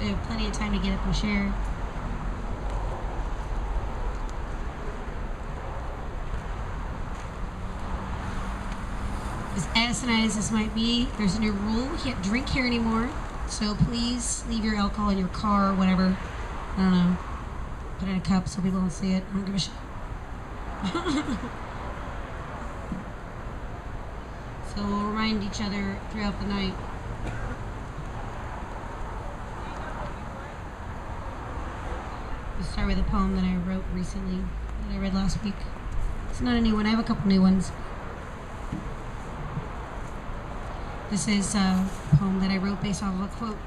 we have plenty of time to get up and share. As asinine as this might be, there's a new rule. You can't drink here anymore. So please leave your alcohol in your car or whatever. I don't know. Put it in a cup so people don't see it. I don't give a shit. So we'll remind each other throughout the night. We'll start with a poem that I wrote recently, that I read last week. It's not a new one. I have a couple new ones. This is a poem that I wrote based off of a quote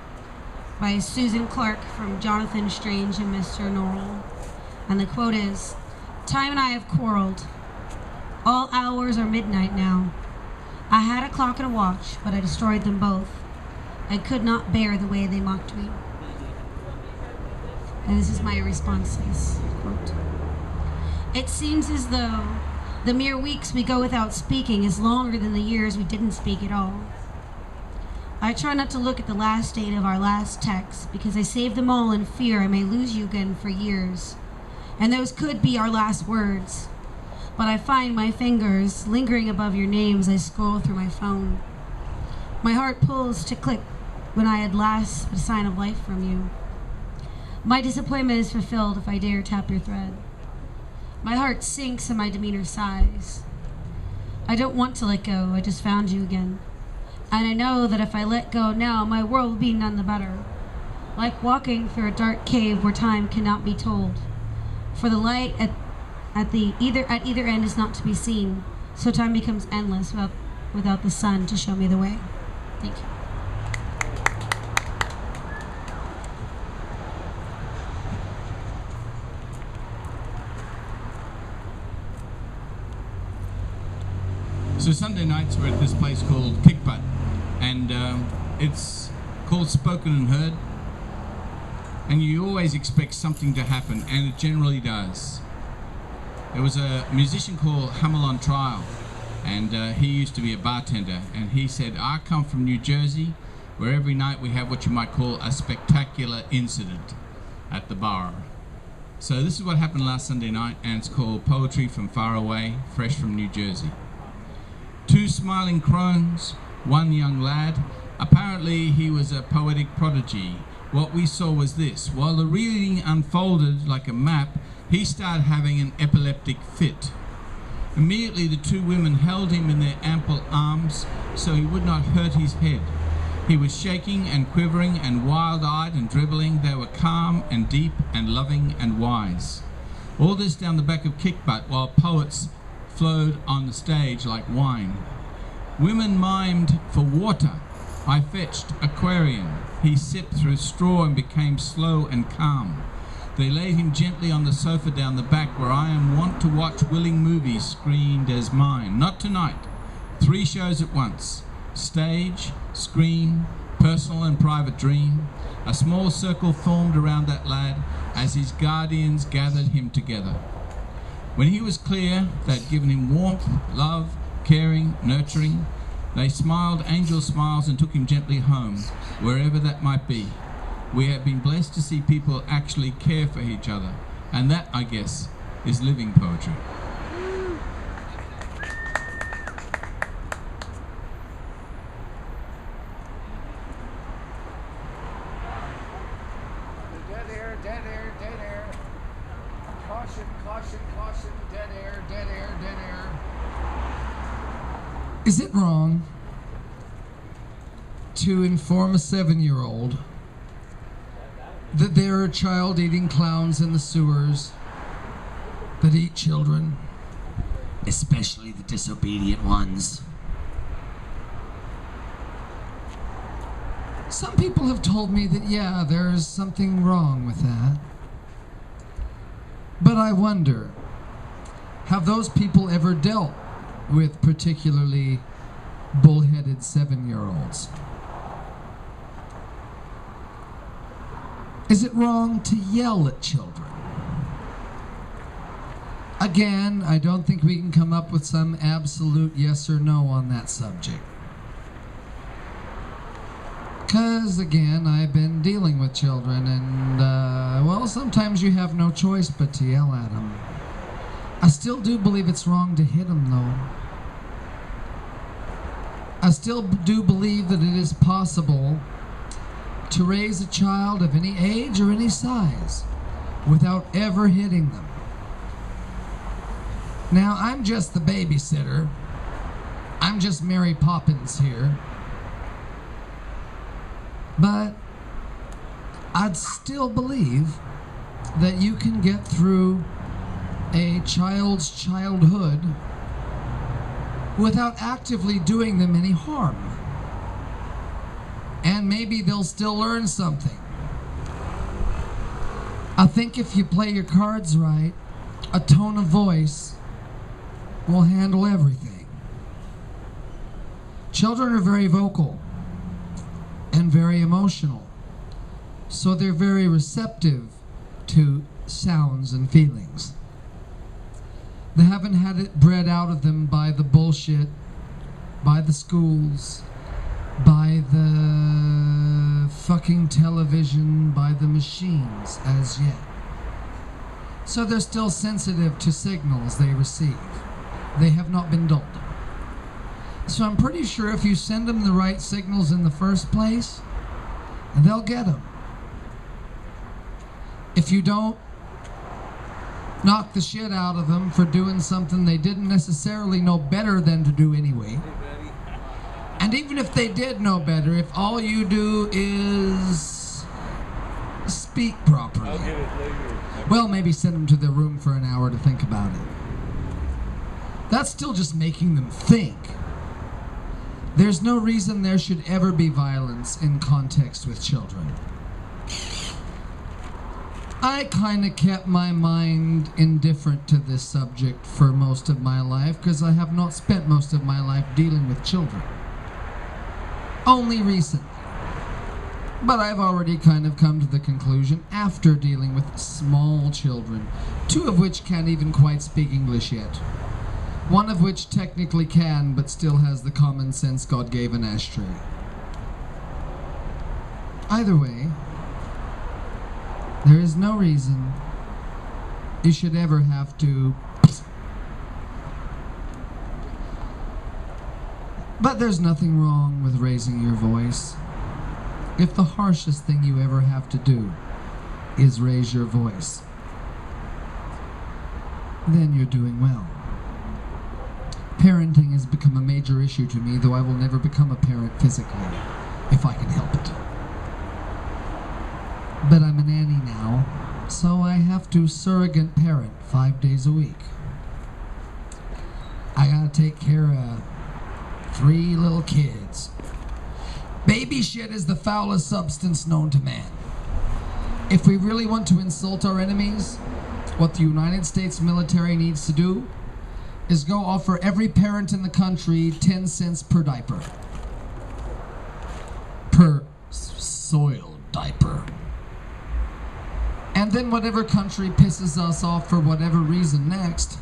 by Susan Clark from Jonathan Strange and Mr. Norrell. And the quote is, "Time and I have quarreled. All hours are midnight now. I had a clock and a watch, but I destroyed them both. I could not bear the way they mocked me." And this is my response to this quote. "It seems as though the mere weeks we go without speaking is longer than the years we didn't speak at all. I try not to look at the last date of our last text because I save them all in fear I may lose you again for years. And those could be our last words. But I find my fingers lingering above your names as I scroll through my phone. My heart pulls to click when I had last a sign of life from you. My disappointment is fulfilled if I dare tap your thread. My heart sinks and my demeanor sighs. I don't want to let go, I just found you again. And I know that if I let go now, my world will be none the better. Like walking through a dark cave where time cannot be told. For the light at either end is not to be seen, so time becomes endless without the sun to show me the way." Thank you. So Sunday nights we're at this place called Kick Butt, and it's called Spoken and Heard, and you always expect something to happen, and it generally does. There was a musician called Hanna on trial, and he used to be a bartender, and he said, "I come from New Jersey, where every night we have what you might call a spectacular incident at the bar." So this is what happened last Sunday night, and it's called Poetry from Far Away, fresh from New Jersey. Two smiling crones, one young lad. Apparently he was a poetic prodigy. What we saw was this: while the reading unfolded like a map, he started having an epileptic fit. Immediately the two women held him in their ample arms so he would not hurt his head. He was shaking and quivering and wild-eyed and dribbling. They were calm and deep and loving and wise. All this down the back of Kick Butt while poets flowed on the stage like wine. Women mimed for water. I fetched aquarium. He sipped through straw and became slow and calm. They laid him gently on the sofa down the back where I am wont to watch willing movies screened as mine. Not tonight. 3 shows at once. Stage, screen, personal and private dream. A small circle formed around that lad as his guardians gathered him together. When he was clear, they'd given him warmth, love, caring, nurturing. They smiled angel smiles and took him gently home, wherever that might be. We have been blessed to see people actually care for each other, and that, I guess, is living poetry. Dead air, dead air, dead air. Caution, caution, caution, dead air, dead air, dead air. Is it wrong to inform a 7-year-old that there are child-eating clowns in the sewers that eat children? Especially the disobedient ones. Some people have told me that, yeah, there's something wrong with that. But I wonder, have those people ever dealt with particularly bullheaded 7-year-olds? Is it wrong to yell at children? Again, I don't think we can come up with some absolute yes or no on that subject. Because, again, I've been dealing with children, and, well, sometimes you have no choice but to yell at them. I still do believe it's wrong to hit them, though. I still do believe that it is possible to raise a child of any age or any size without ever hitting them. Now, I'm just the babysitter. I'm just Mary Poppins here. But I'd still believe that you can get through a child's childhood without actively doing them any harm. And maybe they'll still learn something. I think if you play your cards right, a tone of voice will handle everything. Children are very vocal and very emotional, so they're very receptive to sounds and feelings. They haven't had it bred out of them by the bullshit, by the schools, by the fucking television, by the machines as yet. So they're still sensitive to signals they receive. They have not been dulled. So I'm pretty sure if you send them the right signals in the first place, they'll get them. If you don't, knock the shit out of them for doing something they didn't necessarily know better than to do anyway. And even if they did know better, if all you do is speak properly, well, maybe send them to their room for an hour to think about it. That's still just making them think. There's no reason there should ever be violence in context with children. I kind of kept my mind indifferent to this subject for most of my life because I have not spent most of my life dealing with children. Only recently. But I've already kind of come to the conclusion after dealing with small children, 2 of which can't even quite speak English yet. 1 of which technically can, but still has the common sense God gave an ashtray. Either way, there is no reason you should ever have to. But there's nothing wrong with raising your voice. If the harshest thing you ever have to do is raise your voice, then you're doing well. Parenting has become a major issue to me, though I will never become a parent physically, if I can help it. But I'm a nanny now, so I have to surrogate parent 5 days a week. I gotta take care of 3 little kids. Baby shit is the foulest substance known to man. If we really want to insult our enemies, what the United States military needs to do is go offer every parent in the country 10 cents per diaper. Per soiled diaper. And then whatever country pisses us off for whatever reason next,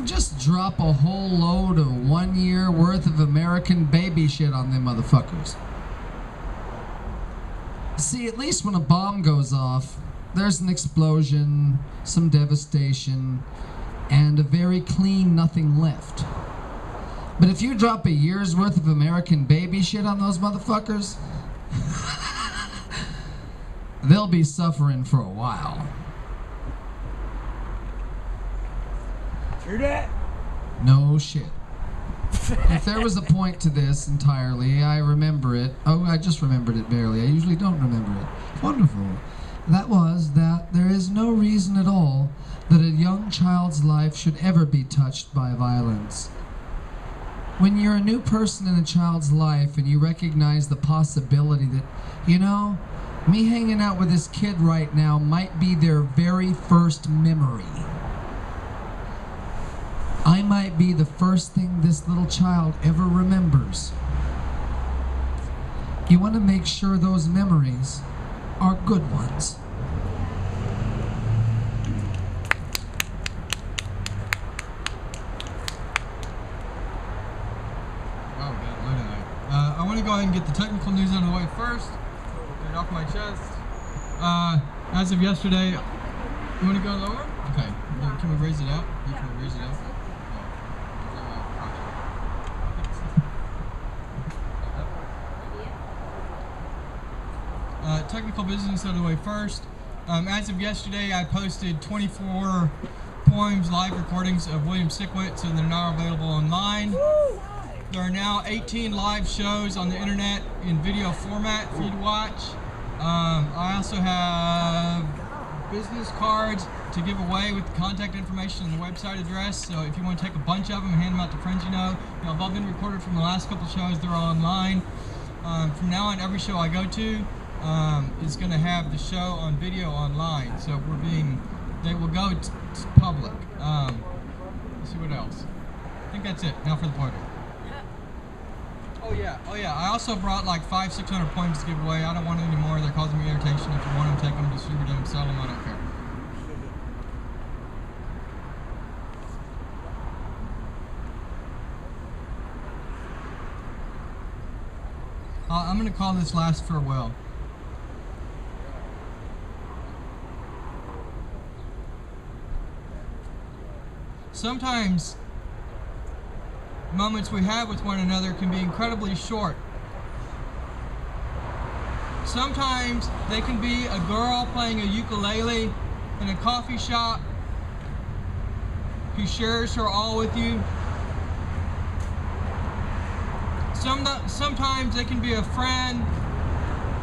just drop a whole load of 1 year worth of American baby shit on them motherfuckers. See, at least when a bomb goes off, there's an explosion, some devastation, and a very clean nothing left. But if you drop a year's worth of American baby shit on those motherfuckers, they'll be suffering for a while. Hear that? No shit. If there was a point to this entirely, I remember it. Oh, I just remembered it barely. I usually don't remember it. Wonderful. That was that there is no reason at all that a young child's life should ever be touched by violence. When you're a new person in a child's life and you recognize the possibility that, you know, me hanging out with this kid right now might be their very first memory. I might be the first thing this little child ever remembers. You want to make sure those memories are good ones. Oh, look at that. I want to go ahead and get the technical news out of the way first. Get it off my chest. As of yesterday, you want to go lower? Okay. Can we raise it up? Yeah. Can we raise it up? Technical business out of the way first. As of yesterday, I posted 24 poems, live recordings of William Sickwit, so they're now available online. There are now 18 live shows on the internet in video format for you to watch. I also have business cards to give away with the contact information and the website address, so if you want to take a bunch of them and hand them out to friends you know. They've all been recorded from the last couple shows, they're all online. From now on, every show I go to is going to have the show on video online, so they will go to public. Let's see what else. I think that's it. Now for the poetry. Oh yeah. I also brought like 500-600 poems to give away. I don't want any more. They're causing me irritation. If you want them, take them, distribute them, sell them. I don't care. I'm going to call this Last Farewell. Sometimes moments we have with one another can be incredibly short. Sometimes they can be a girl playing a ukulele in a coffee shop who shares her all with you. Sometimes they can be a friend,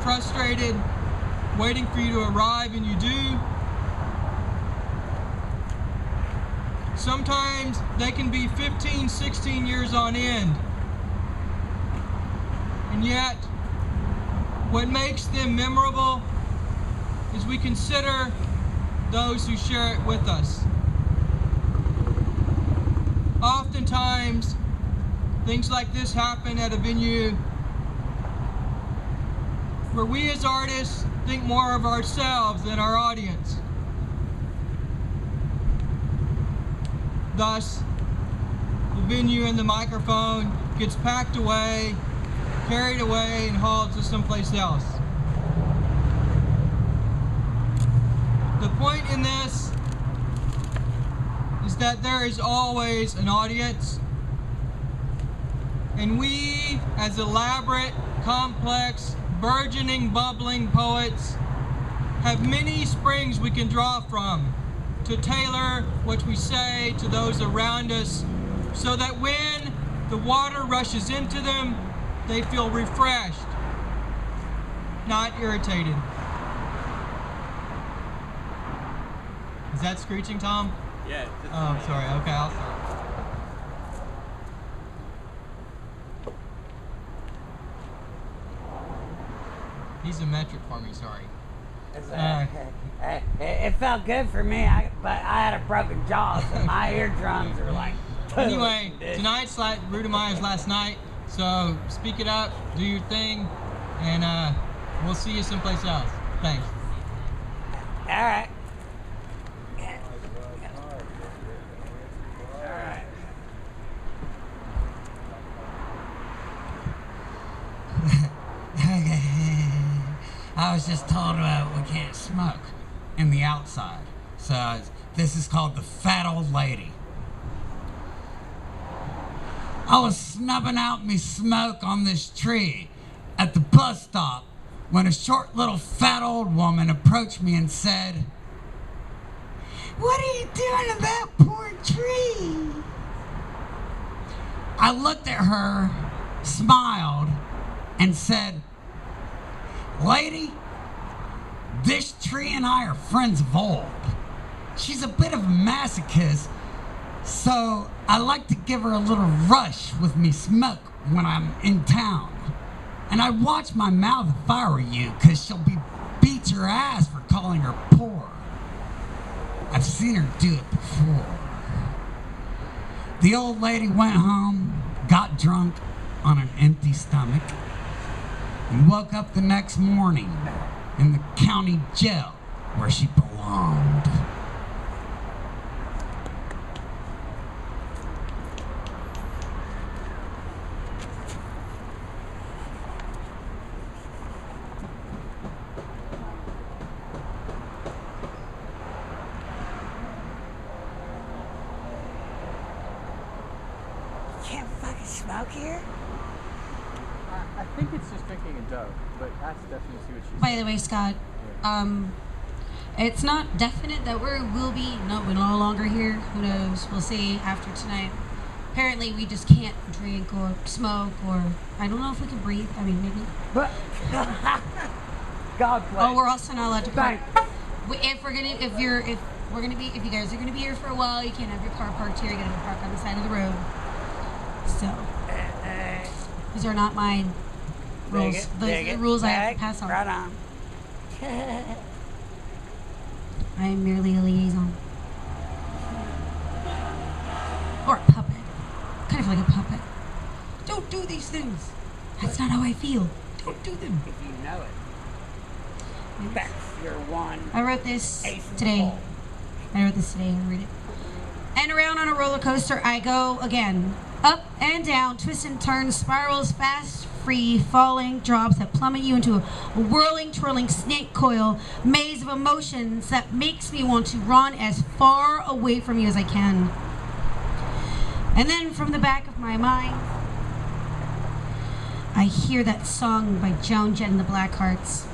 frustrated, waiting for you to arrive and you do. Sometimes they can be 15, 16 years on end. And yet, what makes them memorable is we consider those who share it with us. Oftentimes, things like this happen at a venue where we as artists think more of ourselves than our audience. Thus, the venue and the microphone gets packed away, carried away, and hauled to someplace else. The point in this is that there is always an audience, and we, as elaborate, complex, burgeoning, bubbling poets, have many springs we can draw from to tailor what we say to those around us, so that when the water rushes into them, they feel refreshed, not irritated. Is that screeching, Thom? Yeah. Oh, sorry. Okay, I'll start. He's a metric for me, sorry. It felt good for me, but I had a broken jaw, so my eardrums are like... Anyway, tonight's like Ruta Maya's last night, so speak it up, do your thing, and we'll see you someplace else. Thanks. Alright. Alright. I was just told we can't smoke in the outside. So this is called the Fat Old Lady. I was snubbing out me smoke on this tree at the bus stop when a short little fat old woman approached me and said, "What are you doing to that poor tree?" I looked at her, smiled, and said, "Lady, this tree and I are friends of old. She's a bit of a masochist, so I like to give her a little rush with me smoke when I'm in town. And I'd watch my mouth if I were you, 'cause she'll beat your ass for calling her poor. I've seen her do it before." The old lady went home, got drunk on an empty stomach, and woke up the next morning in the county jail where she belonged. smoke here? I think it's just drinking a dope, but that's definitely see what she's By the way, Scott, it's not definite that we're no longer here. Who knows? We'll see after tonight. Apparently, we just can't drink or smoke, or I don't know if we can breathe. I mean, maybe. But God bless. Oh, we're also not allowed to park. Thank If you guys are gonna be here for a while, you can't have your car parked here. You gotta go park on the side of the road. So, these are not my rules. Those are the rules I have to pass on. Right on. I am merely a liaison. Or a puppet. Kind of like a puppet. Don't do these things. That's not how I feel. Don't do them. If you know it. That's your one. I wrote this ace in the today. hole. I'll read it. And around on a roller coaster I go again. Up and down, twists and turns, spirals, fast, free, falling, drops that plummet you into a whirling, twirling snake coil, maze of emotions that makes me want to run as far away from you as I can. And then from the back of my mind, I hear that song by Joan Jett and the Blackhearts.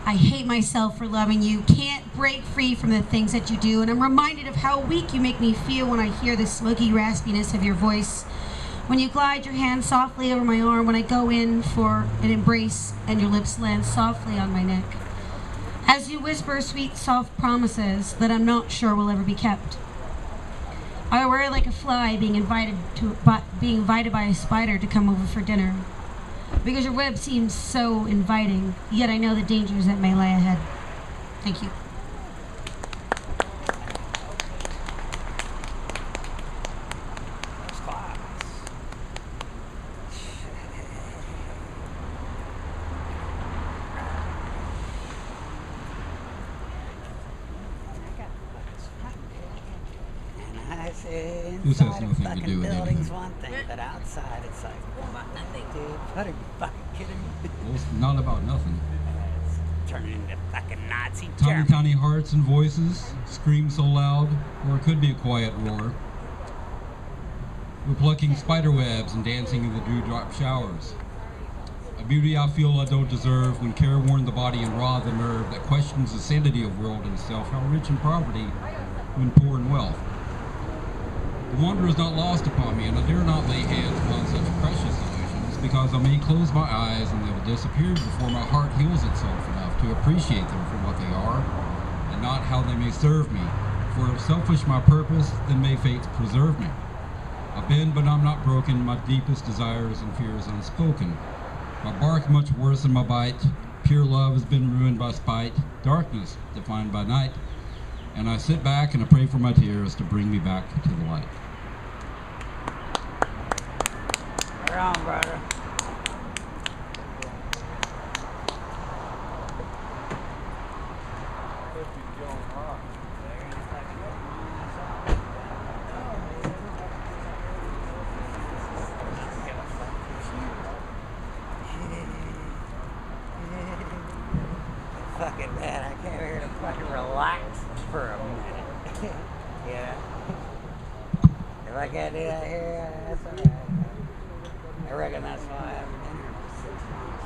I hate myself for loving you, can't break free from the things that you do, and I'm reminded of how weak you make me feel when I hear the smoky raspiness of your voice. When you glide your hand softly over my arm, when I go in for an embrace and your lips land softly on my neck. As you whisper sweet, soft promises that I'm not sure will ever be kept. I worry like a fly being invited by a spider to come over for dinner. Because your web seems so inviting, yet I know the dangers that may lie ahead. Thank you. First class. And I said, This has inside a nothing to fucking do with building's anything. one thing, but outside it's like, nothing, dude. What are you fucking kidding me? Well, it's not about nothing. It's turning into fucking Nazi Tiny, Germany. tiny hearts and voices scream so loud, or it could be a quiet roar. We're plucking spider webs and dancing in the dewdrop showers. A beauty I feel I don't deserve when careworn the body and raw the nerve that questions the sanity of world and self, how rich in poverty when poor in wealth. The wonder is not lost upon me, and I dare not lay hands upon such precious illusions, because I may close my eyes and they will disappear before my heart heals itself enough to appreciate them for what they are, and not how they may serve me. For if selfish my purpose, then may fate preserve me. I bend, but I'm not broken, my deepest desires and fears unspoken. My bark much worse than my bite, pure love has been ruined by spite, darkness defined by night, and I sit back and I pray for my tears to bring me back to the light. You're on, brother. Fucking man, I came here to fucking relax for a minute. Yeah. If I can't do that here, that's alright. I reckon that's why I haven't been here for 6 months.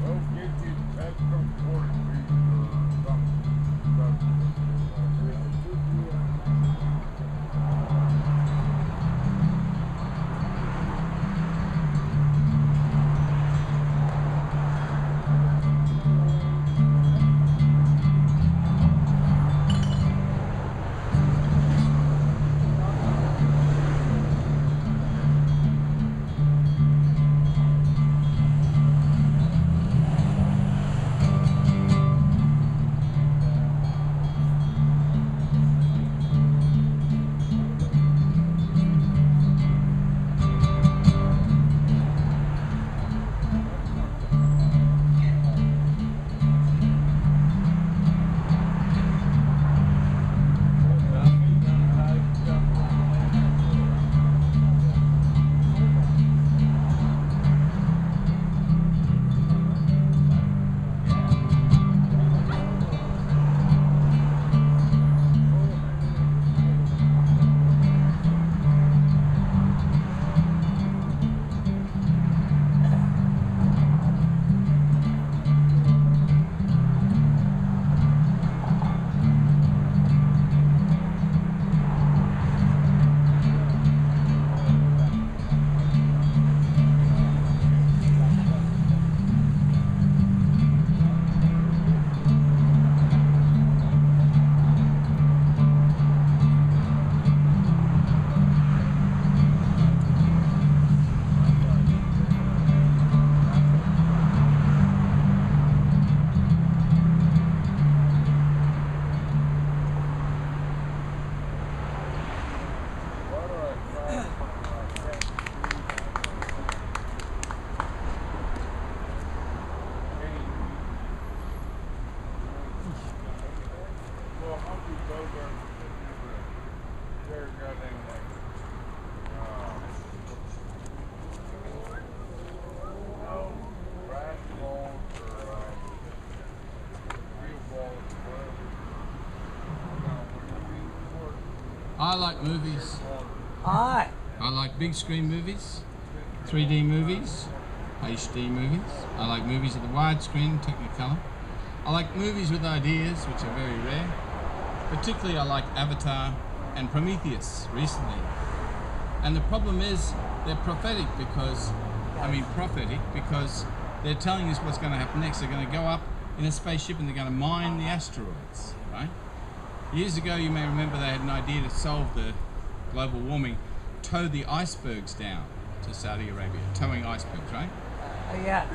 Don't get you back from work. I like movies. Hi. I like big screen movies, 3D movies, HD movies. I like movies at the widescreen, Technicolor. I like movies with ideas, which are very rare. Particularly I like Avatar and Prometheus recently. And the problem is they're prophetic because they're telling us what's going to happen next. They're going to go up in a spaceship and they're going to mine the asteroids, right? Years ago, you may remember they had an idea to solve the global warming, tow the icebergs down to Saudi Arabia, towing icebergs, right? Yeah.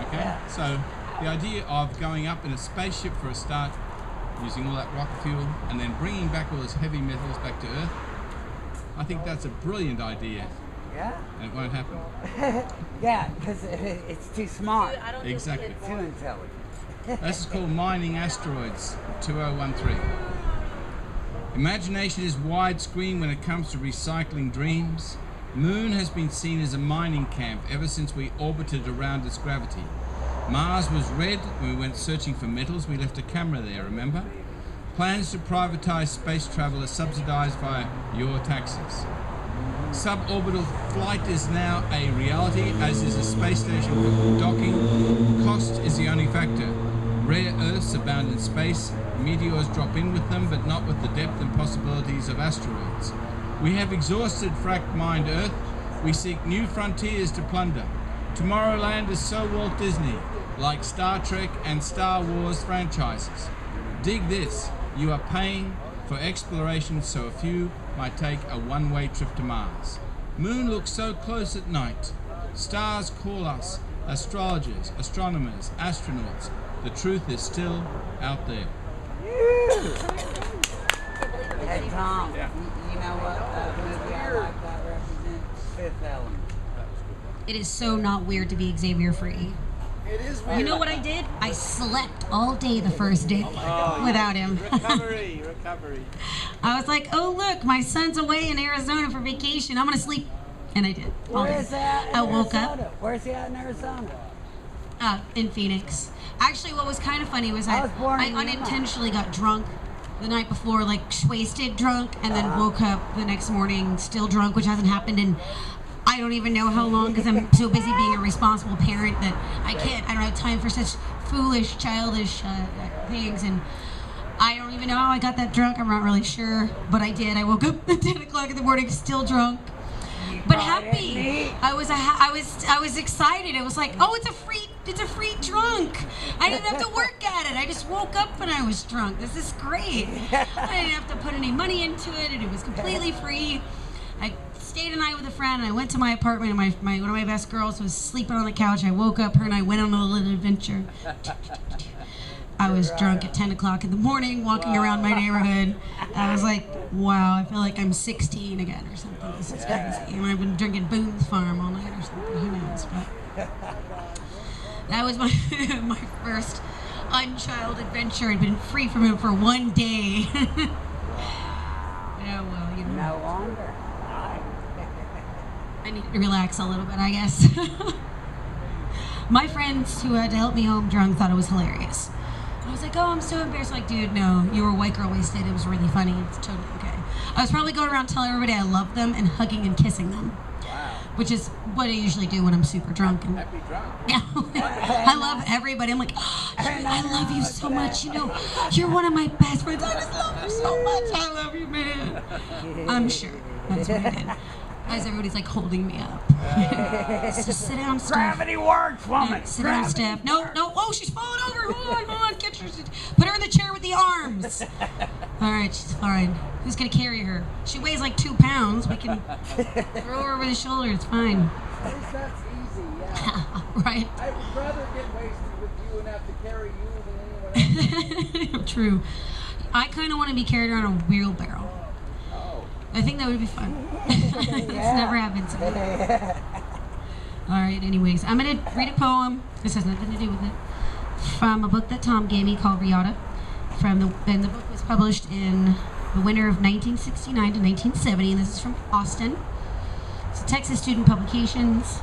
Okay, Yeah. so the idea of going up in a spaceship for a start, using all that rock fuel, and then bringing back all those heavy metals back to Earth, I think that's a brilliant idea, Yeah. and it won't happen. Yeah, because it's too smart. Exactly. Too intelligent. This is called mining asteroids 2013. Imagination is widescreen when it comes to recycling dreams. Moon has been seen as a mining camp ever since we orbited around its gravity. Mars was red when we went searching for metals. We left a camera there, remember? Plans to privatize space travel are subsidized via your taxes. Suborbital flight is now a reality, as is a space station for docking. Cost is the only factor. Rare earths abound in space. Meteors drop in with them, but not with the depth and possibilities of asteroids. We have exhausted frack-mined Earth. We seek new frontiers to plunder. Tomorrowland is so Walt Disney, like Star Trek and Star Wars franchises. Dig this, you are paying for exploration so a few might take a one-way trip to Mars. Moon looks so close at night. Stars call us, astrologers, astronomers, astronauts. The truth is still out there. Hey, Thom, you know what movie I like that represents? Fifth Element. It is so not weird to be Xavier free. It is weird. You know what I did? I slept all day the first day without him. Recovery. I was like, oh look, my son's away in Arizona for vacation. I'm gonna sleep, and I did. all Where day. is that? I woke up Where's he at in Arizona? in Phoenix. Actually, what was kind of funny was I was born I in Utah. unintentionally got drunk the night before, like wasted drunk, and then woke up the next morning still drunk, which hasn't happened in I don't even know how long, because I'm so busy being a responsible parent that I don't have time for such foolish, childish things, and I don't even know how I got that drunk. I'm not really sure, but I did. I woke up at 10 o'clock in the morning still drunk, but happy. I was excited. It was like, oh, it's a free drunk. I didn't have to work at it. I just woke up and I was drunk. This is great. I didn't have to put any money into it, and it was completely free. I stayed a night with a friend, and I went to my apartment, and one of my best girls was sleeping on the couch. I woke up, her and I went on a little adventure. I was drunk at 10 o'clock in the morning, walking around my neighborhood. I was like, wow, I feel like I'm 16 again or something. This is crazy. And I've been drinking Boone's Farm all night or something. Who knows? But that was my my first unchild adventure. I'd been free from him for one day. Yeah, well, you know. No longer. I needed to relax a little bit, I guess. My friends who had to help me home drunk thought it was hilarious. I was like, oh, I'm so embarrassed. Like, dude, no, you were white girl wasted. It was really funny. It's totally okay. I was probably going around telling everybody I love them and hugging and kissing them. Wow. Which is what I usually do when I'm super drunk. And Happy drunk. yeah, I love everybody. I'm like, oh, I love you so much. You know, you're one of my best friends. I just love you so much. I love you, man. I'm sure that's what I did. As everybody's like holding me up. Just sit down, Steph. Gravity works, woman. Yeah, sit down, Steph. No. Oh, she's falling over. Hold on. Catch her. Put her in the chair with the arms. All right, she's fine. Who's gonna carry her? She weighs like 2 pounds. We can throw her over the shoulder. It's fine. At least that's easy, yeah. Right. I would rather get wasted with you and have to carry you than anyone else. True. I kind of want to be carried around a wheelbarrow. I think that would be fun. It's never happened to me. All right, anyways, I'm going to read a poem. This has nothing to do with it. From a book that Thom gave me called Riata. and the book was published in the winter of 1969 to 1970, and this is from Austin. It's Texas Student Publications.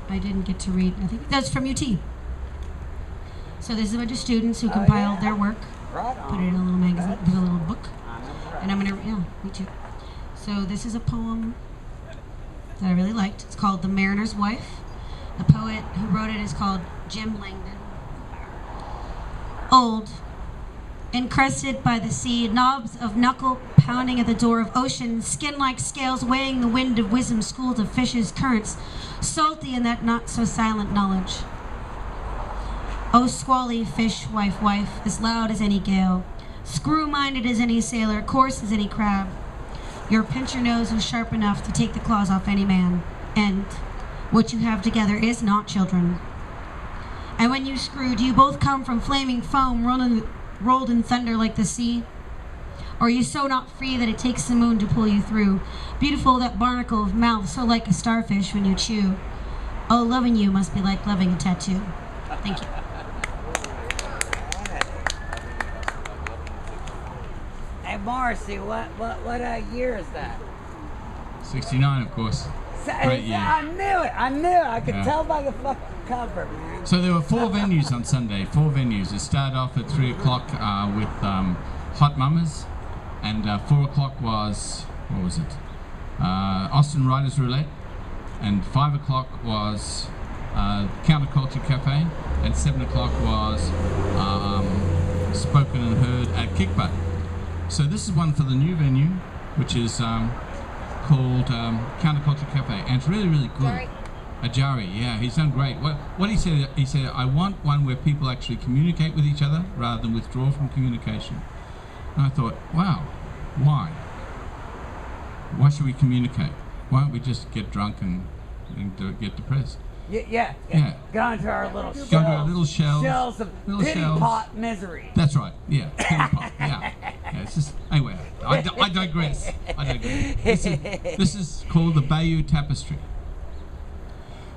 I didn't get to read. I think that's from UT. So this is a bunch of students who compiled their work, Right on. put it in a little magazine, did a little book, I know, right. and I'm gonna, yeah, me too. So this is a poem that I really liked. It's called The Mariner's Wife. The poet who wrote it is called Jim Langdon. Old, encrusted by the sea, knobs of knuckle pounding at the door of ocean, skin like scales weighing the wind of wisdom, schools of fishes, currents, salty in that not so silent knowledge. Oh, squally fish, wife, wife, as loud as any gale, screw-minded as any sailor, coarse as any crab. Your pincher nose is sharp enough to take the claws off any man, and what you have together is not children. And when you screw, do you both come from flaming foam rolled in thunder like the sea? Or are you so not free that it takes the moon to pull you through? Beautiful that barnacle of mouth, so like a starfish when you chew. Oh, loving you must be like loving a tattoo. Thank you. Hey, Marcy, what year is that? 69, of course. Great year. I knew it. I could Yeah. tell by the fucking cover, man. So there were 4 venues on Sunday, 4 venues. It started off at 3 o'clock with Hot Mamas, and 4 o'clock was, what was it? Austin Writers Roulette, and 5 o'clock was Counterculture Cafe, and 7 o'clock was Spoken and Heard at Kick Butt. So this is one for the new venue, which is called Counterculture Cafe, and it's really, really good. Ajari, yeah, he's done great. What he said, I want one where people actually communicate with each other rather than withdraw from communication. And I thought, wow, why? Why should we communicate? Why don't we just get drunk and get depressed? Yeah. Go into our little shells. Go into our little shells. Shells of Little pity shells. pot misery. That's right, yeah. Pity pot, yeah. It's just, anyway, I digress. This is called the Bayou Tapestry.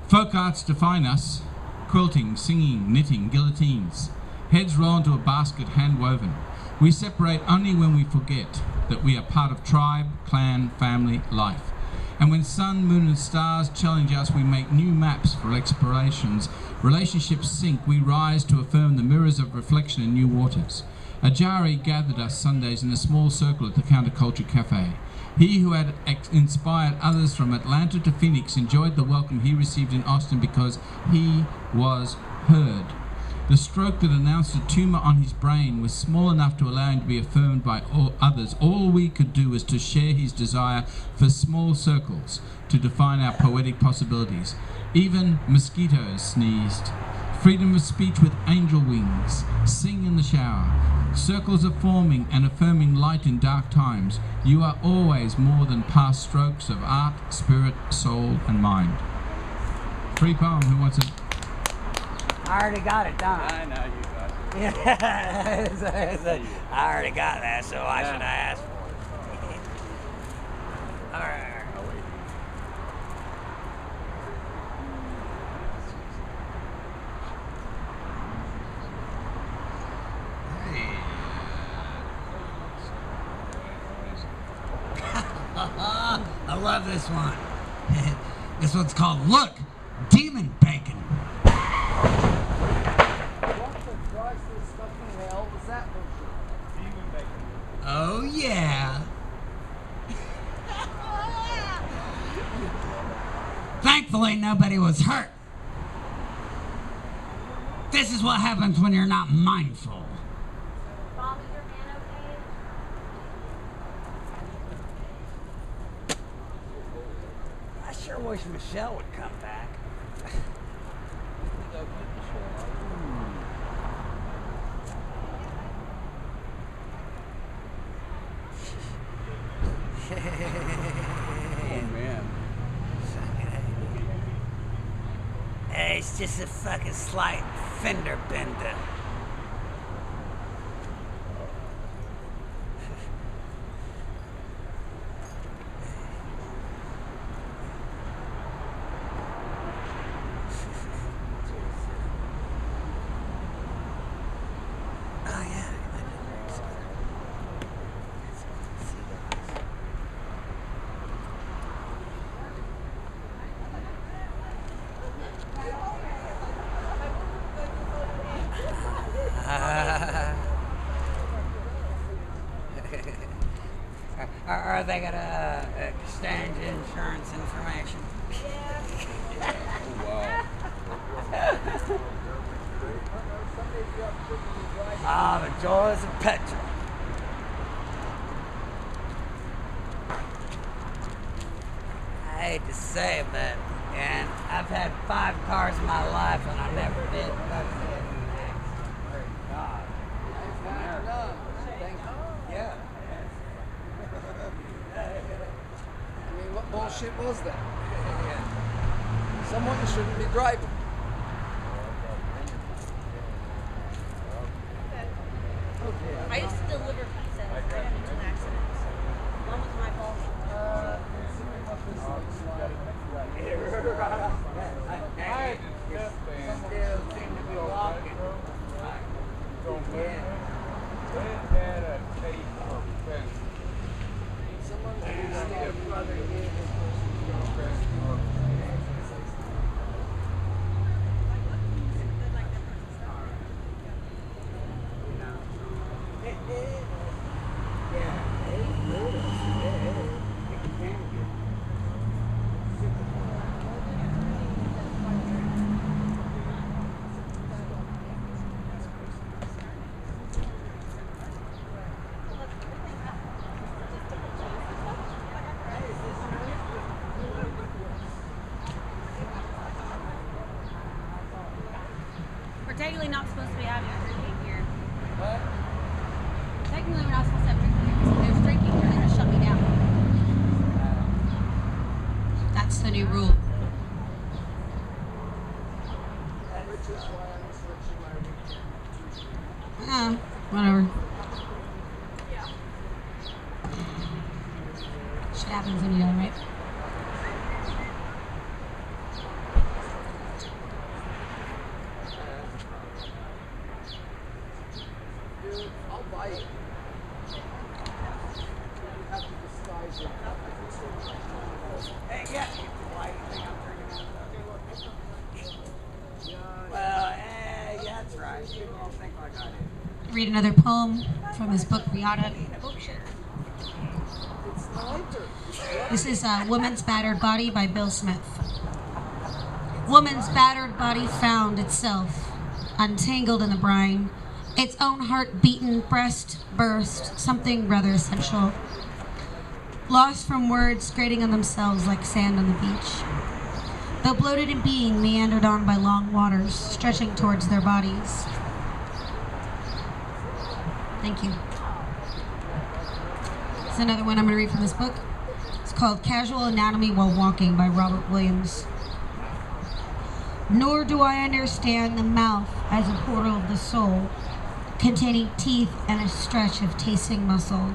Folk arts define us: quilting, singing, knitting, guillotines. Heads roll into a basket hand-woven. We separate only when we forget that we are part of tribe, clan, family, life. And when sun, moon and stars challenge us, we make new maps for explorations. Relationships sink, we rise to affirm the mirrors of reflection in new waters. Ajari gathered us Sundays in a small circle at the Counterculture Cafe. He who had inspired others from Atlanta to Phoenix enjoyed the welcome he received in Austin because he was heard. The stroke that announced a tumor on his brain was small enough to allow him to be affirmed by all others. All we could do was to share his desire for small circles to define our poetic possibilities. Even mosquitoes sneezed. Freedom of speech with angel wings. Sing in the shower. Circles are forming and affirming light in dark times. You are always more than past strokes of art, spirit, soul, and mind. Free poem. Who wants it? I already got it done. I know you got it. Yeah. I already got that, so I should ask for it. All right. I love this one. This one's called Look, Demon Bacon. What the Christ is fucking hell was that bullshit? Demon bacon. Oh, yeah. Thankfully, nobody was hurt. This is what happens when you're not mindful. Bob, is your man okay? I sure wish Michelle would come back. Oh man. Hey, it's just a fucking slight fender bender. Oh yeah. are they gonna exchange insurance information? Ah, the joys of petrol. I hate to say it, but and I've had 5 cars in my life and I never did touch it in an accident. Praise God. Yeah. I mean, what bullshit was that? Someone shouldn't be driving. I used to deliver pizzas right into an accident. One was my fault. Still seem to be walking. We're technically not supposed to be having drinking here. What? Technically, we're not supposed to have drinking here because if there's drinking here, they're going to shut me down. That's the new rule. Whatever. Shit happens when you're done, right? Dude, I'll buy it. You have to disguise it. Hey, yeah. Why do you think I'm drinking? Well, yeah, that's right. People don't think like I do. Read another poem from his book, Riata. Oh, shit. It's the winter. This is Woman's Battered Body by Bill Smith. Woman's battered body found itself untangled in the brine, its own heart-beaten breast burst, something rather essential. Lost from words grating on themselves like sand on the beach. Though bloated in being, meandered on by long waters, stretching towards their bodies. Thank you. It's another one I'm going to read from this book. It's called Casual Anatomy While Walking by Robert Williams. Nor do I understand the mouth as a portal of the soul, containing teeth and a stretch of tasting muscle.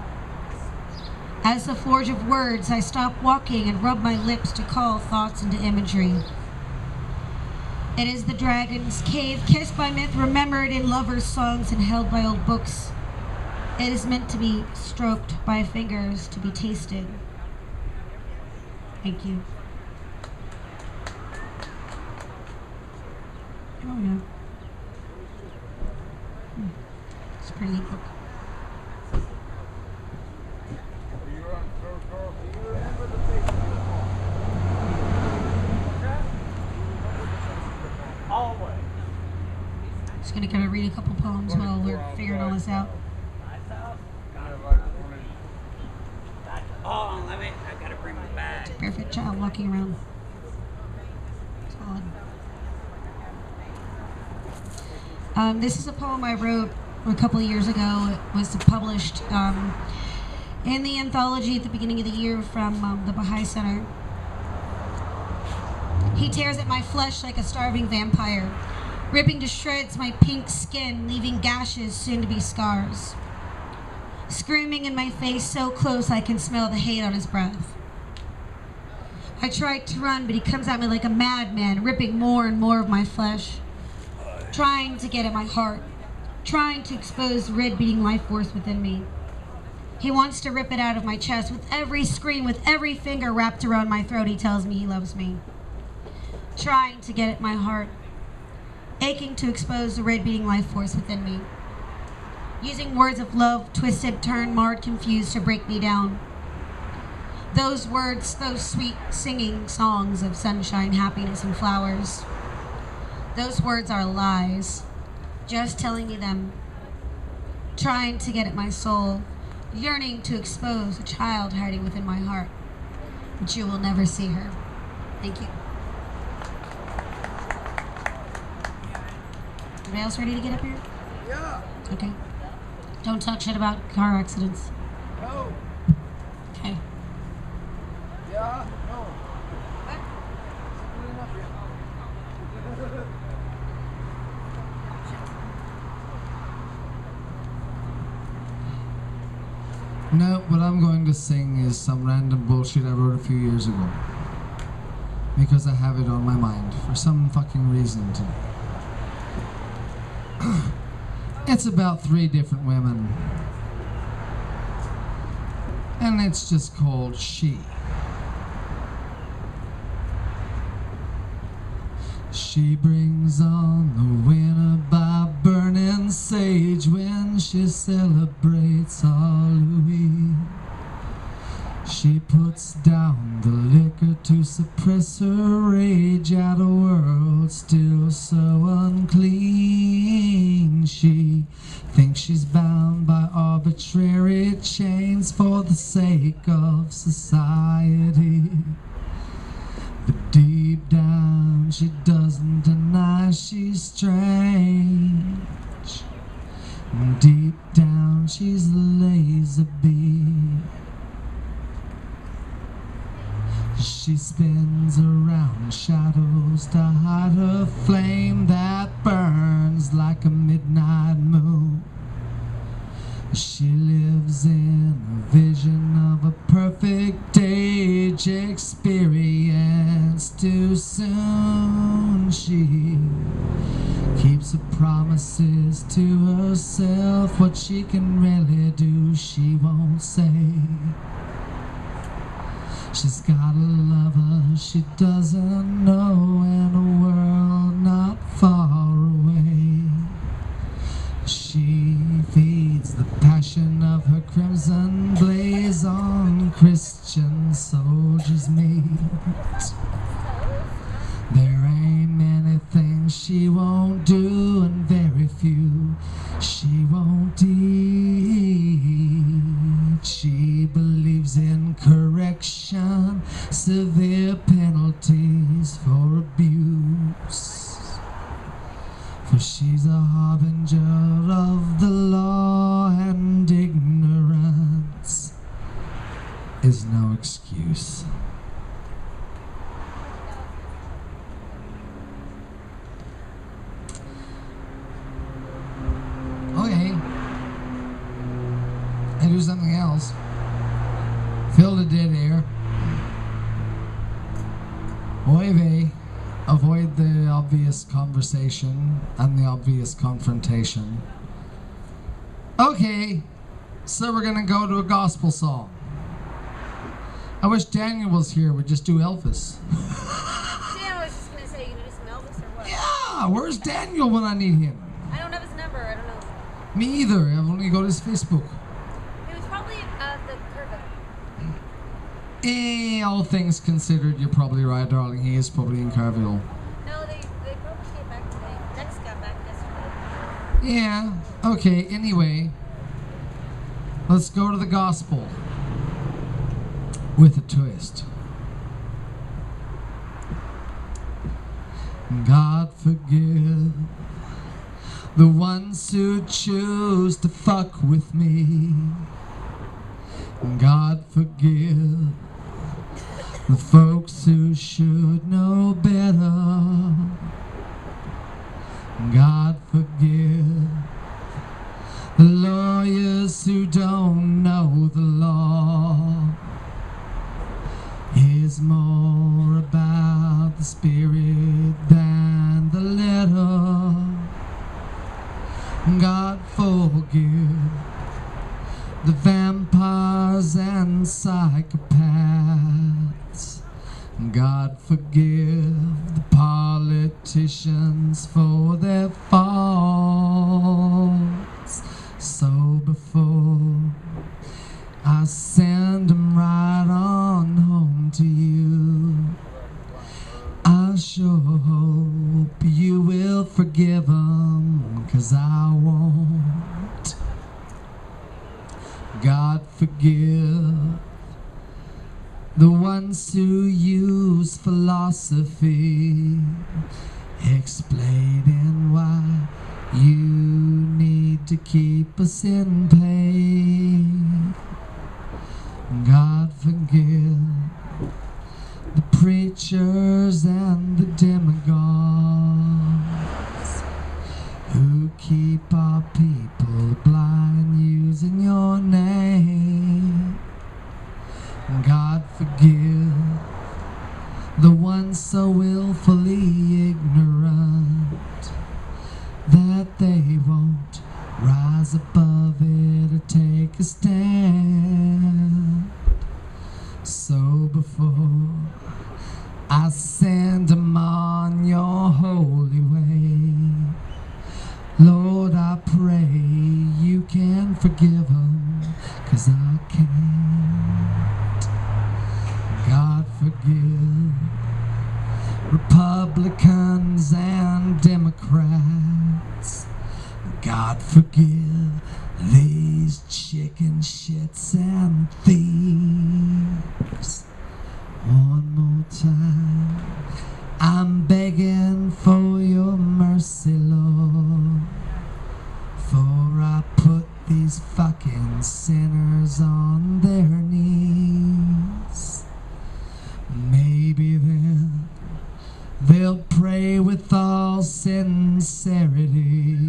As the forge of words, I stop walking and rub my lips to call thoughts into imagery. It is the dragon's cave, kissed by myth, remembered in lovers' songs and held by old books. It is meant to be stroked by fingers, to be tasted. Thank you. Oh, yeah. It's a pretty neat book. Just gonna kind of read a couple poems while we're figuring all this out. Oh, I gotta bring my bag. Barefoot child walking around. Solid. This is a poem I wrote a couple of years ago. It was published in the anthology at the beginning of the year from the Baha'i Center. He tears at my flesh like a starving vampire, ripping to shreds my pink skin, leaving gashes soon to be scars. Screaming in my face so close I can smell the hate on his breath. I try to run, but he comes at me like a madman, ripping more and more of my flesh, trying to get at my heart, trying to expose the red beating life force within me. He wants to rip it out of my chest. With every scream, with every finger wrapped around my throat, he tells me he loves me. Trying to get at my heart, aching to expose the red beating life force within me. Using words of love, twisted, turned, marred, confused to break me down. Those words, those sweet singing songs of sunshine, happiness, and flowers, those words are lies. Just telling me them, trying to get at my soul, yearning to expose a child hiding within my heart. But you will never see her. Thank you. Everybody else ready to get up here? Yeah. Okay. Don't talk shit about car accidents. No. Okay. Yeah. No. What? Good enough yet. No, what I'm going to sing is some random bullshit I wrote a few years ago. Because I have it on my mind for some fucking reason today. It's about 3 different women. And it's just called She. She brings on the winter by burning sage when she celebrates Halloween. She puts down the liquor to suppress her rage at a world still so unclean. She thinks she's bound by arbitrary chains for the sake of society. But deep down she doesn't deny she's strange. And deep down she's a lazy bee. She spins around shadows to hide her flame that burns like a midnight moon. She lives in a vision of a perfect age experience too soon. She keeps her promises to herself. What she can really do, she won't say. She's got a lover she doesn't know in a world not far away. She feeds the passion of her crimson blaze on Christian soldiers' meat. There ain't many things she won't do, and very few she won't eat. She believes in correction, severe penalties for abuse. For she's a harbinger of the law, and ignorance is no excuse. Okay. And do something else. Fill the dead air. Oy vey. Avoid the obvious conversation and the obvious confrontation. Okay, so we're gonna go to a gospel song. I wish Daniel was here. We'd just do Elvis. Dan was just gonna say, you gonna do some Elvis or what? Yeah, where's Daniel when I need him? I don't have his number. I don't know. Me either. I've only got his Facebook. He was probably at the Curva. All things considered, you're probably right, darling. He is probably in Carville. No, they probably came back today. Dex got back yesterday. Yeah, okay, anyway. Let's go to the gospel. With a twist. God forgive the ones who choose to fuck with me. God forgive the folks who should know better. God forgive the lawyers who don't know the law. Is more about the spirit than the letter. God forgive the vampires and psychopaths. God forgive the politicians for their faults. So before I send them right on God forgive the ones who use philosophy, explaining why you need to keep us in pain. God forgive the preachers and the demagogues who keep our people blind using your name. God forgive the ones so willfully ignorant that they won't rise above it or take a stand. So before I send them on your holy way, Lord, I pray you can forgive them, 'cause I can't. God forgive Republicans and Democrats. God forgive these chicken shits and thieves. One more time, I'm begging for your mercy, Lord, for I put these fucking sinners on their knees. Maybe then they'll pray with all sincerity,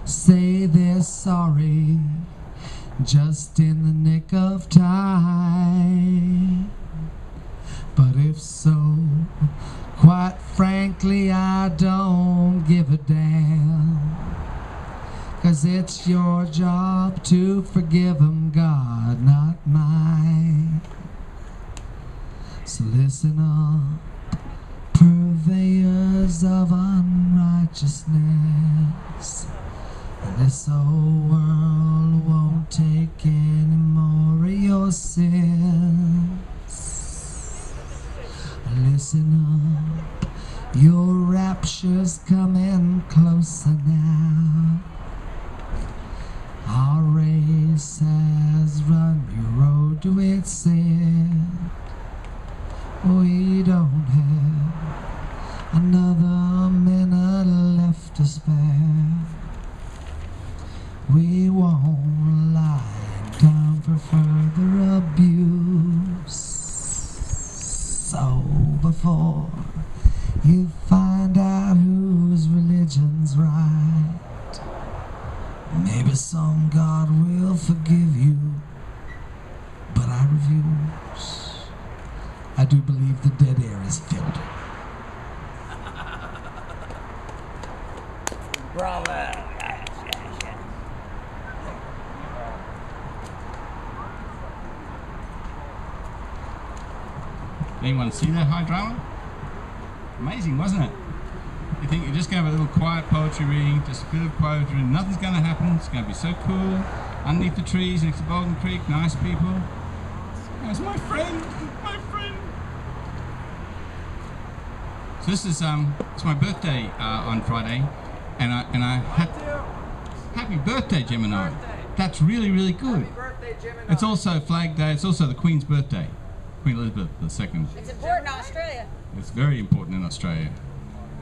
say they're sorry just in the nick of time. But if so, quite frankly, I don't give a damn, 'cause it's your job to forgive them, God, not mine. So listen up, purveyors of unrighteousness. This old world won't take any more of your sins. Listen up, your rapture's coming closer now. Our race has run your road to its end. We don't have another minute left to spare. We won't lie down for further abuse. So before you find out whose religion's right, maybe some God will forgive you, but I refuse. I do believe the dead air is filled. Bravo. Yes, yes, yes. Anyone see that high drama? Amazing, wasn't it? You think you're just going to have a little quiet poetry reading, just a bit of poetry, and nothing's going to happen. It's going to be so cool. Underneath the trees next to Bolden Creek, nice people. That's my friend, my friend. So this is it's my birthday on Friday, and I had happy birthday, Gemini. That's really, really good. Happy birthday, Gemini. It's also Flag Day. It's also the Queen's birthday, Queen Elizabeth II. It's important in Australia. It's very important in Australia.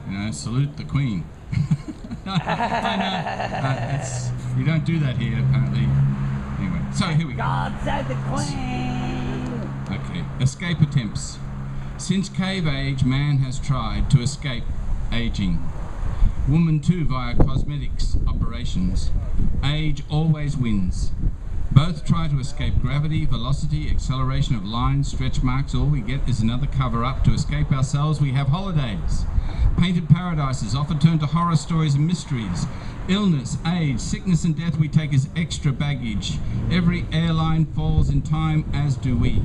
You know, salute the Queen. I know. You don't do that here, apparently. Anyway, so here we go. God save the Queen. Okay, escape attempts. Since cave age, man has tried to escape aging. Woman too via cosmetics operations. Age always wins. Both try to escape gravity, velocity, acceleration of lines, stretch marks. All we get is another cover-up. To escape ourselves, we have holidays. Painted paradises often turn to horror stories and mysteries. Illness, age, sickness and death we take as extra baggage. Every airline falls in time, as do we.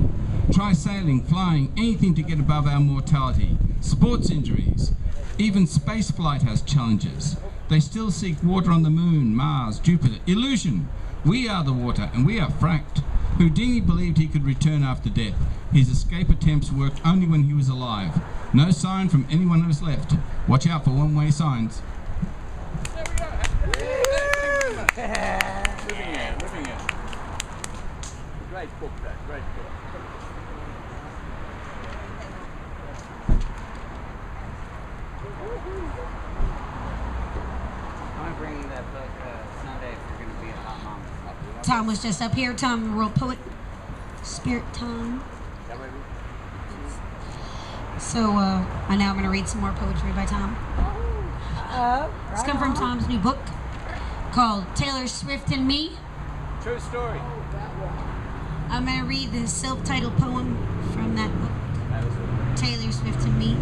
Try sailing, flying, anything to get above our mortality. Sports injuries. Even space flight has challenges. They still seek water on the moon, Mars, Jupiter. Illusion. We are the water, and we are fracked. Houdini believed he could return after death. His escape attempts worked only when he was alive. No sign from anyone who was left. Watch out for one-way signs. There we go. Living it. Great book, that. Great book. I'm bringing that book Sunday if you're going to be at Hot Mama's. Thom was just up here. Thom, world poet, spirit Thom. So I now I'm going to read some more poetry by Thom. It's come from Thom's new book called Taylor Swift and Me. True story. I'm going to read the self-titled poem from that book, Taylor Swift and Me.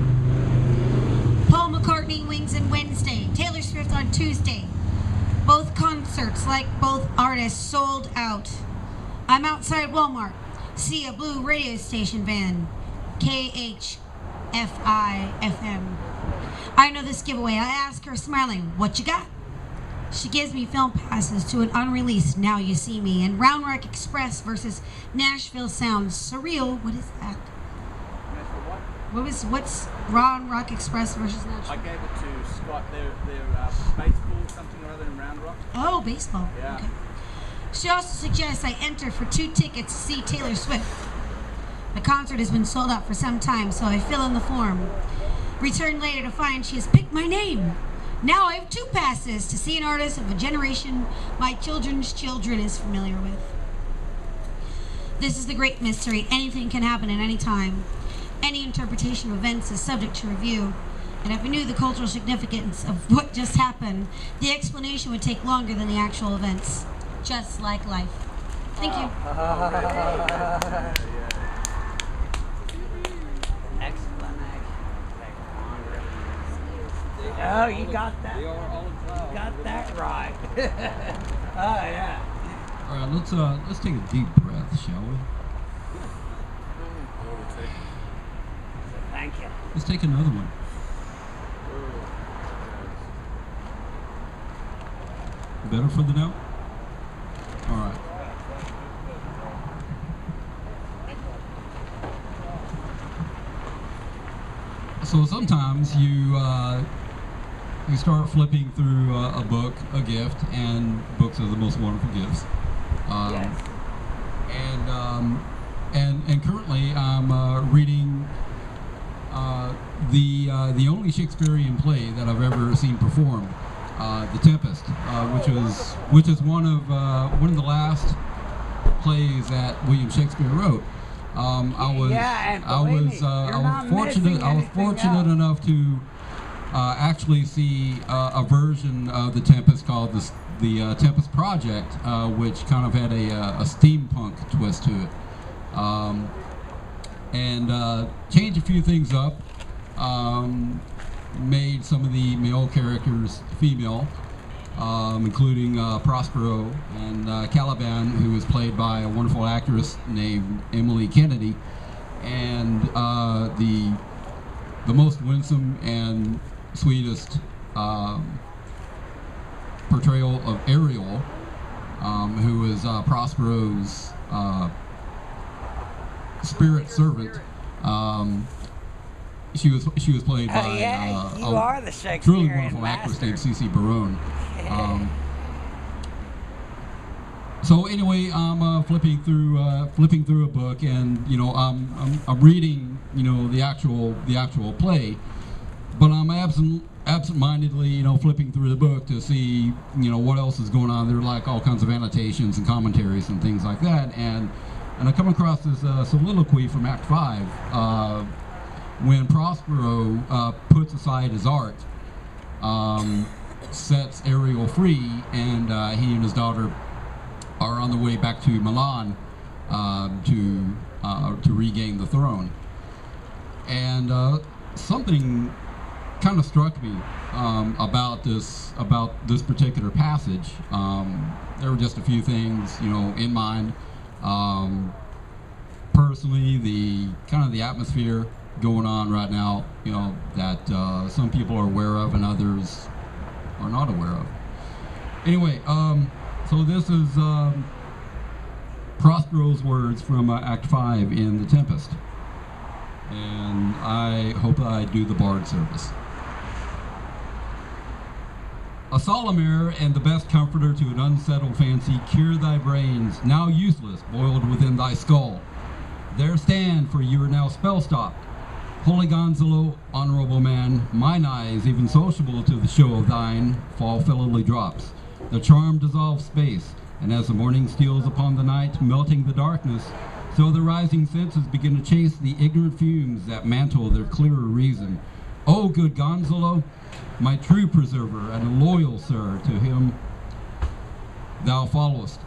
Paul McCartney, Wings and Wednesday. Taylor Swift on Tuesday. Both concerts, like both artists, sold out. I'm outside Walmart. See a blue radio station van. KHFI FM. I know this giveaway. I ask her, smiling, what you got? She gives me film passes to an unreleased Now You See Me and Round Rock Express versus Nashville Sounds. Surreal. What is that? What's Round Rock Express versus Nashville? I gave it to Scott. Their baseball, something or other in Round Rock. Oh, baseball. Yeah. Okay. She also suggests I enter for 2 tickets to see Taylor Swift. The concert has been sold out for some time, so I fill in the form. Return later to find she has picked my name. Now I have 2 passes to see an artist of a generation my children's children is familiar with. This is the great mystery. Anything can happen at any time. Any interpretation of events is subject to review. And if we knew the cultural significance of what just happened, the explanation would take longer than the actual events. Just like life. Thank you. Oh, you got that. You got that right. Oh yeah. All right, let's take a deep breath, shall we? Thank you. Let's take another one. Better for the note? All right. So sometimes you start flipping through a book, a gift, and books are the most wonderful gifts. Yes. And currently I'm reading the only Shakespearean play that I've ever seen performed, The Tempest, which is one of the last plays that William Shakespeare wrote. I was fortunate enough to actually see a version of The Tempest called the Tempest Project, which kind of had a steampunk twist to it, and changed a few things up. Made some of the male characters female, including Prospero and Caliban, who was played by a wonderful actress named Emily Kennedy, and the most winsome and sweetest portrayal of Ariel, who is Prospero's spirit servant. She was played by you are the truly Shakespearean wonderful actress master. named Cece Barone. So anyway, I'm flipping through a book, and I'm reading the actual play, but I'm absent-mindedly flipping through the book to see what else is going on. There are like all kinds of annotations and commentaries and things like that, and I come across this soliloquy from Act 5 when Prospero puts aside his art, sets Ariel free, and he and his daughter are on the way back to Milan to regain the throne. And something kind of struck me about this particular passage. There were just a few things in mind. Personally, the kind of the atmosphere going on right now, that some people are aware of and others are not aware of. Anyway, so this is Prospero's words from Act 5 in The Tempest, and I hope I do the bard service. A solemn air and the best comforter to an unsettled fancy, cure thy brains, now useless, boiled within thy skull. There stand, for you are now spell-stopped. Holy Gonzalo, honorable man, mine eyes, even sociable to the show of thine, fall fillily drops. The charm dissolves space, and as the morning steals upon the night, melting the darkness, so the rising senses begin to chase the ignorant fumes that mantle their clearer reason. O good Gonzalo, my true preserver and a loyal sir to him thou followest,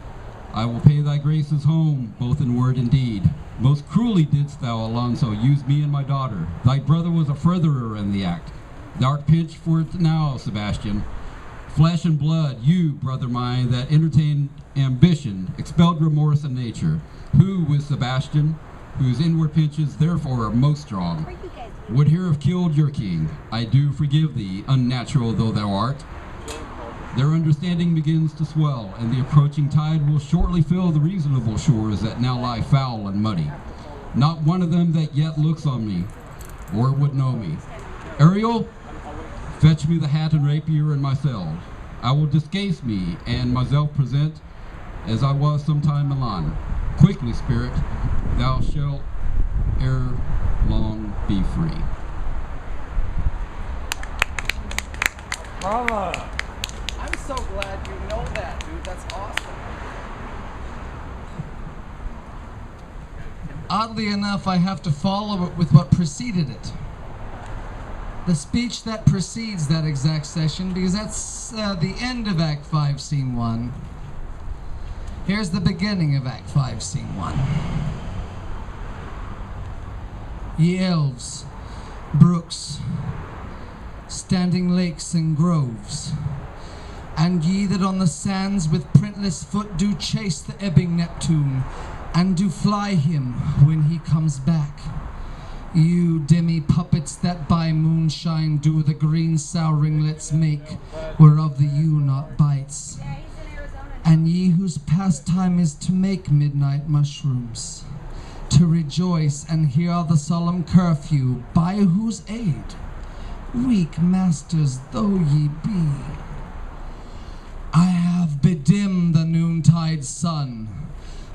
I will pay thy graces home, both in word and deed. Most cruelly didst thou, Alonso, use me and my daughter. Thy brother was a furtherer in the act. Thou'rt pinched for it now, Sebastian. Flesh and blood, you, brother mine, that entertained ambition, expelled remorse and nature. Who with Sebastian, whose inward pinches therefore are most strong, would here have killed your king. I do forgive thee, unnatural though thou art. Their understanding begins to swell, and the approaching tide will shortly fill the reasonable shores that now lie foul and muddy. Not one of them that yet looks on me, or would know me. Ariel, fetch me the hat and rapier in my cell. I will discase me, and myself present, as I was sometime Milan. Quickly, spirit, thou shalt ere long be free. Bravo! I'm so glad you know that, dude. That's awesome. Oddly enough, I have to follow it with what preceded it. The speech that precedes that exact session, because that's the end of Act 5, Scene 1. Here's the beginning of Act 5, Scene 1. Ye elves, brooks, standing lakes and groves, and ye that on the sands with printless foot do chase the ebbing Neptune, and do fly him when he comes back. You demi-puppets that by moonshine do the green sow ringlets make, whereof the ewe not bites. And ye whose pastime is to make midnight mushrooms, to rejoice and hear the solemn curfew, by whose aid, weak masters though ye be, I have bedimmed the noontide sun,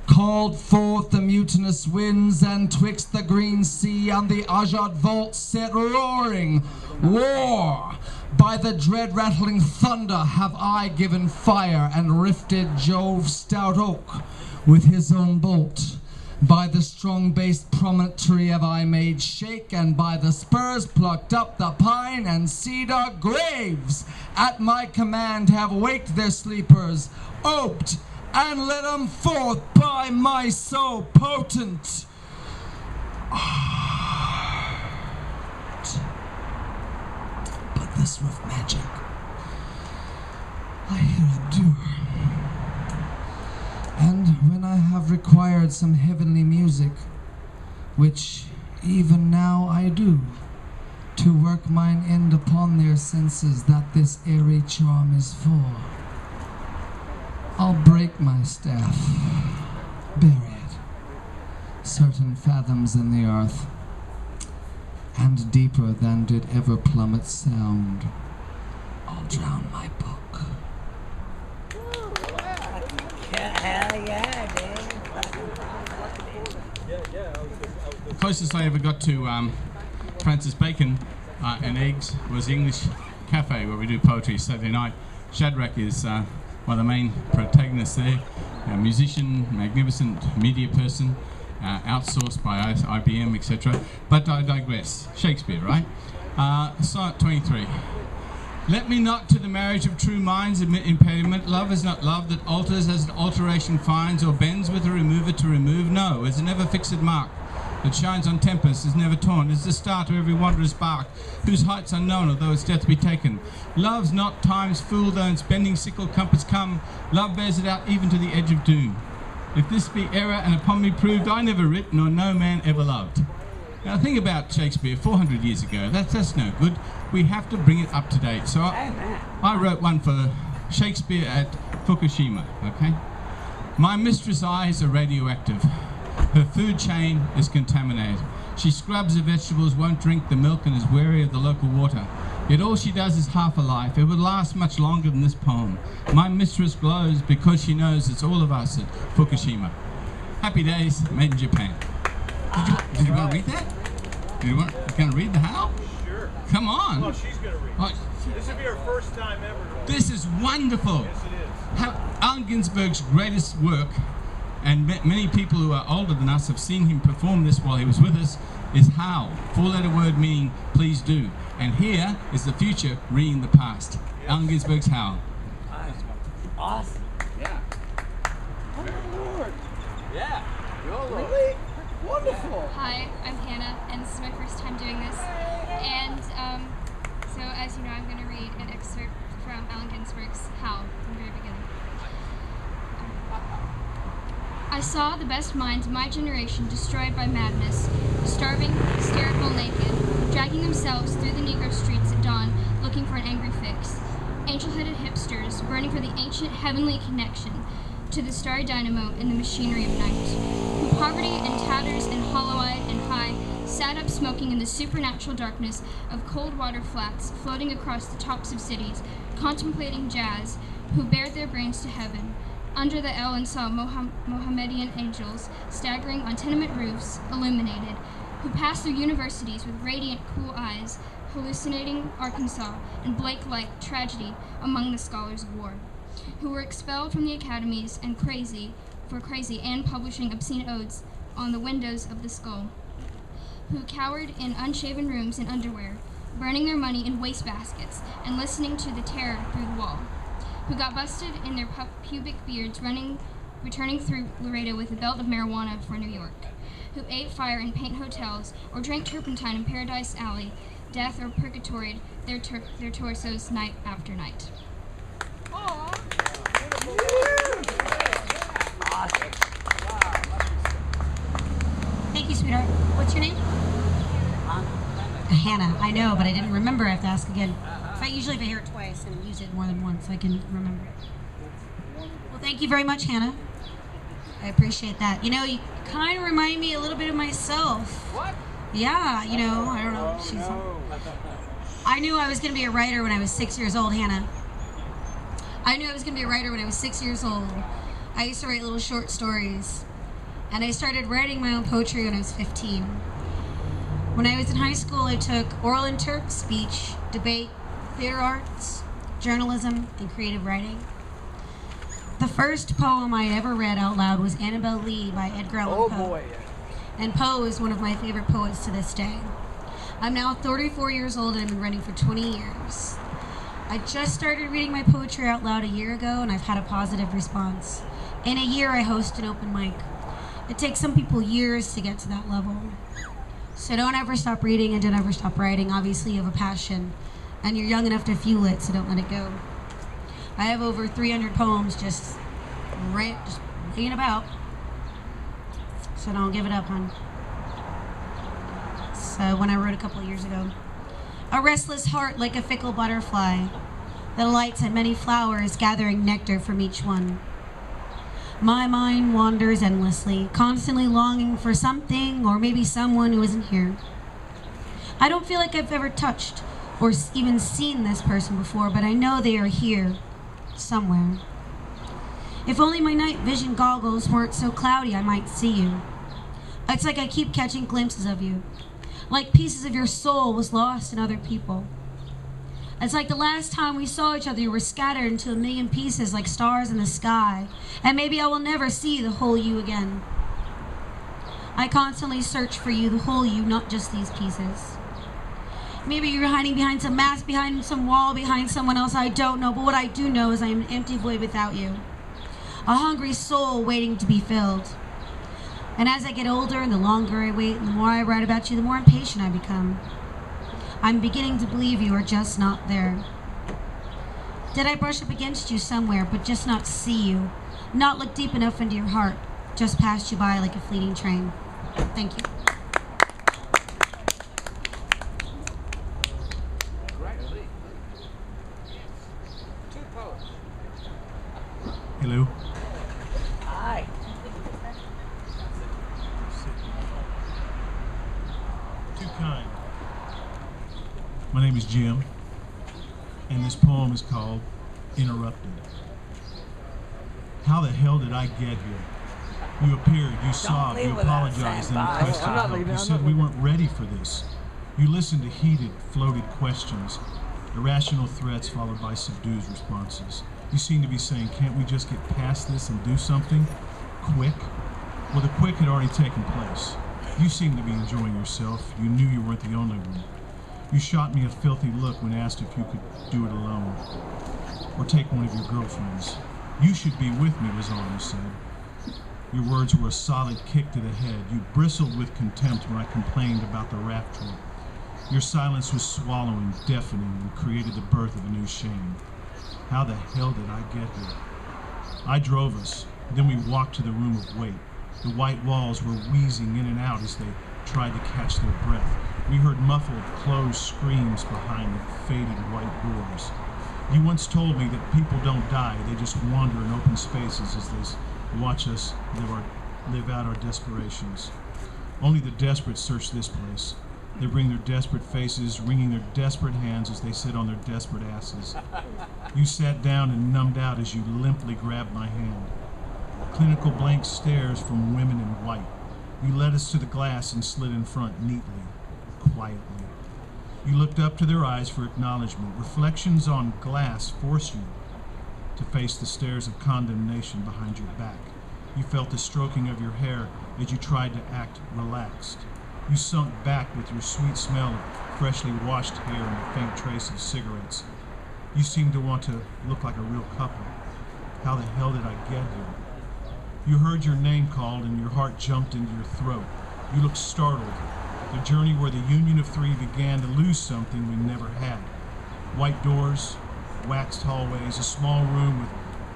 called forth the mutinous winds, and twixt the green sea and the azure vault set roaring war. By the dread rattling thunder have I given fire, and rifted Jove's stout oak with his own bolt. By the strong-based promontory have I made shake, and by the spurs plucked up the pine and cedar graves. At my command have waked their sleepers, oped, and let 'em forth by my so potent art. But this rough magic, I hear a doer. And when I have required some heavenly music, which even now I do, to work mine end upon their senses that this airy charm is for, I'll break my staff, bury it, certain fathoms in the earth, and deeper than did ever plummet sound, I'll drown my book. Hell yeah, dude. The closest I ever got to Francis Bacon and eggs was the English Cafe, where we do poetry Saturday night. Shadrach is one of the main protagonists there, a musician, magnificent media person, outsourced by IBM, etc. But I digress. Shakespeare, right? Sonnet 23. Let me not to the marriage of true minds admit impediment. Love is not love that alters as an alteration finds, or bends with a remover to remove. No, is a never fixed mark that shines on tempest, is never torn, is the star to every wanderer's bark, whose height's unknown, although its death be taken. Love's not time's fool, though its bending sickle compass come. Love bears it out even to the edge of doom. If this be error and upon me proved, I never writ, nor no man ever loved. Now think about Shakespeare 400 years ago. That's no good. We have to bring it up to date. So I wrote one for Shakespeare at Fukushima, okay? My mistress' eyes are radioactive. Her food chain is contaminated. She scrubs the vegetables, won't drink the milk, and is wary of the local water. Yet all she does is half a life. It would last much longer than this poem. My mistress glows because she knows it's all of us at Fukushima. Happy days, made in Japan. Did you want to read that? You going to read the how? Sure. Come on. Well, she's going to read. Oh, This will be her first time ever. this is wonderful. Yes, it is. Allen Ginsberg's greatest work, and many people who are older than us have seen him perform this while he was with us, is how. Four-letter word meaning please do. And here is the future reading the past. Allen Ginsberg's how. Awesome. Yeah. Oh my lord. Yeah. YOLO. Really? Wonderful. Hi, I'm Hanna, and this is my first time doing this. And so, as you know, I'm going to read an excerpt from Allen Ginsberg's How from the very beginning. I saw the best minds of my generation destroyed by madness, starving, hysterical, naked, dragging themselves through the Negro streets at dawn looking for an angry fix. Angel-headed hipsters burning for the ancient heavenly connection to the starry dynamo in the machinery of night, who poverty and tatters and hollow-eyed and high sat up smoking in the supernatural darkness of cold water flats floating across the tops of cities, contemplating jazz, who bared their brains to heaven, under the L and saw Mohammedan angels staggering on tenement roofs, illuminated, who passed through universities with radiant, cool eyes, hallucinating Arkansas and Blake-like tragedy among the scholars of war, who were expelled from the academies and crazy and publishing obscene odes on the windows of the skull, who cowered in unshaven rooms in underwear, burning their money in wastebaskets and listening to the terror through the wall, who got busted in their pubic beards returning through Laredo with a belt of marijuana for New York, who ate fire in paint hotels or drank turpentine in Paradise Alley, death or purgatoried their torsos night after night. Thank you, sweetheart. What's your name? Hannah. I know, but I didn't remember. I have to ask again. Usually if I hear it twice and use it more than once, I can remember it. Well, thank you very much, Hannah. I appreciate that. You know, you kind of remind me a little bit of myself. What? Yeah, you know, I don't know. I knew I was going to be a writer when I was 6 years old, Hannah. I knew I was going to be a writer when I was 6 years old. I used to write little short stories. And I started writing my own poetry when I was 15. When I was in high school, I took oral interp, speech, debate, theater arts, journalism, and creative writing. The first poem I ever read out loud was Annabel Lee by Edgar Allan Poe. Oh boy. And Poe is one of my favorite poets to this day. I'm now 34 years old and I've been writing for 20 years. I just started reading my poetry out loud a year ago and I've had a positive response. In a year, I host an open mic. It takes some people years to get to that level. So don't ever stop reading and don't ever stop writing. Obviously, you have a passion and you're young enough to fuel it, so don't let it go. I have over 300 poems just laying about. So don't give it up, hon. So when I wrote a couple of years ago. A restless heart like a fickle butterfly that alights at many flowers, gathering nectar from each one. My mind wanders endlessly, constantly longing for something or maybe someone who isn't here. I don't feel like I've ever touched or even seen this person before, but I know they are here, somewhere. If only my night vision goggles weren't so cloudy, I might see you. It's like I keep catching glimpses of you, like pieces of your soul was lost in other people. It's like the last time we saw each other, you were scattered into a million pieces like stars in the sky, and maybe I will never see the whole you again. I constantly search for you, the whole you, not just these pieces. Maybe you're hiding behind some mask, behind some wall, behind someone else, I don't know, but what I do know is I am an empty void without you. A hungry soul waiting to be filled. And as I get older and the longer I wait and the more I write about you, the more impatient I become. I'm beginning to believe you are just not there. Did I brush up against you somewhere, but just not see you? Not look deep enough into your heart, just passed you by like a fleeting train. Thank you. Hello. Hi. Too kind. My name is Jim. and this poem is called Interrupted. How the hell did I get here? You appeared, you sobbed, you apologized, and requested help. You said we weren't ready for this. You listened to heated, floated questions, irrational threats followed by subdued responses. You seemed to be saying, can't we just get past this and do something? Quick? Well, the quick had already taken place. You seemed to be enjoying yourself. You knew you weren't the only one. You shot me a filthy look when asked if you could do it alone, or take one of your girlfriends. You should be with me, was all you said. Your words were a solid kick to the head. You bristled with contempt when I complained about the rapture. Your silence was swallowing, deafening, and created the birth of a new shame. How the hell did I get here? I drove us. Then we walked to the room of wait. The white walls were wheezing in and out as they tried to catch their breath. We heard muffled, closed screams behind the faded white doors. You once told me that people don't die, they just wander in open spaces as they watch us live out our desperations. Only the desperate search this place. They bring their desperate faces, wringing their desperate hands as they sit on their desperate asses. You sat down and numbed out as you limply grabbed my hand. Clinical blank stares from women in white. You led us to the glass and slid in front neatly, quietly. You looked up to their eyes for acknowledgement. Reflections on glass force you to face the stares of condemnation behind your back. You felt the stroking of your hair as you tried to act relaxed. You sunk back with your sweet smell of freshly washed hair and a faint trace of cigarettes. You seemed to want to look like a real couple. How the hell did I get here? You heard your name called and your heart jumped into your throat. You looked startled. The journey where the union of three began to lose something we never had. White doors, waxed hallways, a small room with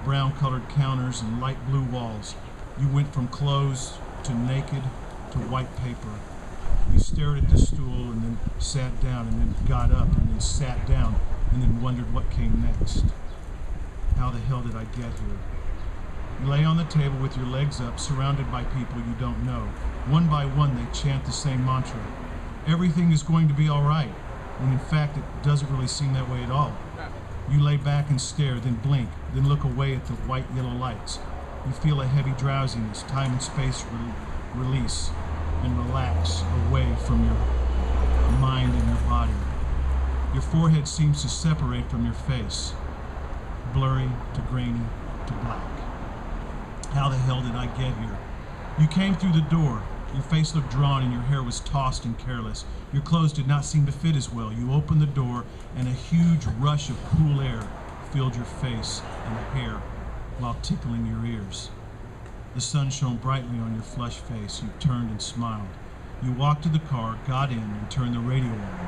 brown-colored counters and light blue walls. You went from clothes to naked to white paper. You stared at the stool and then sat down and then got up and then sat down and then wondered what came next. How the hell did I get here? You lay on the table with your legs up, surrounded by people you don't know. One by one, they chant the same mantra. Everything is going to be all right, when in fact it doesn't really seem that way at all. You lay back and stare, then blink, then look away at the white-yellow lights. You feel a heavy drowsiness, time and space release and relax away from your mind and your body. Your forehead seems to separate from your face, blurry to grainy to black. How the hell did I get here? You came through the door. Your face looked drawn and your hair was tossed and careless. Your clothes did not seem to fit as well. You opened the door and a huge rush of cool air filled your face and hair while tickling your ears. The sun shone brightly on your flushed face. You turned and smiled. You walked to the car, got in, and turned the radio on.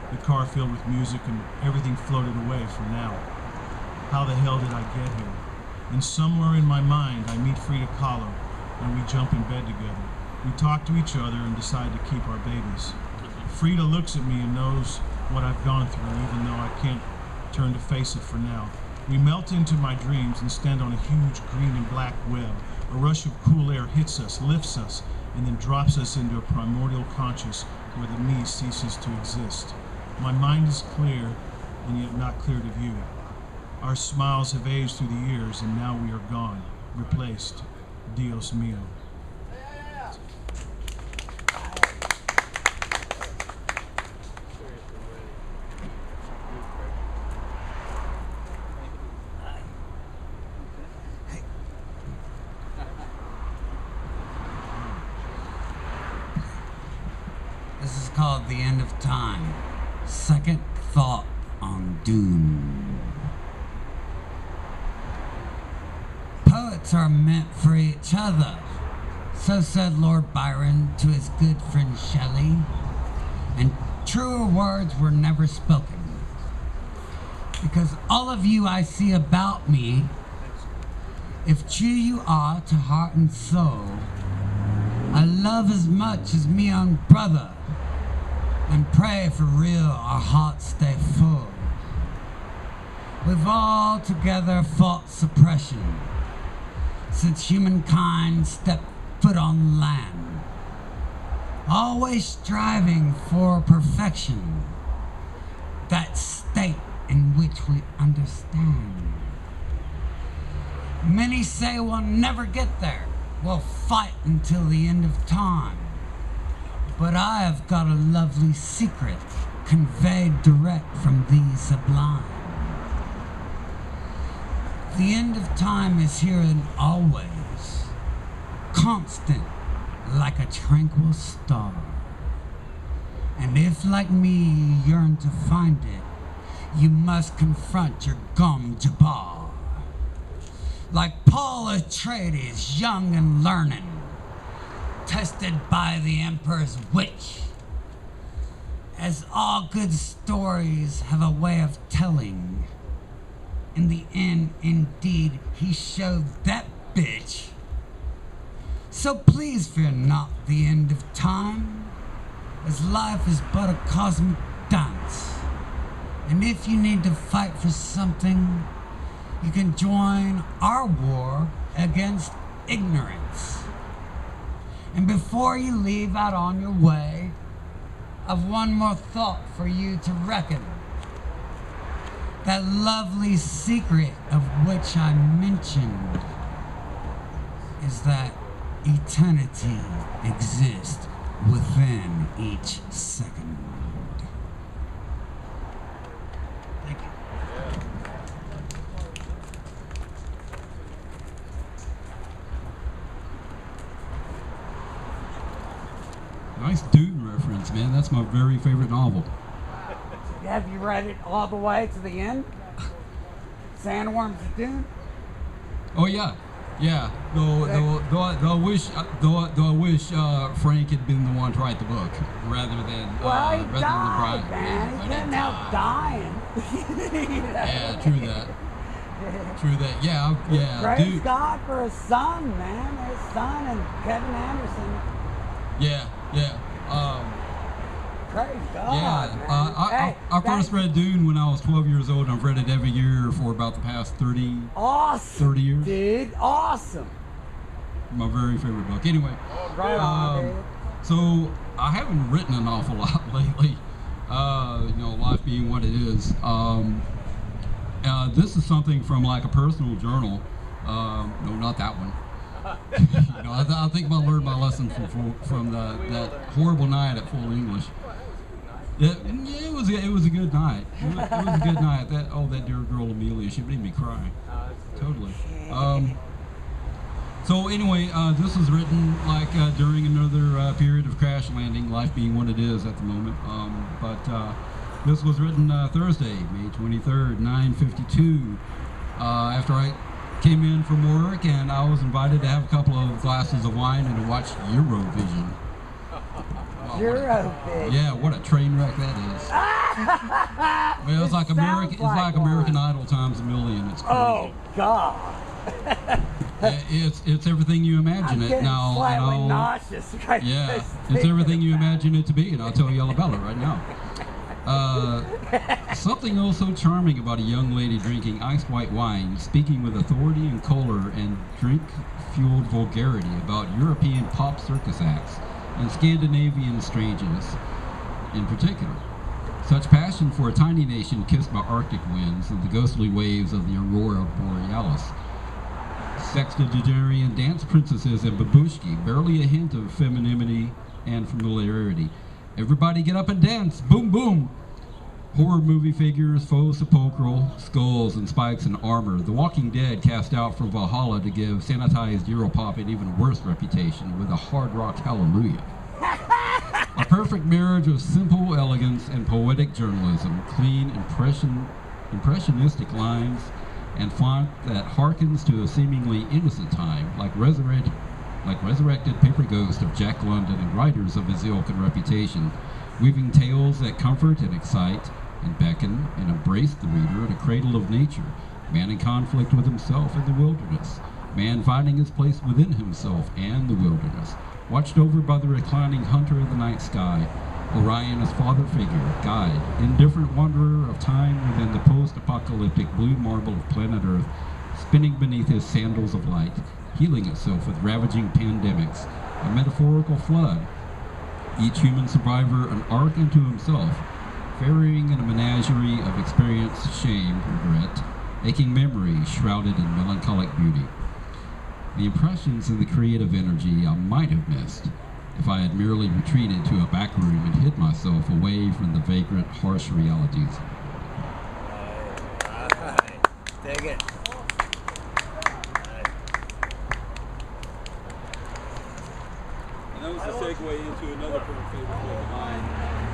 The car filled with music and everything floated away for now. How the hell did I get here? And somewhere in my mind, I meet Frida Kahlo, and we jump in bed together. We talk to each other and decide to keep our babies. Frida looks at me and knows what I've gone through, even though I can't turn to face it for now. We melt into my dreams and stand on a huge green and black web. A rush of cool air hits us, lifts us, and then drops us into a primordial conscious where the me ceases to exist. My mind is clear, and yet not clear to view. Our smiles have aged through the years, and now we are gone, replaced. Dios mío. This is called The End of Time. Second thought on doom. Poets are meant for each other. So said Lord Byron to his good friend Shelley. And truer words were never spoken. Because all of you I see about me, if true you are to heart and soul, I love as much as me own brother, and pray for real our hearts stay full. We've all together fought suppression since humankind stepped foot on land, always striving for perfection, that state in which we understand. Many say we'll never get there. We'll fight until the end of time. But I have got a lovely secret conveyed direct from thee sublime. The end of time is here and always, constant like a tranquil star. And if, like me, you yearn to find it, you must confront your gum jabbar. Like Paul Atreides, young and learning, tested by the Emperor's witch. As all good stories have a way of telling, in the end, indeed, he showed that bitch. So please fear not the end of time, as life is but a cosmic dance. And if you need to fight for something, you can join our war against ignorance. And before you leave out on your way, I've one more thought for you to reckon. That lovely secret of which I mentioned is that eternity exists within each second. Thank you. Nice Dune reference, man. That's my very favorite novel. Have you read it all the way to the end? Sandworms of Dune? Oh yeah, yeah. Though I wish Frank had been the one to write the book rather than Well, he rather died, than the man. He couldn't help dying. Yeah, true that. True that. Yeah. Praise Dude. God for his son, man. His son and Kevin Anderson. Yeah. Praise God, Yeah, man. I first read Dune when I was 12 years old, and I've read it every year for about the past 30 years. Dude, awesome. My very favorite book. Anyway, Right on, dude. so I haven't written an awful lot lately. Life being what it is. This is something from like a personal journal. No, not that one. I think I learned my lesson from that horrible night at Full English. It was a good night. It was a good night. That dear girl Amelia, she made me cry. Totally. So anyway, this was written like during another period of crash landing, life being what it is at the moment. But this was written Thursday, May 23rd, 9:52. After I came in from work, and I was invited to have a couple of glasses of wine and to watch Eurovision. Wow, Eurovision. Yeah, what a train wreck that is. Well, it's like American Idol times a million. It's crazy. Oh God. It's everything you imagine it now. Slightly nauseous right Yeah, it's everything you imagine it to be, and I'll tell you all about it right now. Something oh so charming about a young lady drinking iced white wine, speaking with authority and choler and drink-fueled vulgarity about European pop circus acts and Scandinavian strangeness in particular. Such passion for a tiny nation kissed by Arctic winds and the ghostly waves of the Aurora Borealis. Sextagenarian dance princesses and babushki, barely a hint of femininity and familiarity. Everybody get up and dance, boom boom! Horror movie figures, faux sepulchral, skulls and spikes and armor. The Walking Dead cast out from Valhalla to give sanitized Europop an even worse reputation with a hard rock hallelujah. A perfect marriage of simple elegance and poetic journalism, clean impressionistic lines, and font that harkens to a seemingly innocent time, like resurrected paper ghost of Jack London and writers of his ilk and reputation, weaving tales that comfort and excite and beckon and embrace the reader in a cradle of nature, man in conflict with himself in the wilderness, man finding his place within himself and the wilderness, watched over by the reclining hunter of the night sky, Orion as father figure, guide, indifferent wanderer of time within the post-apocalyptic blue marble of planet Earth, spinning beneath his sandals of light, healing itself with ravaging pandemics, a metaphorical flood, each human survivor an ark unto himself, ferrying in a menagerie of experience, shame, regret, aching memory shrouded in melancholic beauty. The impressions and the creative energy I might have missed if I had merely retreated to a back room and hid myself away from the vagrant, harsh realities. Dig it. And that was a segue into another favorite book of mine,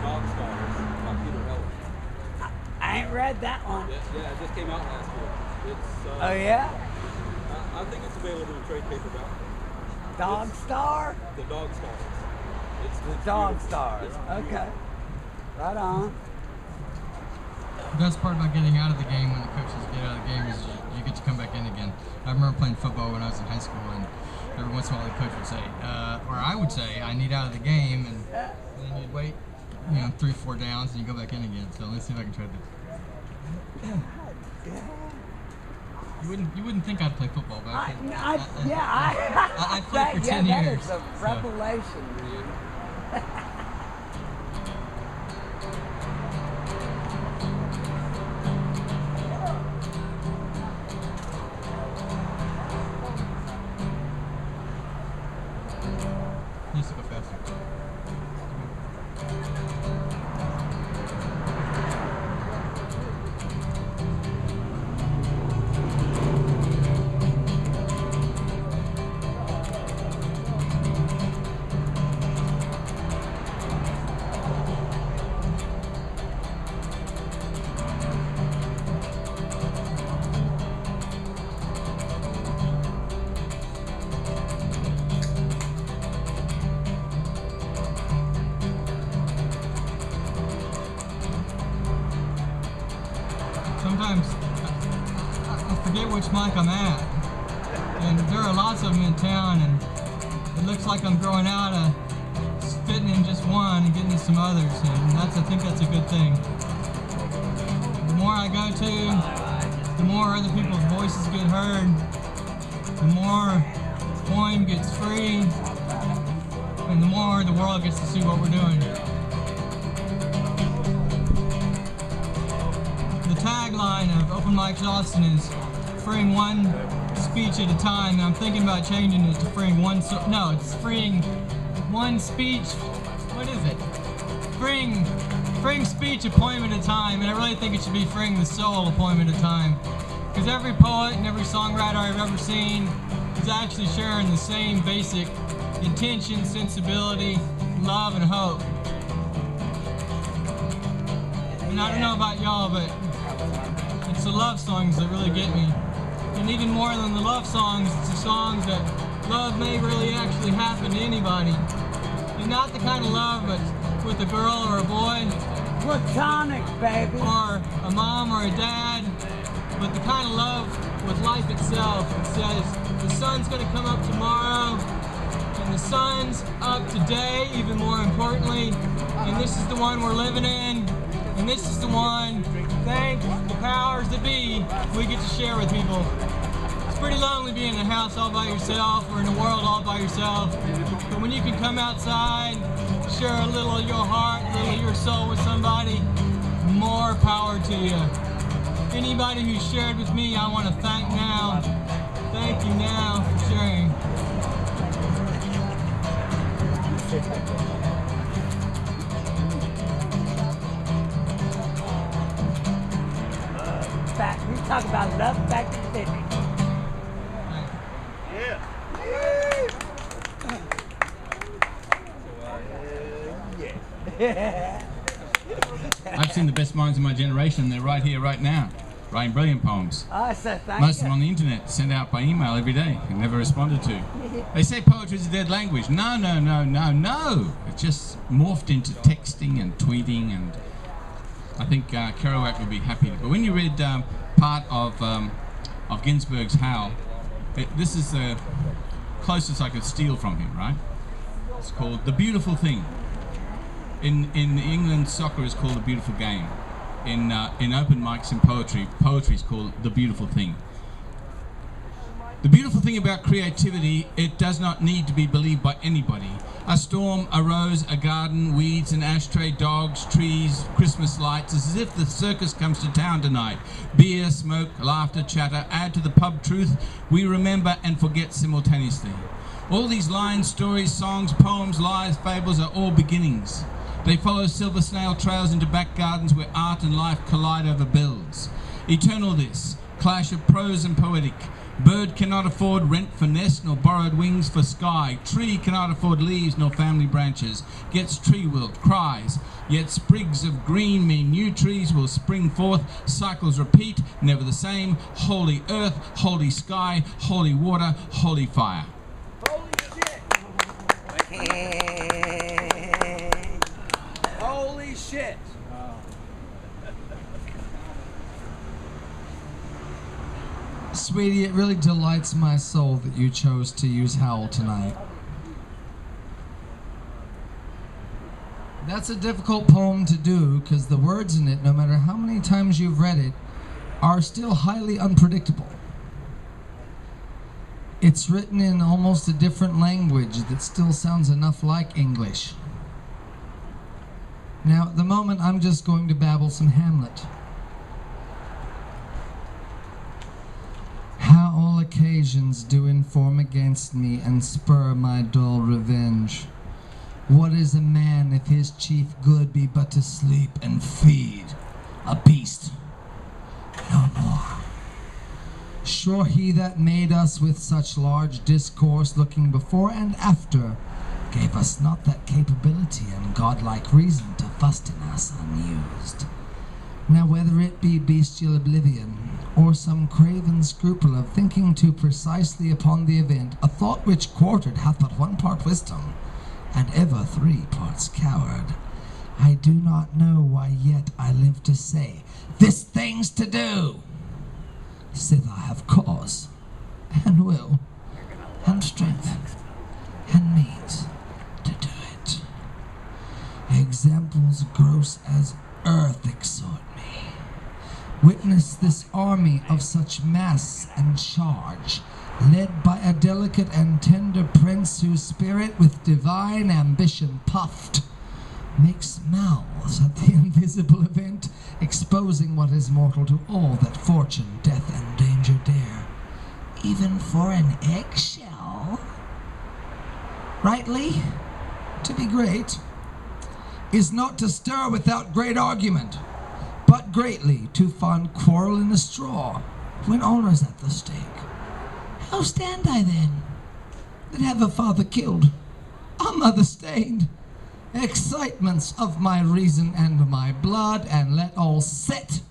Dog Stars, by Peter Ellis. I ain't read that one. Yeah, it just came out last year. It's, Oh, yeah? I think it's available in trade paperback. Dog Star? The Dog Stars. It's The Dog beautiful. Stars. It's Okay. beautiful. Right on. The best part about getting out of the game when the coaches get out of the game is you get to come back in again. I remember playing football when I was in high school, and every once in a while the coach would say, or I would say, I need out of the game, and then you'd wait, 3-4 downs, and you go back in again. So let's see if I can try this. You wouldn't think I'd play football, but I played for 10 years. That is a revelation, man. Needs to go faster. Sometimes I forget which mic I'm at, and there are lots of them in town, and it looks like I'm growing out of fitting in just one and getting in some others, and I think that's a good thing. The more I go to, the more other people's voices get heard, the more poem gets free, and the more the world gets to see what we're doing. The tagline of Open Mics Austin is freeing one speech at a time, and I'm thinking about changing it to freeing it's freeing one speech, what is it? Freeing speech a poem at a time, and I really think it should be freeing the soul a poem at a time. Because every poet and every songwriter I've ever seen is actually sharing the same basic intention, sensibility, love, and hope. And I don't know about y'all, but it's the love songs that really get me. And even more than the love songs, it's the songs that love may really actually happen to anybody. And not the kind of love that's with a girl or a boy. Platonic, baby. Or a mom or a dad. But the kind of love with life itself. It says, the sun's gonna come up tomorrow. And the sun's up today, even more importantly. And this is the one we're living in. And this is the one, thank the powers that be, we get to share with people. It's pretty lonely being in a house all by yourself or in a world all by yourself. But when you can come outside, share a little of your heart, a little of your soul with somebody, more power to you. Anybody who shared with me, I want to thank now. Thank you now for sharing. We talk about love back to city. Yeah. I've seen the best minds of my generation, and they're right here, right now, writing brilliant poems. I said thank Most you. of them on the internet, sent out by email every day, and never responded to. They say poetry's a dead language. No, no, no, no, no. It just morphed into texting and tweeting, and I think Kerouac would be happy. But when you read part of Ginsberg's Howl, this is the closest I could steal from him, right? It's called The Beautiful Thing. In England, soccer is called a beautiful game. In open mics and poetry is called The Beautiful Thing. The beautiful thing about creativity, it does not need to be believed by anybody. A storm, a rose, a garden, weeds, an ashtray, dogs, trees, Christmas lights. It's as if the circus comes to town tonight. Beer, smoke, laughter, chatter, add to the pub truth we remember and forget simultaneously. All these lines, stories, songs, poems, lies, fables are all beginnings. They follow silver snail trails into back gardens where art and life collide over bills. Eternal this, clash of prose and poetic. Bird cannot afford rent for nest, nor borrowed wings for sky. Tree cannot afford leaves, nor family branches. Gets tree wilt, cries. Yet sprigs of green mean new trees will spring forth. Cycles repeat, never the same. Holy earth, holy sky, holy water, holy fire. Holy shit! Holy shit! Sweetie, it really delights my soul that you chose to use Howl tonight. That's a difficult poem to do because the words in it, no matter how many times you've read it, are still highly unpredictable. It's written in almost a different language that still sounds enough like English. Now, at the moment, I'm just going to babble some Hamlet. How all occasions do inform against me and spur my dull revenge. What is a man if his chief good be but to sleep and feed a beast? No more. Sure he that made us with such large discourse looking before and after gave us not that capability and godlike reason to fasten us unused. Now whether it be bestial oblivion, or some craven scruple of thinking too precisely upon the event, a thought which quartered hath but one part wisdom, and ever 3 parts coward, I do not know why yet I live to say, this thing's to do, sith I have cause, and will, and strength, and means to do it. Examples gross as earth exhort me. Witness this army of such mass and charge, led by a delicate and tender prince whose spirit with divine ambition puffed, makes mouths at the invisible event, exposing what is mortal to all that fortune, death, and danger dare, even for an eggshell. Rightly, to be great, is not to stir without great argument, but greatly to find quarrel in a straw, when honour's at the stake. How stand I then, that have a father killed, a mother stained, excitements of my reason and my blood, and let all sit,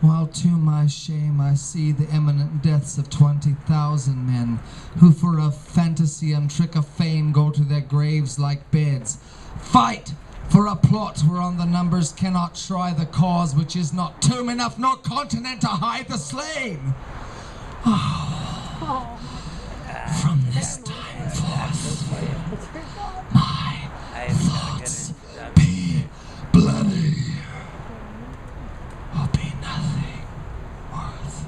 while to my shame I see the imminent deaths of 20,000 men, who for a fantasy and trick of fame go to their graves like beds, fight for a plot whereon the numbers cannot try the cause, which is not tomb enough nor continent to hide the slain. Oh, from this time forth, my thoughts be bloody, or be nothing worth.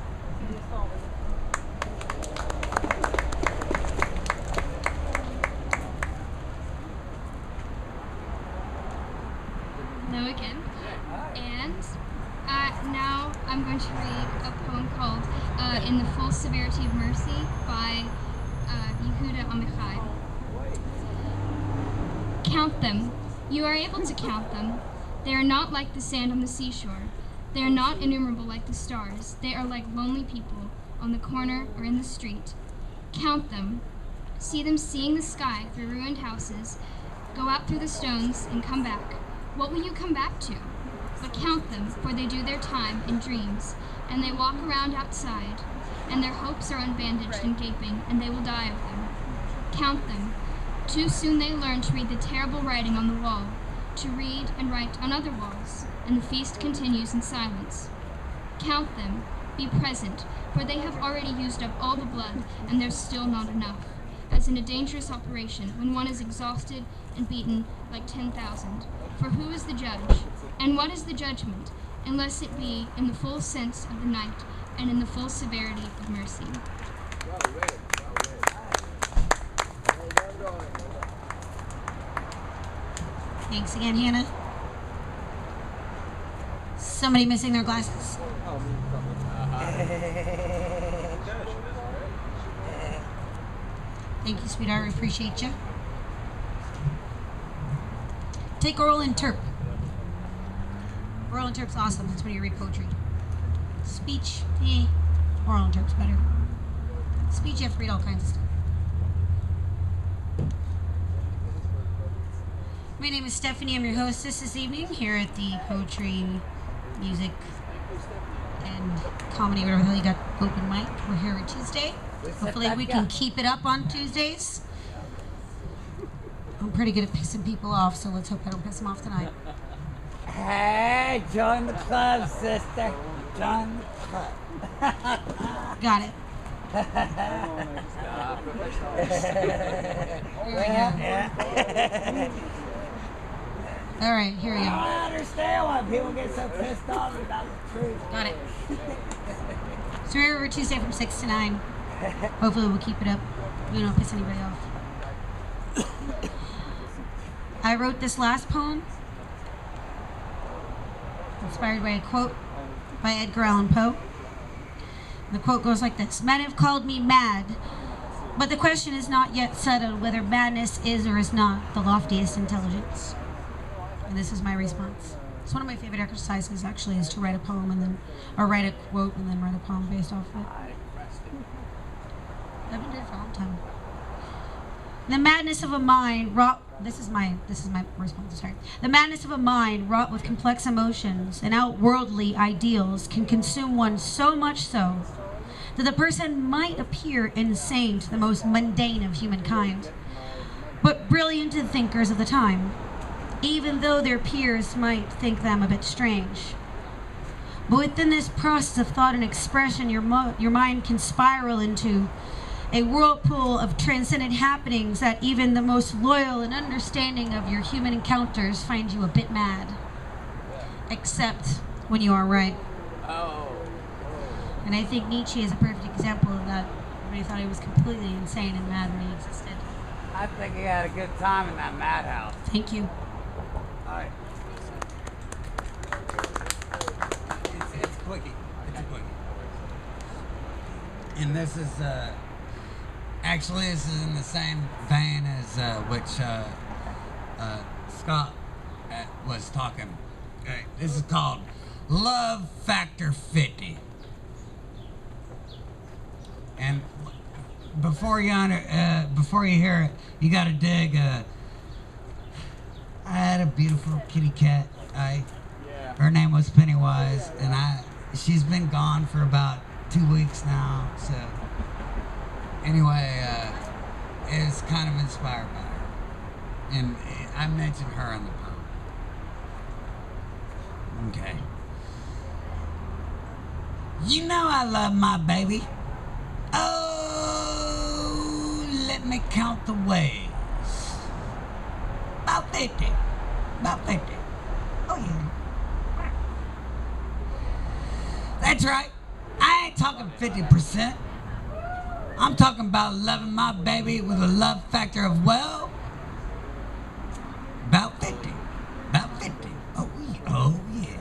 Hello again. And now I'm going to read a poem called In the Full Severity of Mercy by Yehuda Amichai. Count them. You are able to count them. They are not like the sand on the seashore. They are not innumerable like the stars. They are like lonely people on the corner or in the street. Count them. See them seeing the sky through ruined houses. Go out through the stones and come back. What will you come back to? But count them, for they do their time in dreams, and they walk around outside, and their hopes are unbandaged and gaping, and they will die of them. Count them. Too soon they learn to read the terrible writing on the wall, to read and write on other walls, and the feast continues in silence. Count them. Be present, for they have already used up all the blood, and there's still not enough, as in a dangerous operation, when one is exhausted and beaten like 10,000. For who is the judge? And what is the judgment, unless it be in the full sense of the night and in the full severity of mercy? Thanks again, Hannah. Somebody missing their glasses. Thank you, sweetheart. We appreciate you. Take Oral and Terp. Oral and Terp's awesome. That's when you read poetry. Speech, Oral and Terp's better. Speech, you have to read all kinds of stuff. My name is Stephanie. I'm your hostess this evening here at the Poetry, Music, and Comedy, whatever the hell you got, open mic. We're here on Tuesday. Hopefully we can keep it up on Tuesdays. I'm pretty good at pissing people off, so let's hope I don't piss them off tonight. Hey, join the club, sister. Join the club. Got it. All right, here we go. I don't understand why people get so pissed off about the truth. Got it. So we're here every Tuesday from 6 to 9. Hopefully we'll keep it up. We don't piss anybody off. I wrote this last poem inspired by a quote by Edgar Allan Poe. The quote goes like this: "Men have called me mad, but the question is not yet settled whether madness is or is not the loftiest intelligence." And this is my response. It's one of my favorite exercises, actually, is to write a poem and then, or write a quote and then write a poem based off of it. I've been doing it for a long time. The madness of a mind wrought. This is my response. Sorry. The madness of a mind wrought with complex emotions and outworldly ideals can consume one so much so that the person might appear insane to the most mundane of humankind, but brilliant to the thinkers of the time, even though their peers might think them a bit strange. But within this process of thought and expression, your mind can spiral into a whirlpool of transcendent happenings that even the most loyal and understanding of your human encounters find you a bit mad. Except when you are right. And I think Nietzsche is a perfect example of that. Everybody thought he was completely insane and mad when he existed. I think he had a good time in that madhouse. Thank you. All right. It's quickie. It's a quickie. And this is, actually, this is in the same vein as which Scott was talking. Okay. This is called Love Factor 50. And before you hear it, you gotta dig. I had a beautiful kitty cat. Her name was Pennywise, and she's been gone for about 2 weeks now. So anyway, it's kind of inspired by her, and I mentioned her in the poem. Okay. You know I love my baby. Oh, let me count the ways. About 50. About 50. Oh, yeah. That's right. I ain't talking 50%. I'm talking about loving my baby with a love factor of, well, about 50. About 50. Oh, yeah. Oh, yeah.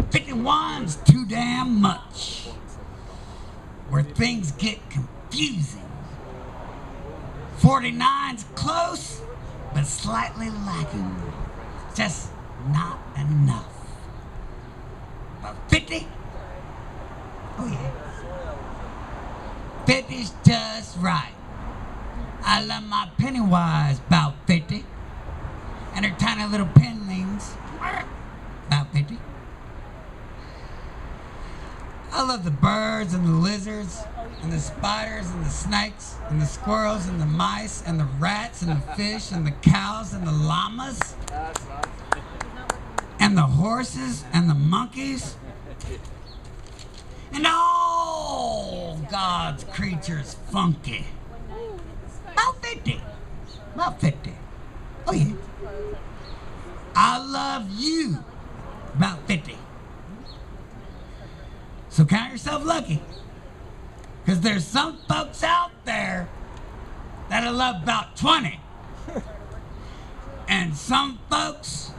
51's too damn much. Where things get confusing. 49's close, but slightly lacking. Just not enough. About 50? Oh yeah. 50's just right. I love my Pennywise about 50. And her tiny little penlings about 50. I love the birds and the lizards and the spiders and the snakes and the squirrels and the mice and the rats and the fish and the cows and the llamas and the horses and the monkeys and all God's creatures funky. About 50. About 50. Oh yeah. I love you about 50. So count yourself lucky. Because there's some folks out there that'll love about 20. And some folks,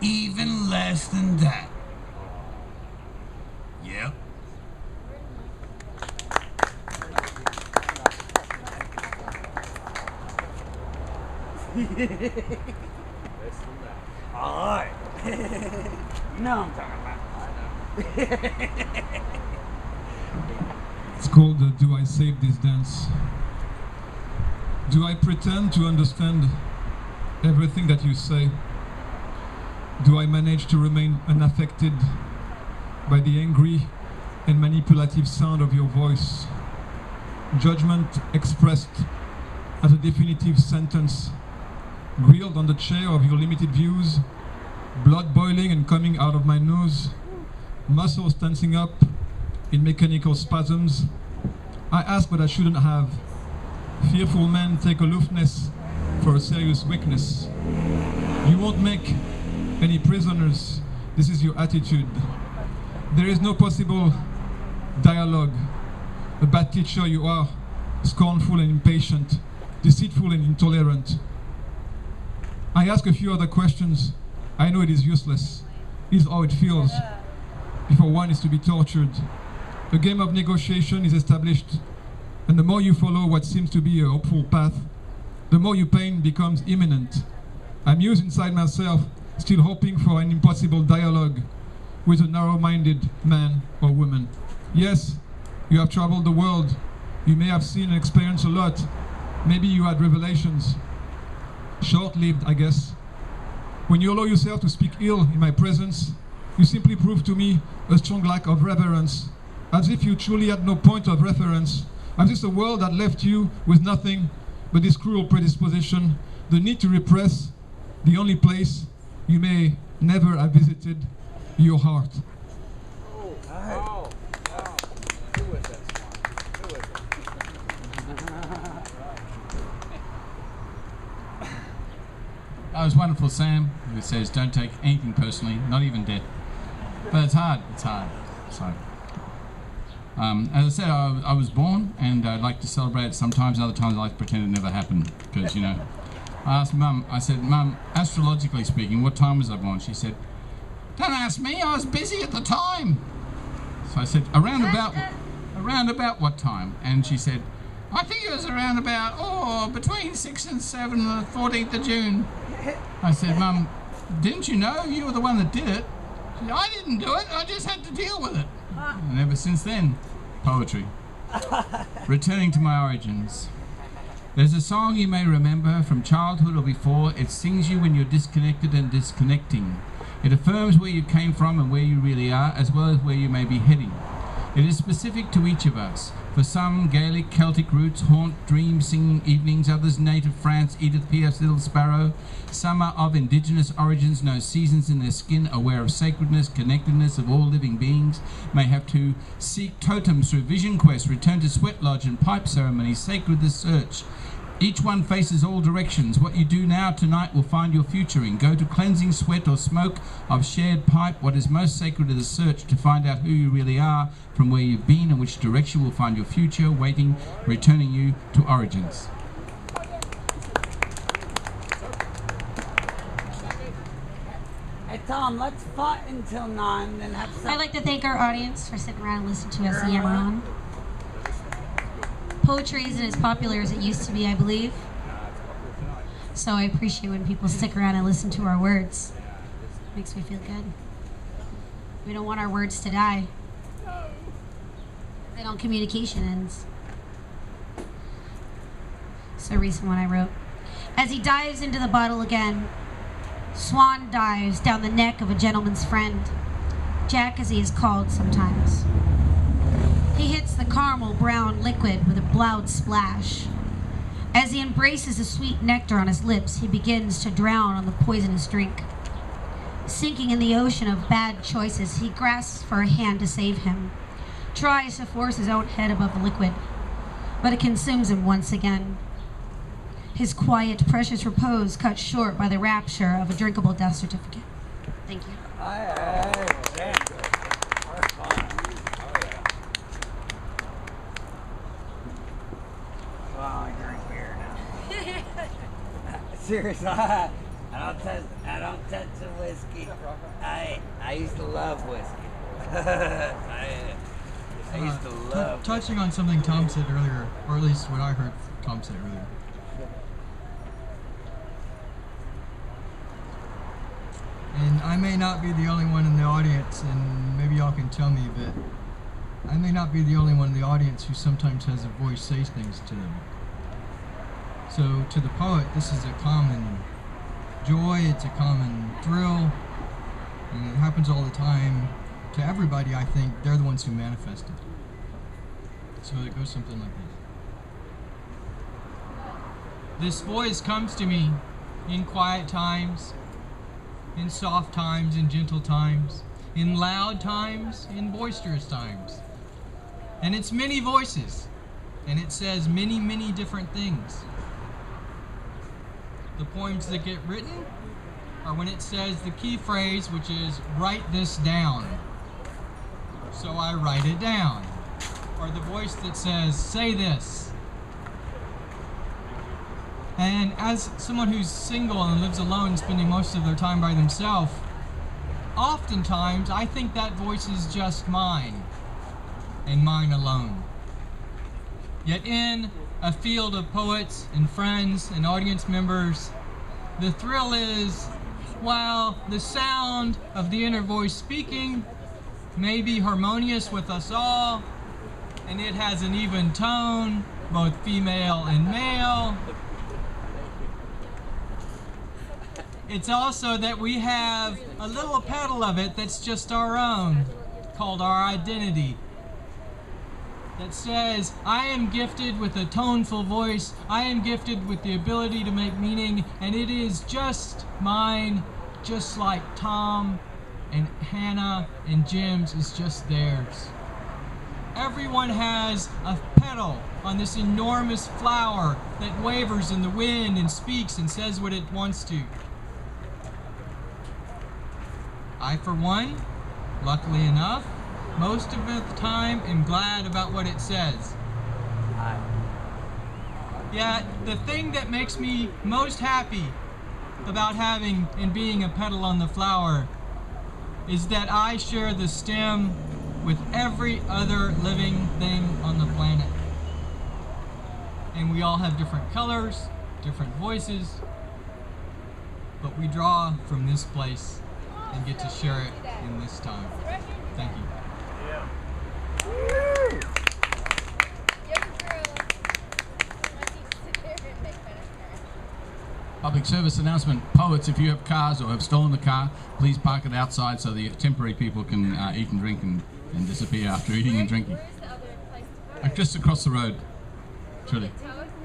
even less than that. Yep. Alright. You know what I'm talking about. It's called Do I Save This Dance? Do I pretend to understand everything that you say? Do I manage to remain unaffected by the angry and manipulative sound of your voice? Judgment expressed as a definitive sentence, grilled on the chair of your limited views, blood boiling and coming out of my nose, muscles tensing up in mechanical spasms. I ask what I shouldn't have. Fearful men take aloofness for a serious weakness. You won't make any prisoners. This is your attitude. There is no possible dialogue. A bad teacher you are, scornful and impatient, deceitful and intolerant. I ask a few other questions. I know it is useless. It is how it feels before one is to be tortured. A game of negotiation is established, and the more you follow what seems to be a hopeful path, the more your pain becomes imminent. I muse inside myself, still hoping for an impossible dialogue with a narrow-minded man or woman. Yes, you have traveled the world. You may have seen and experienced a lot. Maybe you had revelations. Short-lived, I guess. When you allow yourself to speak ill in my presence, you simply prove to me a strong lack of reverence, as if you truly had no point of reference, as if the world had left you with nothing but this cruel predisposition, the need to repress the only place you may never have visited, your heart. Who is that smart? Who is it? That was wonderful, Sam, who says, don't take anything personally, not even death. But it's hard, So, as I said, I was born, and I like to celebrate it sometimes, other times I like to pretend it never happened, because, you know. I asked Mum, I said, Mum, astrologically speaking, what time was I born? She said, don't ask me, I was busy at the time. So I said, around about what time? And she said, I think it was around about, between 6 and 7 on the 14th of June. I said, Mum, didn't you know? You were the one that did it. She said, I didn't do it, I just had to deal with it. And ever since then, poetry. Returning to my origins. There's a song you may remember from childhood or before. It sings you when you're disconnected and disconnecting. It affirms where you came from and where you really are, as well as where you may be heading. It is specific to each of us. For some, Gaelic Celtic roots haunt dream-singing evenings. Others, native France, Edith Piaf's Little Sparrow. Some are of indigenous origins, know seasons in their skin, aware of sacredness, connectedness of all living beings. May have to seek totems through vision quests, return to sweat lodge and pipe ceremonies, sacred the search. Each one faces all directions. What you do now tonight will find your future in. Go to cleansing sweat or smoke of shared pipe. What is most sacred is the search to find out who you really are, from where you've been, and which direction will find your future, waiting, returning you to origins. Hey Thom, let's fight until 9, then have some. I'd like to thank our audience for sitting around and listening to us yammer on. Poetry isn't as popular as it used to be, I believe. So I appreciate when people stick around and listen to our words. Makes me feel good. We don't want our words to die. Then all communication ends. It's a recent one I wrote. As he dives into the bottle again, Swan dives down the neck of a gentleman's friend, Jack as he is called sometimes. He hits the caramel brown liquid with a loud splash. As he embraces the sweet nectar on his lips, he begins to drown on the poisonous drink. Sinking in the ocean of bad choices, he grasps for a hand to save him, tries to force his own head above the liquid, but it consumes him once again. His quiet, precious repose cut short by the rapture of a drinkable death certificate. Thank you. Seriously, I don't touch the whiskey. I used to love whiskey. I used to love. Touching on something Thom said earlier, or at least what I heard Thom say earlier. And I may not be the only one in the audience, and maybe y'all can tell me, but I may not be the only one in the audience who sometimes has a voice say things to them. So to the poet, this is a common joy, it's a common thrill, and it happens all the time. To everybody, I think they're the ones who manifest it. So it goes something like this. This voice comes to me in quiet times, in soft times, in gentle times, in loud times, in boisterous times. And it's many voices, and it says many, many different things. The poems that get written are when it says the key phrase, which is write this down. So I write it down. Or the voice that says say this. And as someone who's single and lives alone, spending most of their time by themselves, oftentimes I think that voice is just mine, and mine alone. Yet in a field of poets and friends and audience members, the thrill is, while the sound of the inner voice speaking may be harmonious with us all, and it has an even tone, both female and male, it's also that we have a little petal of it that's just our own, called our identity, that says, I am gifted with a toneful voice, I am gifted with the ability to make meaning, and it is just mine, just like Thom and Hanna and Jim's is just theirs. Everyone has a petal on this enormous flower that wavers in the wind and speaks and says what it wants to. I, for one, luckily enough, most of the time am glad about what it says. Yet, the thing that makes me most happy about having and being a petal on the flower is that I share the stem with every other living thing on the planet. And we all have different colors, different voices, but we draw from this place and get to share it in this time. Thank you. Public service announcement. Poets, if you have cars or have stolen the car, please park it outside so the temporary people can eat and drink and disappear after eating and drinking. Just across the road. Truly.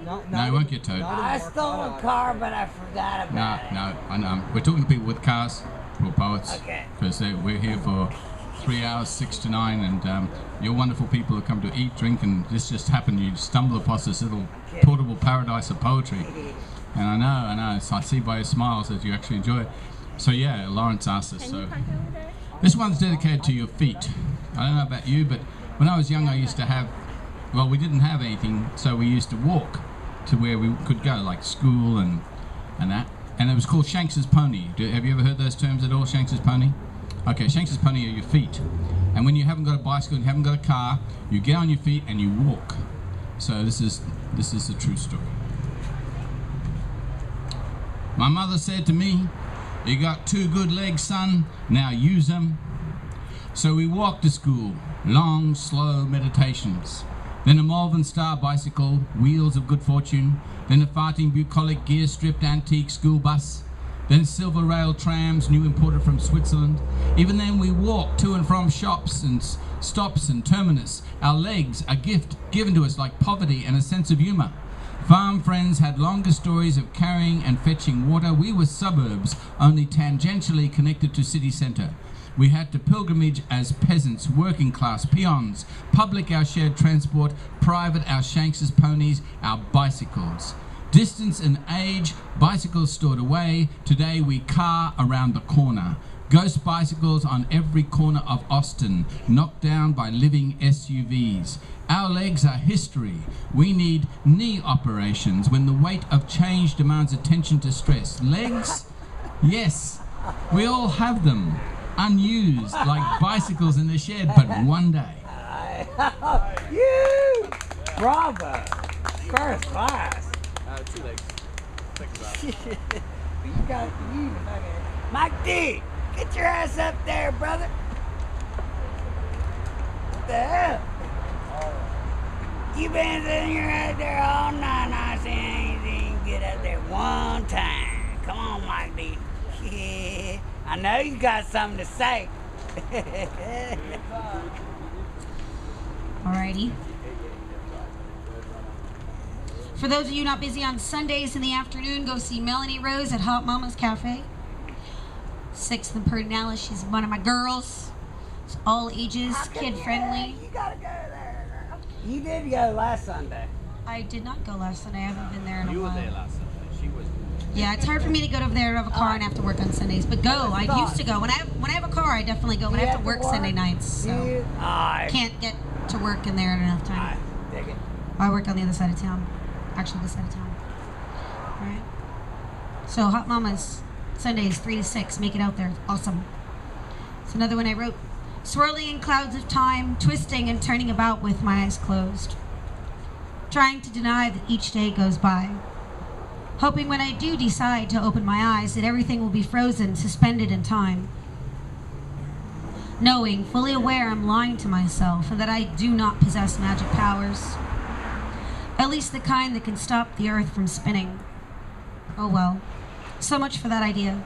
No, you won't get towed. I stole a car, but I forgot about it. No, I know. We're talking to people with cars, for poets. Okay. Because we're here for 3 hours, 6 to 9, and you're wonderful people who come to eat, drink, and this just happened. You stumble across this little portable paradise of poetry. And I know. So I see by your smiles that you actually enjoy it. So yeah, Lawrence asked us. So this one's dedicated to your feet. I don't know about you, but when I was young, I used to have. Well, we didn't have anything, so we used to walk to where we could go, like school and that. And it was called Shanks's Pony. Have you ever heard those terms at all? Shanks's Pony. Okay, Shanks's Pony are your feet. And when you haven't got a bicycle and you haven't got a car, you get on your feet and you walk. So this is a true story. My mother said to me, "You got 2 good legs, son, now use them." So we walked to school, long, slow meditations. Then a Malvern Star bicycle, wheels of good fortune. Then a farting bucolic gear-stripped antique school bus. Then silver rail trams, new imported from Switzerland. Even then we walked to and from shops and stops and terminus. Our legs, a gift given to us like poverty and a sense of humour. Farm friends had longer stories of carrying and fetching water. We were suburbs, only tangentially connected to city centre. We had to pilgrimage as peasants, working class, peons, public our shared transport, private our Shanks's ponies, our bicycles. Distance and age, bicycles stored away. Today we car around the corner. Ghost bicycles on every corner of Austin, knocked down by living SUVs. Our legs are history. We need knee operations when the weight of change demands attention to stress. Legs? Yes, we all have them. Unused, like bicycles in the shed, but one day. You! Bravo! First class. 2 legs. Think about it. You got you fucking Mike D! Get your ass up there, brother! What the hell? You been sitting here out there all night, not saying anything. Get up there one time. Come on, Mike D. I know you got something to say. Alrighty. For those of you not busy on Sundays in the afternoon, go see Melanie Rose at Hot Mama's Cafe. 6th and Perdinella, she's one of my girls. It's all ages, kid friendly. You gotta go there, girl. You did go last Sunday. I did not go last Sunday. I haven't been there in a while. You were there last Sunday. She was. Yeah, it's hard for me to go over there and have a car and have to work on Sundays. But go. I used to go. When I have a car, I definitely go. But I have to work Sunday nights, so can't get to work in there in enough time. Dig it. I work on the other side of town. Actually, this side of town. All right. So Hot Mamas, Sundays 3 to 6. Make it out there. Awesome. It's another one I wrote. Swirling in clouds of time, twisting and turning about with my eyes closed. Trying to deny that each day goes by. Hoping when I do decide to open my eyes that everything will be frozen, suspended in time. Knowing, fully aware I'm lying to myself and that I do not possess magic powers. At least the kind that can stop the earth from spinning. Oh well, so much for that idea.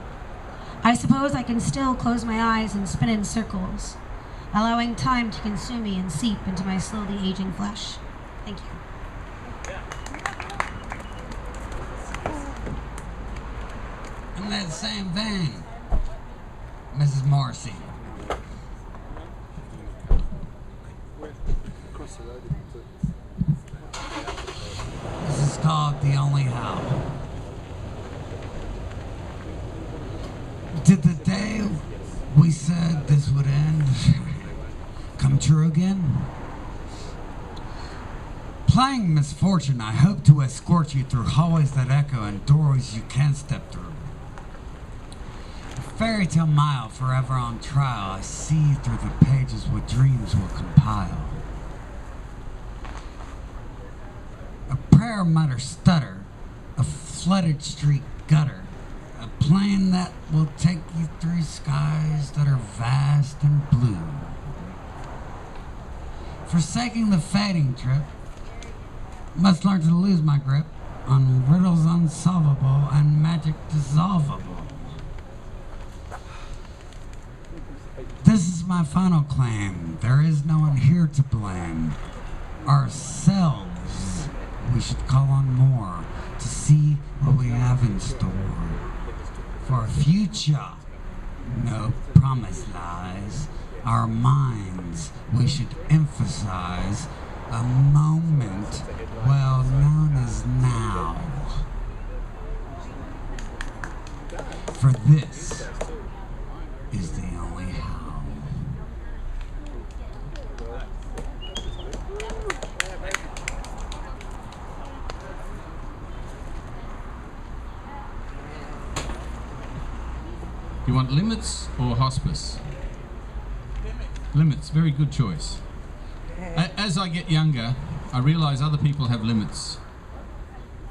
I suppose I can still close my eyes and spin in circles, allowing time to consume me and seep into my slowly aging flesh. Thank you. In that same vein, Mrs. Morrissey. This is called The Only How. Did the day we said this would end come true again? Playing misfortune, I hope to escort you through hallways that echo and doorways you can't step through. A fairy tale mile forever on trial, I see through the pages what dreams will compile. A prayer mutter stutter, a flooded street gutter, a plane that will take you through skies that are vast and blue. Forsaking the fading trip, must learn to lose my grip on riddles unsolvable and magic dissolvable. This is my final claim. There is no one here to blame. Ourselves we should call on more to see what we have in store. For a future, no promise lies. Our minds we should emphasize. A moment well known as now. For this is the only how. You want limits or hospice? Limits, very good choice. As I get younger, I realize other people have limits.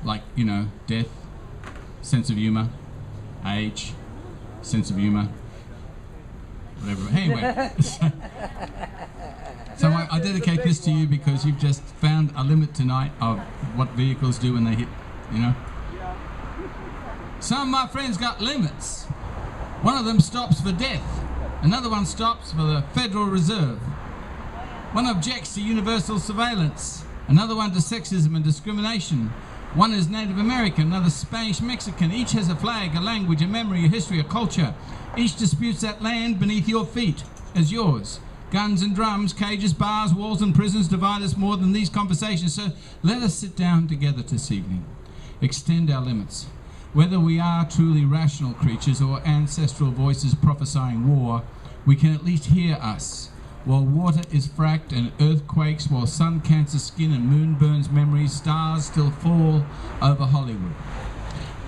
Like, you know, death, sense of humor, age, sense of humor, whatever. Anyway, so I dedicate this to you because you've just found a limit tonight of what vehicles do when they hit, you know. Some of my friends got limits. One of them stops for death. Another one stops for the Federal Reserve. One objects to universal surveillance. Another one to sexism and discrimination. One is Native American, another Spanish Mexican. Each has a flag, a language, a memory, a history, a culture. Each disputes that land beneath your feet as yours. Guns and drums, cages, bars, walls and prisons divide us more than these conversations. So let us sit down together this evening. Extend our limits. Whether we are truly rational creatures or ancestral voices prophesying war, we can at least hear us. While water is fracked and earth quakes, while sun cancers skin and moon burns memories, stars still fall over Hollywood.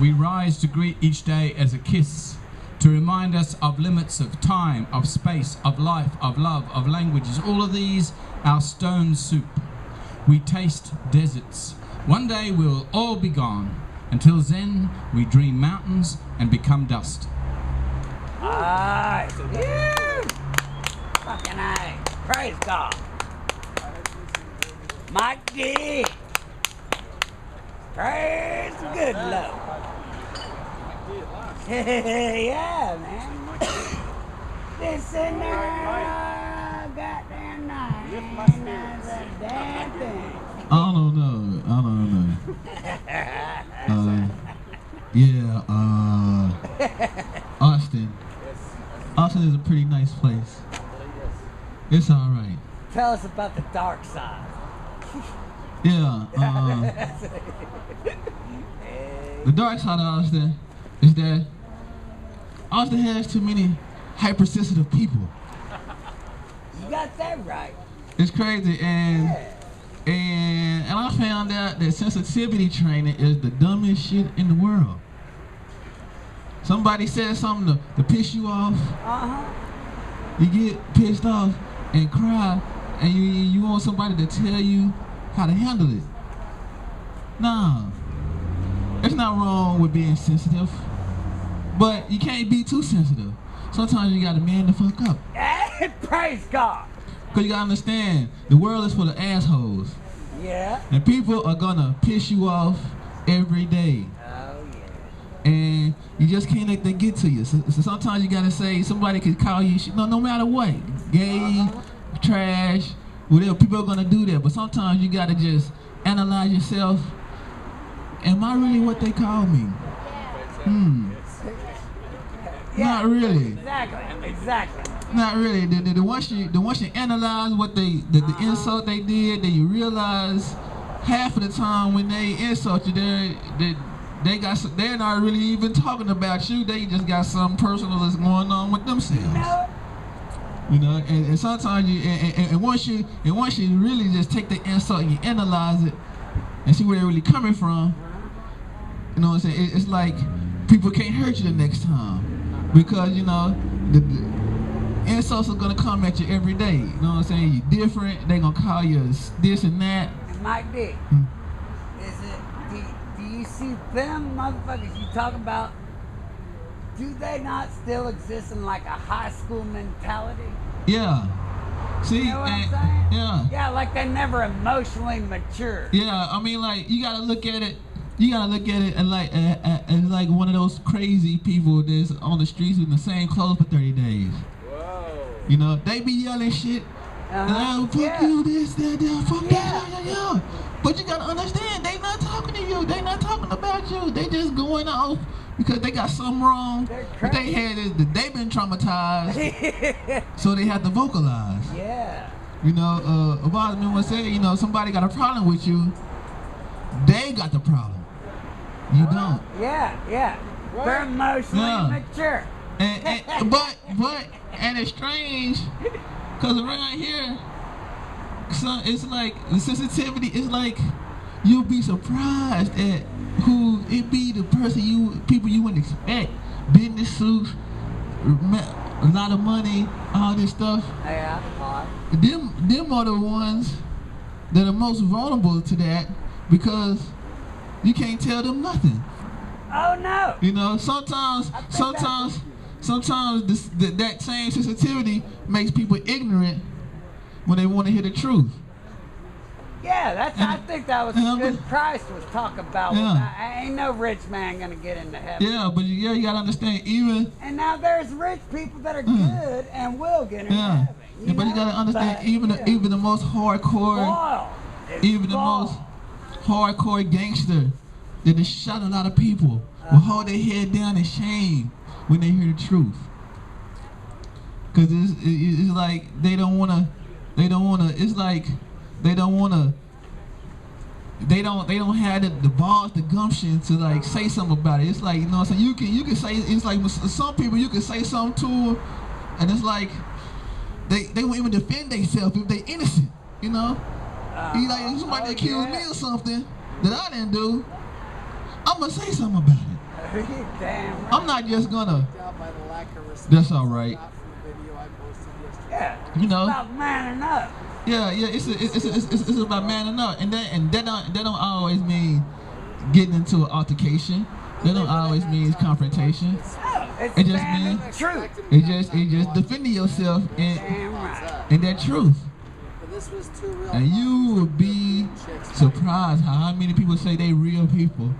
We rise to greet each day as a kiss, to remind us of limits of time, of space, of life, of love, of languages, all of these our stone soup. We taste deserts. One day we'll all be gone. Until then, we dream mountains and become dust. Alright. Fucking A. Praise God. Mike D. Praise the good Lord. Yeah, man. This and that goddamn night. Ain't a damn thing. I don't know. Austin. Austin is a pretty nice place. It's all right. Tell us about the dark side. Yeah. The dark side of Austin is that Austin has too many hypersensitive people. You got that right. It's crazy, and I found out that sensitivity training is the dumbest shit in the world. Somebody says something to piss you off. You get pissed off and cry, and you want somebody to tell you how to handle it. No, it's not wrong with being sensitive, but you can't be too sensitive. Sometimes you gotta man the fuck up. Praise God. Cause you gotta understand, the world is full of assholes. Yeah. And people are gonna piss you off every day. Oh yeah. And you just can't let that get to you. So sometimes you gotta say, somebody could call you shit, no matter what. Gay, trash, whatever, people are gonna do that. But sometimes you gotta just analyze yourself. Am I really what they call me? Yeah, not really. Exactly. Not really. The once you analyze what the insult they did, then you realize half of the time when they insult you, they're not really even talking about you. They just got something personal that's going on with themselves. You know, and sometimes and once you really just take the insult and you analyze it and see where they're really coming from, you know what I'm saying? It's like people can't hurt you the next time because you know the insults are gonna come at you every day. You know what I'm saying? You're different. They're gonna call you this and that. Mike D, do you see them motherfuckers you talk about? Do they not still exist in like a high school mentality? Yeah. See, you know what I'm saying? Yeah. Yeah, like they never emotionally mature. Yeah, I mean, like you gotta look at it. You gotta look at it and like one of those crazy people that's on the streets with the same clothes for 30 days. Whoa. You know, they be yelling shit. Fuck you, this, that, fuck that, yeah. But you gotta understand, they not talking to you. They not talking about you. They just going off because they got something wrong. What they had is that they been traumatized, so they have to vocalize. Yeah. You know, a lot of men would say, you know, somebody got a problem with you. They got the problem. You don't. Yeah. Right. They're emotionally mature. And it's strange, cause around here, so it's like the sensitivity is like you'll be surprised at who it be the people you wouldn't expect. Business suits, a lot of money, all this stuff. Yeah. Them are the ones that are most vulnerable to that because you can't tell them nothing. Oh no. You know, sometimes that same sensitivity makes people ignorant when they want to hear the truth. Yeah, I think that was good Christ was talking about. Yeah. Ain't no rich man gonna get into heaven. Yeah, but you gotta understand And now there's rich people that are good and will get into heaven. You gotta understand even the most hardcore, most hardcore gangster that has shot a lot of people will hold their head down in shame when they hear the truth. Cause it's like they don't wanna. It's like they don't wanna. they don't have the balls, the gumption to like say something about it. It's like, you know what I'm saying, you can say, it's like with some people you can say something to them, and it's like they won't even defend themselves if they innocent, you know. You like somebody accused me of something that I didn't do, I'm gonna say something about it. Damn right. I'm not just gonna. That's all right. Yeah. You know. It's about manning up. Yeah, it's about manning up, and that don't always mean getting into an altercation. That don't always mean confrontation. It just means truth. It just defending yourself in that truth. And you will be surprised how many people say they real people,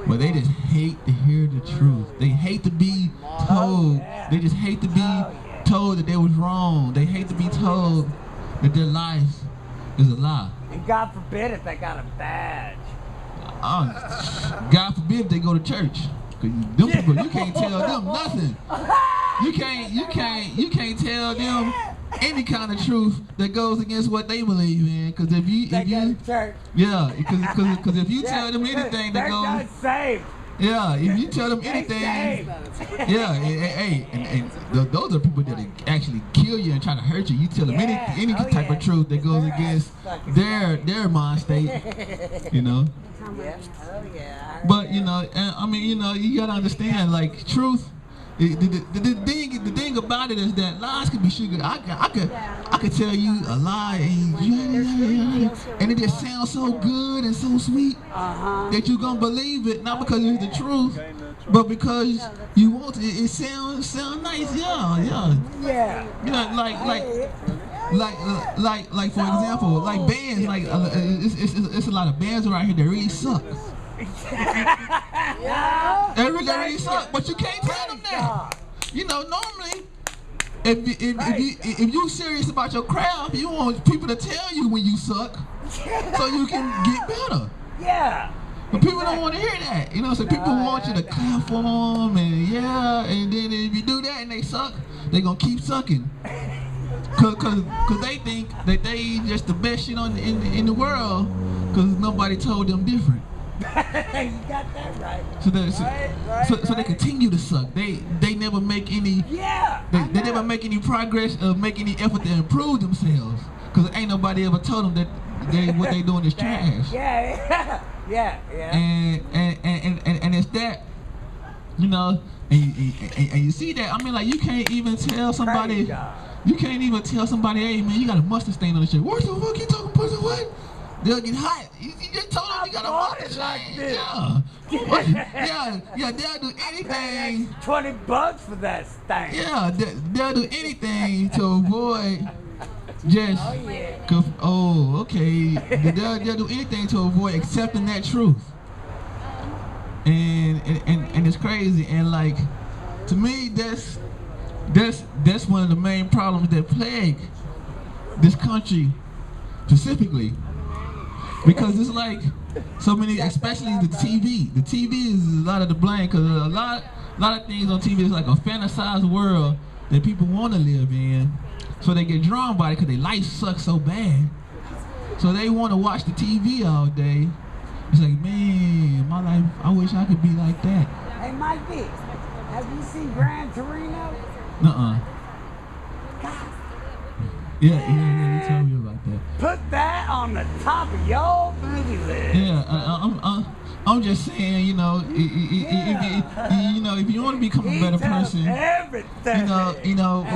but they just hate to hear the truth. They hate to be told. They just hate to be told that they was wrong. They hate to be told that their life is a lie. And God forbid if they got a badge. God forbid if they go to church. Cause them people, you can't tell them nothing. You can't tell them any kind of truth that goes against what they believe in. Cause if you yeah, because if you tell them anything that goes, saved. Yeah, if you tell them anything, yeah, and those are people that actually kill you and try to hurt you. You tell them any type of truth that goes against their mind state, you know. But you know, I mean, you know, you gotta understand, like, truth. The thing about it is that lies can be sugar. I could tell you a lie and it just sounds so good and so sweet that you're gonna believe it, not because it's the truth, but because you want it. It sounds nice, yeah. You know, like for example, like bands, like it's a lot of bands around here that really suck. They really suck, but you can't tell them that. You know, normally, if you serious about your craft, you want people to tell you when you suck, so you can get better. Yeah. But people don't want to hear that. You know, so people want you to clap for them, and then if you do that and they suck, they gonna keep sucking. Cause they think that they just the best shit in the world, cause nobody told them different. You got that right. So they continue to suck. They never make any. Yeah. They never make any progress or make any effort to improve themselves. Cause ain't nobody ever told them that what they doing is trash. Yeah. And it's that, you know, and you see that. I mean, like, you can't even tell somebody. You can't even tell somebody, hey man, you got a mustard stain on the shirt. What the fuck you talking about? What? They'll get hot. You just told them you got a mustard stain. Yeah, they'll do anything. $20 for that stain. Yeah, they'll do anything to avoid just. Okay. They'll do anything to avoid accepting that truth. And it's crazy. And like, to me, that's one of the main problems that plague this country specifically, because it's like so many, especially the TV. The TV is a lot of the blame, because a lot of things on TV is like a fantasized world that people want to live in, so they get drawn by it because their life sucks so bad, so they want to watch the TV all day. It's like, man, my life, I wish I could be like that. Hey Mikey, have you seen Gran Torino? Yeah, you told me about that. Put that on the top of your movie list. Yeah, I'm just saying, you know, if you want to become a better person, you know,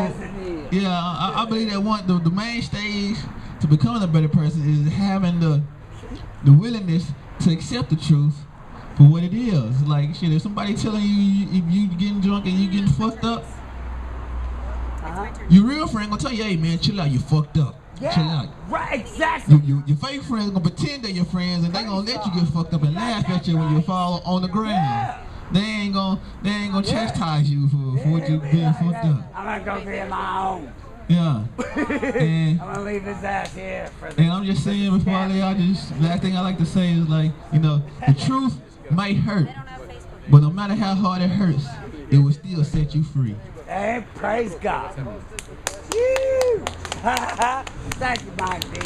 yeah, I believe that the main stage to becoming a better person is having the willingness to accept the truth for what it is. Like, shit, if somebody telling you if you getting drunk and you getting fucked up, your real friend gonna tell you, hey man, chill out, you fucked up. Yeah, chill out. Right, exactly. Your fake friends gonna pretend they're your friends, and they gonna let you get fucked up and laugh at you when you fall on the ground. Yeah. They ain't gonna chastise you for what you being fucked up. I'm gonna go be my own. Yeah. And I'm gonna leave his ass here for the. And I'm just saying before I lay out, last thing I like to say is, like, you know, the truth might hurt, but no matter how hard it hurts, it will still set you free. Hey, praise God. Woo! Thank you, Mike D.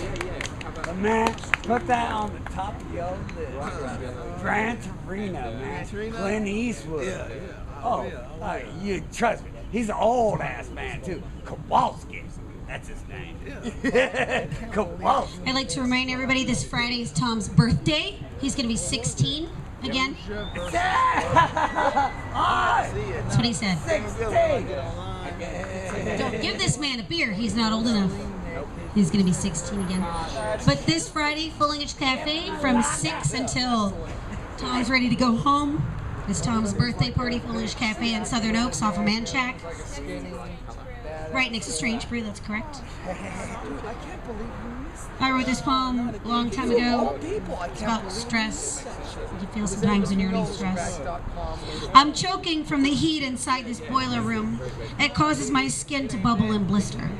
But man, put that on the top of your list. Gran Torino, man. Clint Eastwood. Yeah. Oh, you trust me. He's an old ass man too. Kowalski. That's his name. Yeah. Kowalski. I'd like to remind everybody this Friday is Tom's birthday. He's going to be 16 again. That's what he said. 16. Don't give this man a beer. He's not old enough. He's going to be 16 again. But this Friday, Full English Cafe from 6 until Tom's ready to go home. It's Tom's birthday party, Full English Cafe in Southern Oaks off of Manchac. Right next to Strange Brew, that's correct. I wrote this poem a long time ago. It's about stress. You feel sometimes when you're in stress. I'm choking from the heat inside this boiler room. It causes my skin to bubble and blister.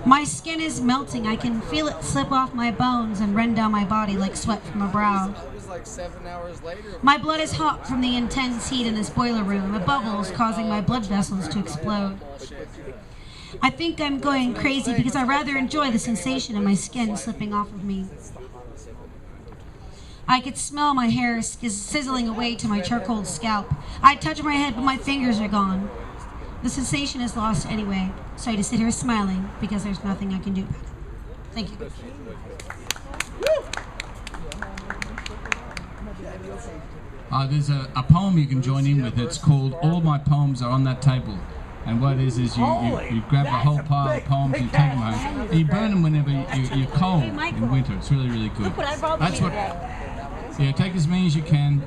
My skin is melting. I can feel it slip off my bones and run down my body like sweat from a brow. Like 7 hours later. My blood is hot from the intense heat in this boiler room. The bubbles causing my blood vessels to explode. I think I'm going crazy because I rather enjoy the sensation of my skin slipping off of me. I could smell my hair sizzling away to my charcoal scalp. I touch my head, but my fingers are gone. The sensation is lost anyway, so I just sit here smiling because there's nothing I can do about it. Thank you. There's a poem you can join in with. It's called All My Poems Are on That Table. And what it is you grab a whole pile of poems, you take them home, and you burn them whenever you're cold in winter. It's really, really good. That's what, yeah, take as many as you can,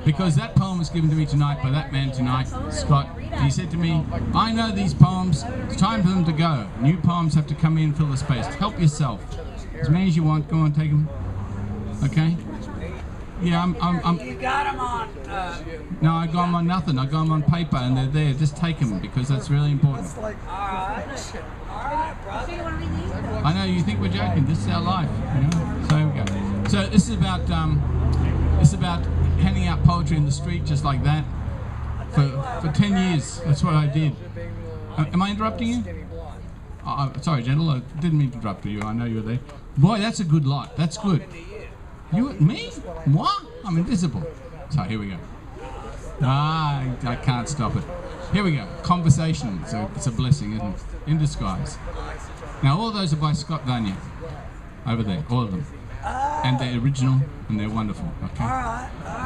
because that poem was given to me tonight by that man tonight, Scott. He said to me, I know these poems, it's time for them to go. New poems have to come in and fill the space. Help yourself. As many as you want, go on, take them. Okay? Yeah, I'm You got him on. No, I got them on nothing. I got them on paper, and they're there. Just take them because that's really important. All right, brother. I know you think we're joking. This is our life, you know. So here we go. So this is about handing out poetry in the street, just like that, for 10 years. That's what I did. Am I interrupting you? Sorry, gentle. I didn't mean to interrupt you. I know you were there. Boy, that's a good lot. That's good. You and me? What? I'm invisible. So here we go. I can't stop it. Here we go. Conversation. So it's a blessing, isn't it? In disguise. Now all those are by Scott Vanier. Over there, all of them. And they're original and they're wonderful. Okay.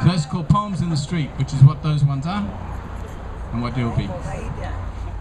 So those are called Poems in the Street, which is what those ones are and what they'll be.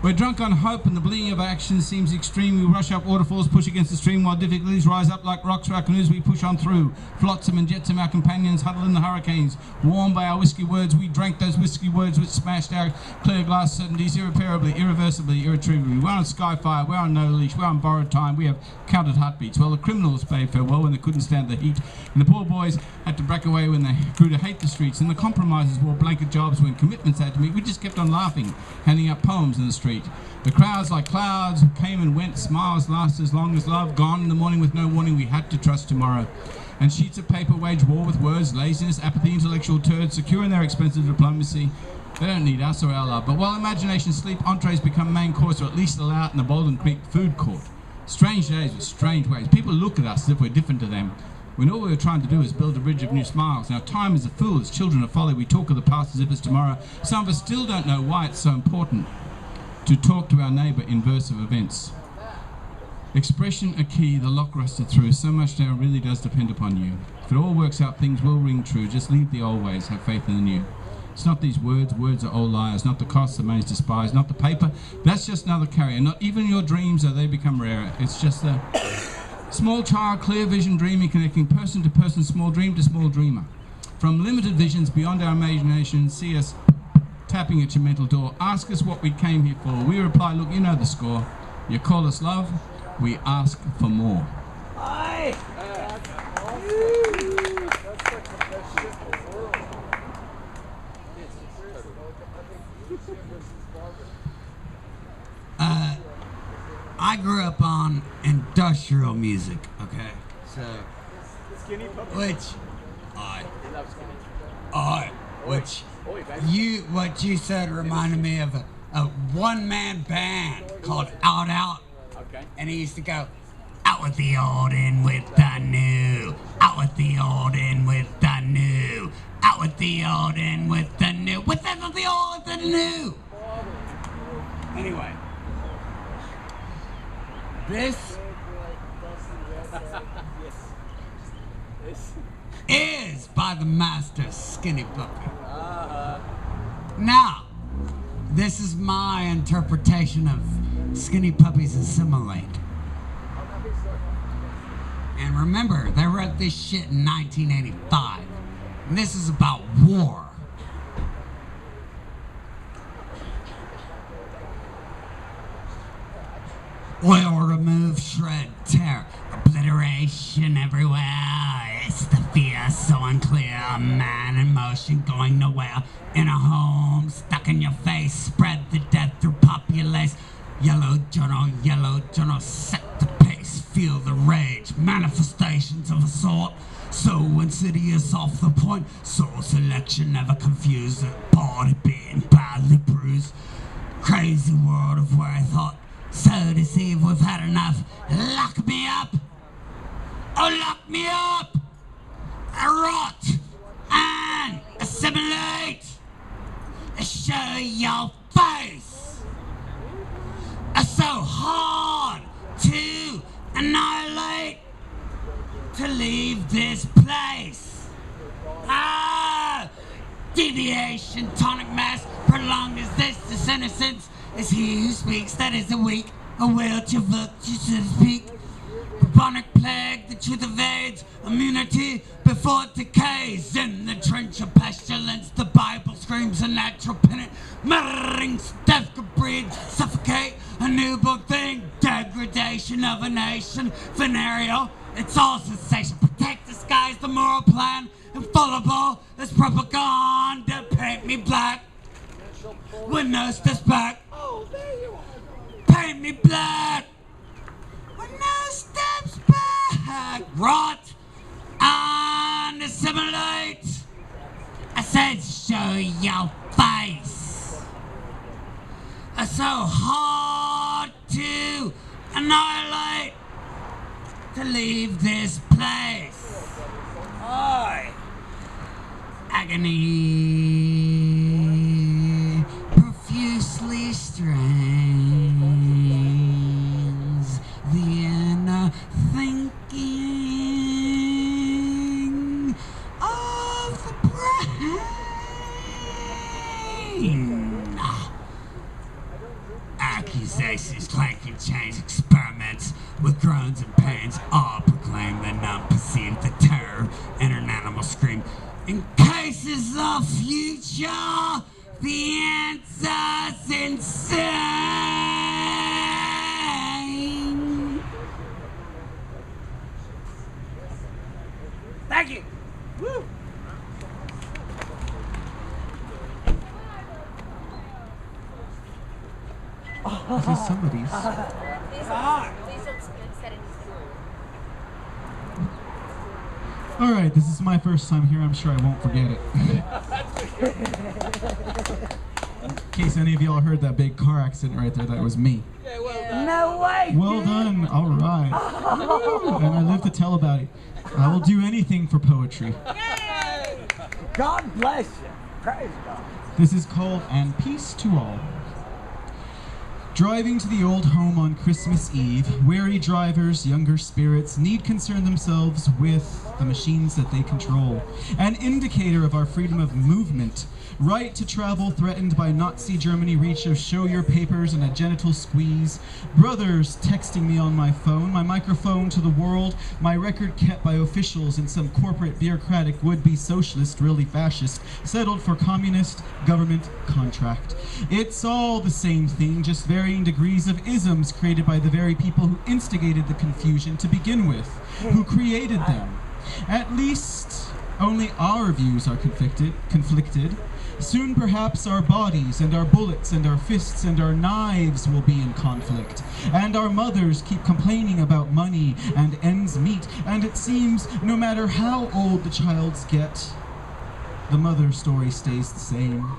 We're drunk on hope and the bleeding of our actions seems extreme. We rush up waterfalls, push against the stream while difficulties rise up like rocks for our canoes. We push on through. Flotsam and jetsam, our companions huddle in the hurricanes. Warmed by our whiskey words, we drank those whiskey words which smashed our clear glass certainties irreparably, irreversibly, irretrievably. We're on Skyfire, we're on No Leash, we're on borrowed time, we have counted heartbeats. Well, the criminals bade farewell when they couldn't stand the heat, and the poor boys had to break away when they grew to hate the streets, and the compromisers wore blanket jobs when commitments had to meet. We just kept on laughing, handing out poems in the street. The crowds like clouds came and went, smiles last as long as love, gone in the morning with no warning, we had to trust tomorrow. And sheets of paper wage war with words, laziness, apathy, intellectual turds, secure in their expensive diplomacy. They don't need us or our love, but while imagination sleep, entrees become main course, or at least allow out in the Bolden Creek food court. Strange days with strange ways. People look at us as if we're different to them, when all we were trying to do is build a bridge of new smiles. Now time is a fool, it's children of folly, we talk of the past as if it's tomorrow. Some of us still don't know why it's so important to talk to our neighbour in verse of events. Expression a key, the lock rusted through, so much now really does depend upon you. If it all works out, things will ring true, just leave the old ways, have faith in the new. It's not these words, words are all liars, not the costs that man's despise, not the paper, that's just another carrier, not even your dreams though they become rarer. It's just a small child, clear vision dreaming, connecting person to person, small dream to small dreamer. From limited visions beyond our imagination, see us tapping at your mental door, ask us what we came here for. We reply, look, you know the score. You call us love, we ask for more. I grew up on industrial music, okay? So, what you said reminded me of a one-man band called Out Out. Okay. And he used to go, out, Out with the old, in with the new. Out with the old, in with the new. Out with the old, in with the new. With the old, with the new. Anyway, this is by the master Skinny Puppy. Now, this is my interpretation of Skinny Puppies Assimilate. And remember, they wrote this shit in 1985. And this is about war. Oil remove, shred, tear, obliteration everywhere. It's the fear so unclear, a man in motion going nowhere. In a home, stuck in your face, spread the death through populace. Yellow journal, set the pace, feel the rage. Manifestations of assault, so insidious off the point. Soul selection never confused, body being badly bruised. Crazy world of where I thought, so deceived, we've had enough. Lock me up! Oh, lock me up! Rot and assimilate! Show your face! So hard to annihilate, to leave this place. Deviation, tonic mass, prolonged as this innocence is he who speaks, that is a weak, a will to virtue, so to speak. Bubonic plague, the truth evades, immunity before it decays. In the trench of pestilence, the Bible screams a natural pennant. Murderings, death could breed, suffocate a newborn thing. Degradation of a nation, venereal, it's all sensation. Protect the skies, the moral plan, infallible as propaganda. Paint me black, with no steps back. Paint me black, with no steps back. Rot and assimilate. I said show your face. So hard to annihilate, to leave this place. Aye. Agony profusely strains the inner thinking of the brain. Accusations, clanking chains, experiments with groans and pains, all proclaim the numb, perceive the terror in an animal scream. In cases of future, the answer's insane. Thank you. Woo. This is somebody's. Alright, this is my first time here. I'm sure I won't forget it. In case any of y'all heard that big car accident right there, that was me. No way! Well done, alright. And I live to tell about it. I will do anything for poetry. God bless you. Praise God. This is called And Peace to All. Driving to the old home on Christmas Eve, weary drivers, younger spirits, need concern themselves with the machines that they control. An indicator of our freedom of movement. Right to travel threatened by Nazi Germany, reach of show your papers and a genital squeeze. Brothers texting me on my phone, my microphone to the world, my record kept by officials in some corporate bureaucratic would-be socialist, really fascist, settled for communist government contract. It's all the same thing, just varying degrees of isms created by the very people who instigated the confusion to begin with, who created them. At least only our views are conflicted. Soon perhaps our bodies and our bullets and our fists and our knives will be in conflict. And our mothers keep complaining about money and ends meet. And it seems no matter how old the childs get, the mother story stays the same.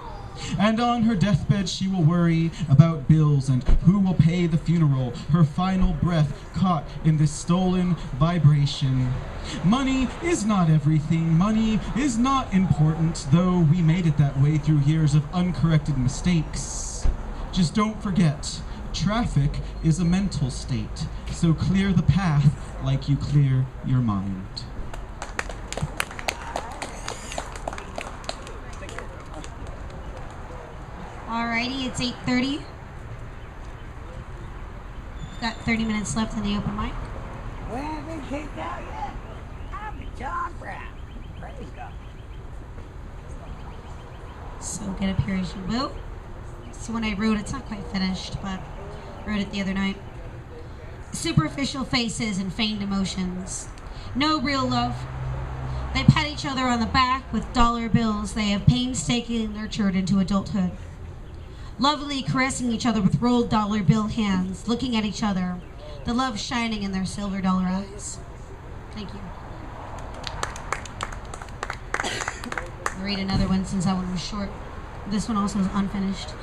And on her deathbed she will worry about bills and who will pay the funeral, her final breath caught in this stolen vibration. Money is not everything, money is not important, though we made it that way through years of uncorrected mistakes. Just don't forget, traffic is a mental state, so clear the path like you clear your mind. Alrighty, it's 8:30. We've got 30 minutes left in the open mic. We haven't been kicked out yet. I'm John Brown. Praise God. So get up here as you will. So when I wrote, it's not quite finished, but I wrote it the other night. Superficial faces and feigned emotions. No real love. They pat each other on the back with dollar bills they have painstakingly nurtured into adulthood. Lovingly caressing each other with rolled dollar bill hands, looking at each other, the love shining in their silver dollar eyes. Thank you. I'll read another one since that one was short. This one also is unfinished.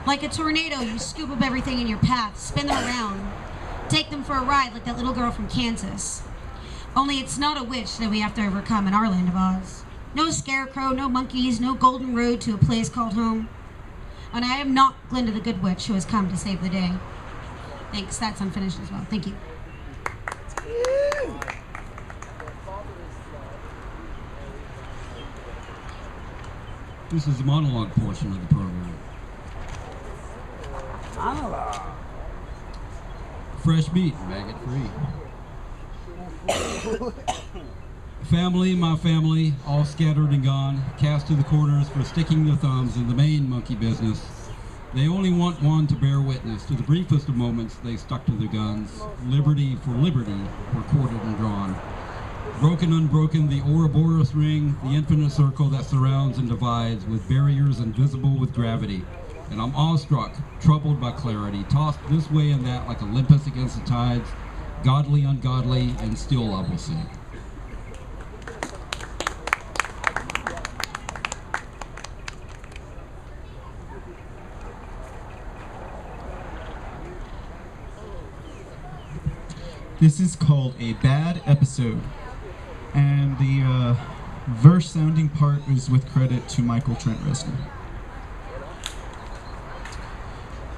Like a tornado, you scoop up everything in your path, spin them around, take them for a ride like that little girl from Kansas. Only it's not a witch that we have to overcome in our land of Oz. No scarecrow, no monkeys, no golden road to a place called home. And I am not Glinda the Good Witch who has come to save the day. Thanks, that's unfinished as well. Thank you. This is the monologue portion of the program. Monologue. Fresh beat, maggot free. Family, my family, all scattered and gone, cast to the corners for sticking their thumbs in the main monkey business. They only want one to bear witness to the briefest of moments they stuck to their guns. Liberty for liberty, recorded and drawn. Broken, unbroken, the Ouroboros ring, the infinite circle that surrounds and divides with barriers invisible with gravity. And I'm awestruck, troubled by clarity, tossed this way and that like Olympus against the tides, godly, ungodly, and still I will sing. This is called A Bad Episode, and the verse sounding part is with credit to Michael Trent Reznor.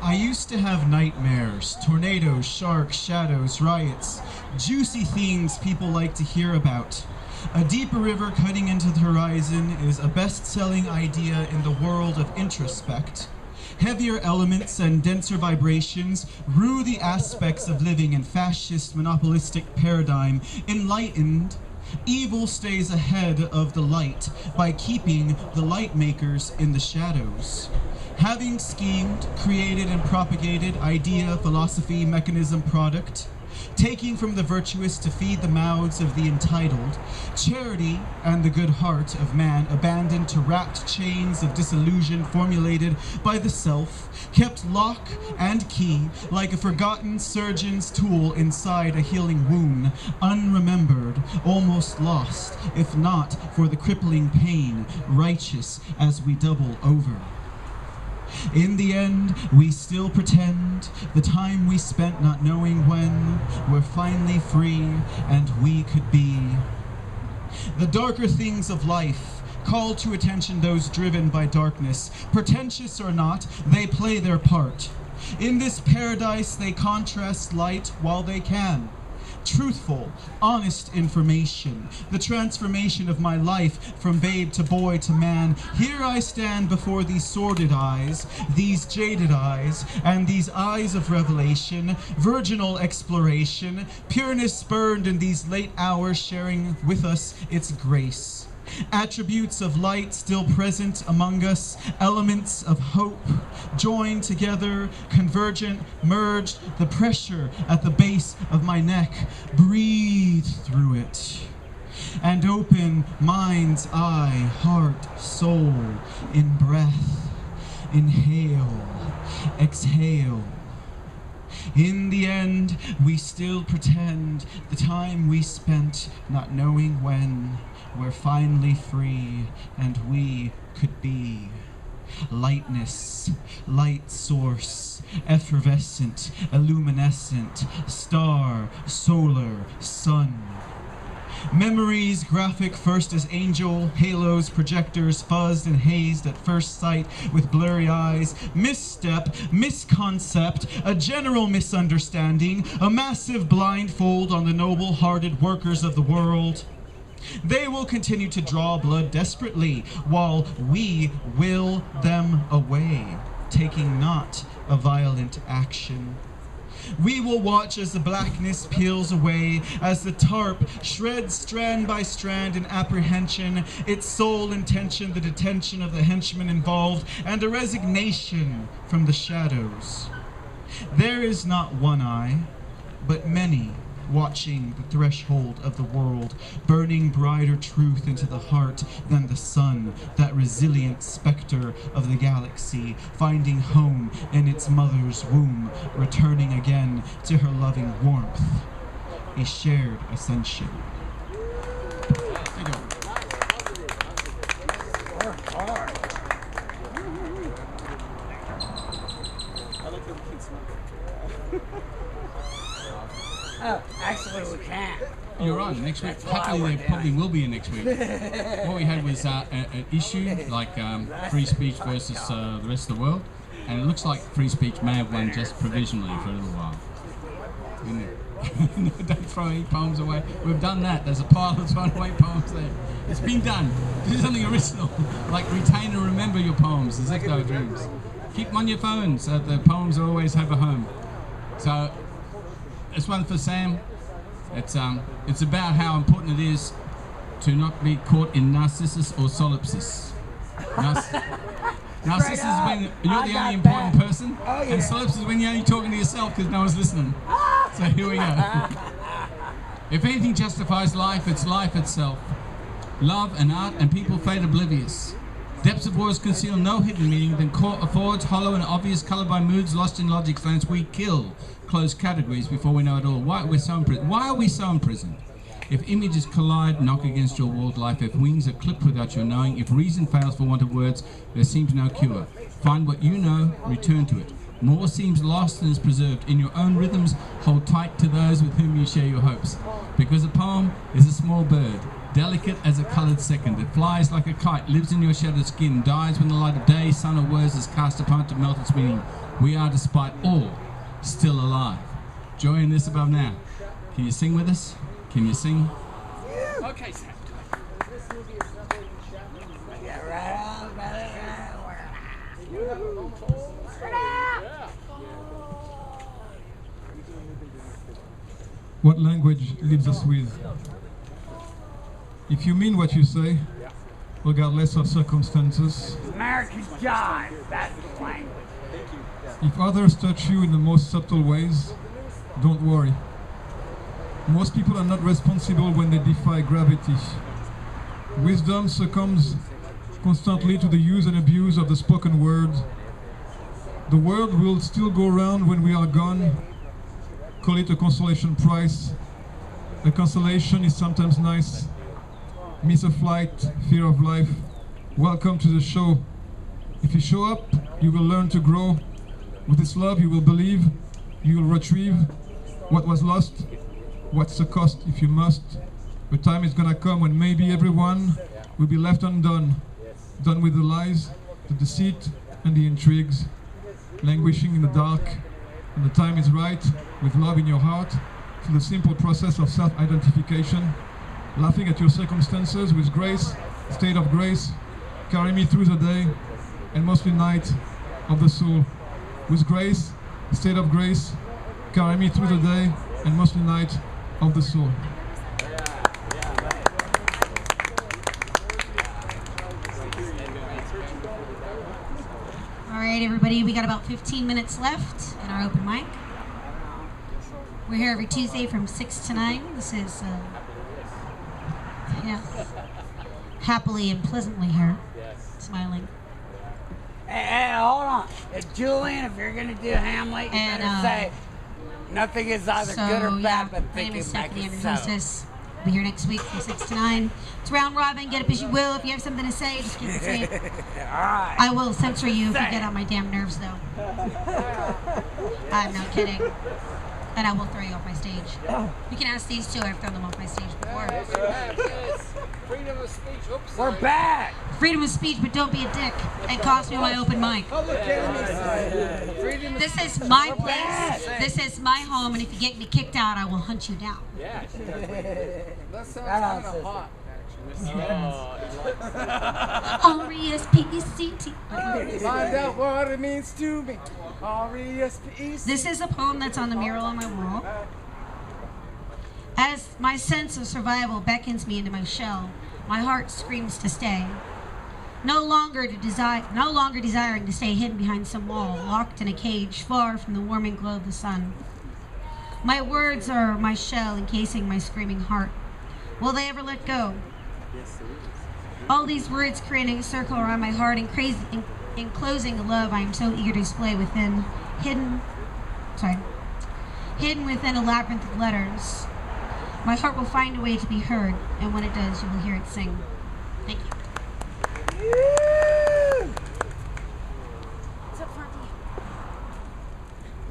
I used to have nightmares, tornadoes, sharks, shadows, riots, juicy themes people like to hear about. A deeper river cutting into the horizon is a best-selling idea in the world of introspect. Heavier elements and denser vibrations rue the aspects of living in fascist monopolistic paradigm. Enlightened, evil stays ahead of the light by keeping the light makers in the shadows. Having schemed, created, and propagated idea, philosophy, mechanism, product, taking from the virtuous to feed the mouths of the entitled, charity and the good heart of man abandoned to wrapped chains of disillusion formulated by the self, kept lock and key like a forgotten surgeon's tool inside a healing wound, unremembered, almost lost, if not for the crippling pain, righteous as we double over. In the end, we still pretend the time we spent not knowing when we're finally free and we could be. The darker things of life call to attention those driven by darkness. Pretentious or not, they play their part. In this paradise, they contrast light while they can. Truthful, honest information, the transformation of my life from babe to boy to man. Here I stand before these sordid eyes, these jaded eyes, and these eyes of revelation, virginal exploration, pureness burned in these late hours, sharing with us its grace. Attributes of light still present among us, elements of hope, joined together, convergent, merged, the pressure at the base of my neck, breathe through it. And open mind's eye, heart, soul, in breath, inhale, exhale. In the end, we still pretend the time we spent not knowing when we're finally free and we could be. Lightness, light source, effervescent, illuminescent, star, solar, sun. Memories graphic first as angel, halos, projectors, fuzzed and hazed at first sight with blurry eyes, misstep, misconcept, a general misunderstanding, a massive blindfold on the noble-hearted workers of the world. They will continue to draw blood desperately while we will them away, taking not a violent action. We will watch as the blackness peels away, as the tarp shreds strand by strand in apprehension, its sole intention the detention of the henchmen involved, and a resignation from the shadows. There is not one eye, but many watching the threshold of the world, burning brighter truth into the heart than the sun, that resilient specter of the galaxy, finding home in its mother's womb, returning again to her loving warmth, a shared ascension. Oh, actually we can't. You're right, next week. Happily there probably will be a next week. What we had was an issue like free speech versus the rest of the world, and it looks like free speech may have won just provisionally for a little while. No, don't throw any poems away. We've done that. There's a pile of thrown away poems there. It's been done. Do something original, like retain and remember your poems, as Ecto Dreams. Keep them on your phone so that the poems always have a home. So, this one for Sam. It's about how important it is to not be caught in narcissus or solipsis. Narcissus is when you're the only important person, and solipsis is when you're only talking to yourself because no one's listening. So here we go. If anything justifies life, it's life itself. Love and art and people fade oblivious. Depths of words conceal no hidden meaning, then affords hollow and obvious, coloured by moods lost in logic stones. We kill closed categories before we know it all. Why are we so imprisoned? If images collide, knock against your walled life. If wings are clipped without your knowing. If reason fails for want of words, there seems no cure. Find what you know, return to it. More seems lost than is preserved. In your own rhythms, hold tight to those with whom you share your hopes. Because a poem is a small bird, delicate as a coloured second. It flies like a kite, lives in your shadowed skin, dies when the light of day, sun or words is cast upon it to melt its meaning. We are, despite all, still alive. Joy in this above now. Can you sing with us? Can you sing? Okay, Sam. Get right on, brother. What language leaves us with? If you mean what you say, regardless of circumstances, American jive, that's the language. if others touch you in the most subtle ways, don't worry. Most people are not responsible when they defy gravity. Wisdom succumbs constantly to the use and abuse of the spoken word. The world will still go round when we are gone. Call it a consolation prize. A consolation is sometimes nice. Miss a flight, fear of life. Welcome to the show. If you show up, you will learn to grow. With this love, you will believe. You will retrieve what was lost. What's the cost if you must? The time is gonna come when maybe everyone will be left undone. Done with the lies, the deceit, and the intrigues. Languishing in the dark. And the time is right, with love in your heart, through the simple process of self-identification. Laughing at your circumstances with grace, state of grace. Carry me through the day, and mostly night of the soul. With grace, state of grace. Carry me through the day, and mostly night of the soul. All right, everybody, we got about 15 minutes left in our open mic. We're here every Tuesday from 6 to 9. This is, happily and pleasantly here, smiling. Hey, hold on. Julien, if you're going to do Hamlet, you better say, nothing is either good or bad, but my name thinking is back Stephanie, I'm is your so. hostess. We'll be here next week from 6 to 9. It's round robin. Get up as you will. If you have something to say, just keep it safe. Alright. I will censor you if you get on my damn nerves, though. I'm not kidding. And I will throw you off my stage. You can ask these two. I've thrown them off my stage before. Freedom of speech. Oops, We're back. Freedom of speech, but don't be a dick. It cost me my open mic. Freedom of This is my place. This is my home, and if you get me kicked out, I will hunt you down. Yeah, that sounds kind of hot, actually. R-E-S-P-E-C-T. Find out what it means to me. R-E-S-P-E-C-T. This is a poem that's on the mural on my wall. As my sense of survival beckons me into my shell, my heart screams to stay. No longer desiring to stay hidden behind some wall, locked in a cage, far from the warming glow of the sun. My words are my shell encasing my screaming heart. Will they ever let go? All these words creating a circle around my heart, enclosing the love I am so eager to display within, hidden within a labyrinth of letters. My heart will find a way to be heard, and when it does, you will hear it sing. Thank you. What's up, Fonty?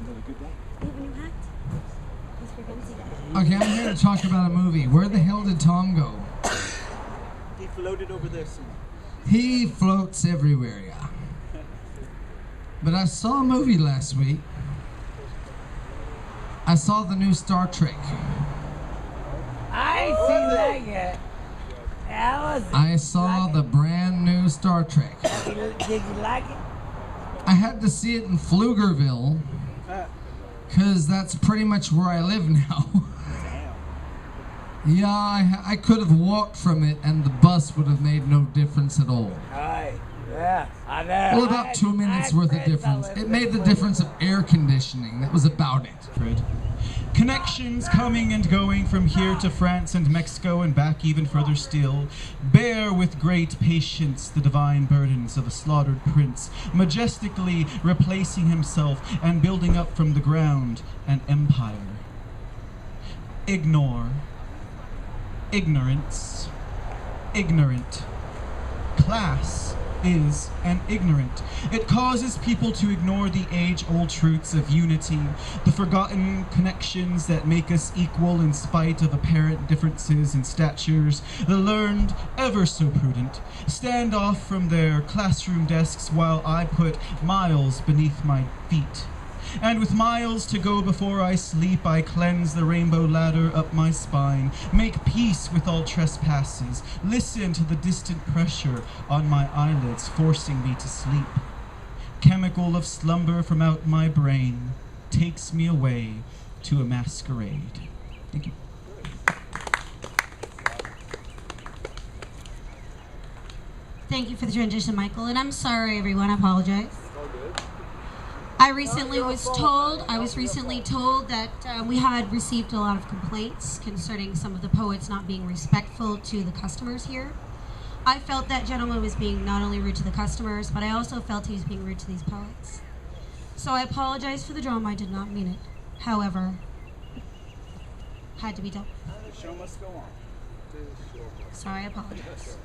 Another good day. You have a new hat? It's for Fancy Day. Okay, I'm here to talk about a movie. Where the hell did Thom go? He floated over there soon. He floats everywhere, yeah. But I saw a movie last week. I saw the new Star Trek. I ain't seen that yet. I saw the brand new Star Trek. Did you like it? I had to see it in Pflugerville, because that's pretty much where I live now. Yeah, I could have walked from it and the bus would have made no difference at all. Aye. Yeah, I know. Well, about 2 minutes worth of difference. It made the difference of air conditioning. That was about it. Connections coming and going from here to France and Mexico and back even further still, bear with great patience the divine burdens of a slaughtered prince, majestically replacing himself and building up from the ground an empire. Ignore. Ignorance. Ignorant. Class is an ignorant. It causes people to ignore the age-old truths of unity, the forgotten connections that make us equal in spite of apparent differences in statures. The learned, ever so prudent, stand off from their classroom desks while I put miles beneath my feet. And with miles to go before I sleep, I cleanse the rainbow ladder up my spine, make peace with all trespasses, listen to the distant pressure on my eyelids, forcing me to sleep. Chemical of slumber from out my brain takes me away to a masquerade. Thank you. Thank you for the transition, Michael. And I'm sorry, everyone. I apologize. I was recently told that we had received a lot of complaints concerning some of the poets not being respectful to the customers here. I felt that gentleman was being not only rude to the customers, but I also felt he was being rude to these poets. So I apologize for the drama. I did not mean it. However, had to be done. The show must go on. So I apologize.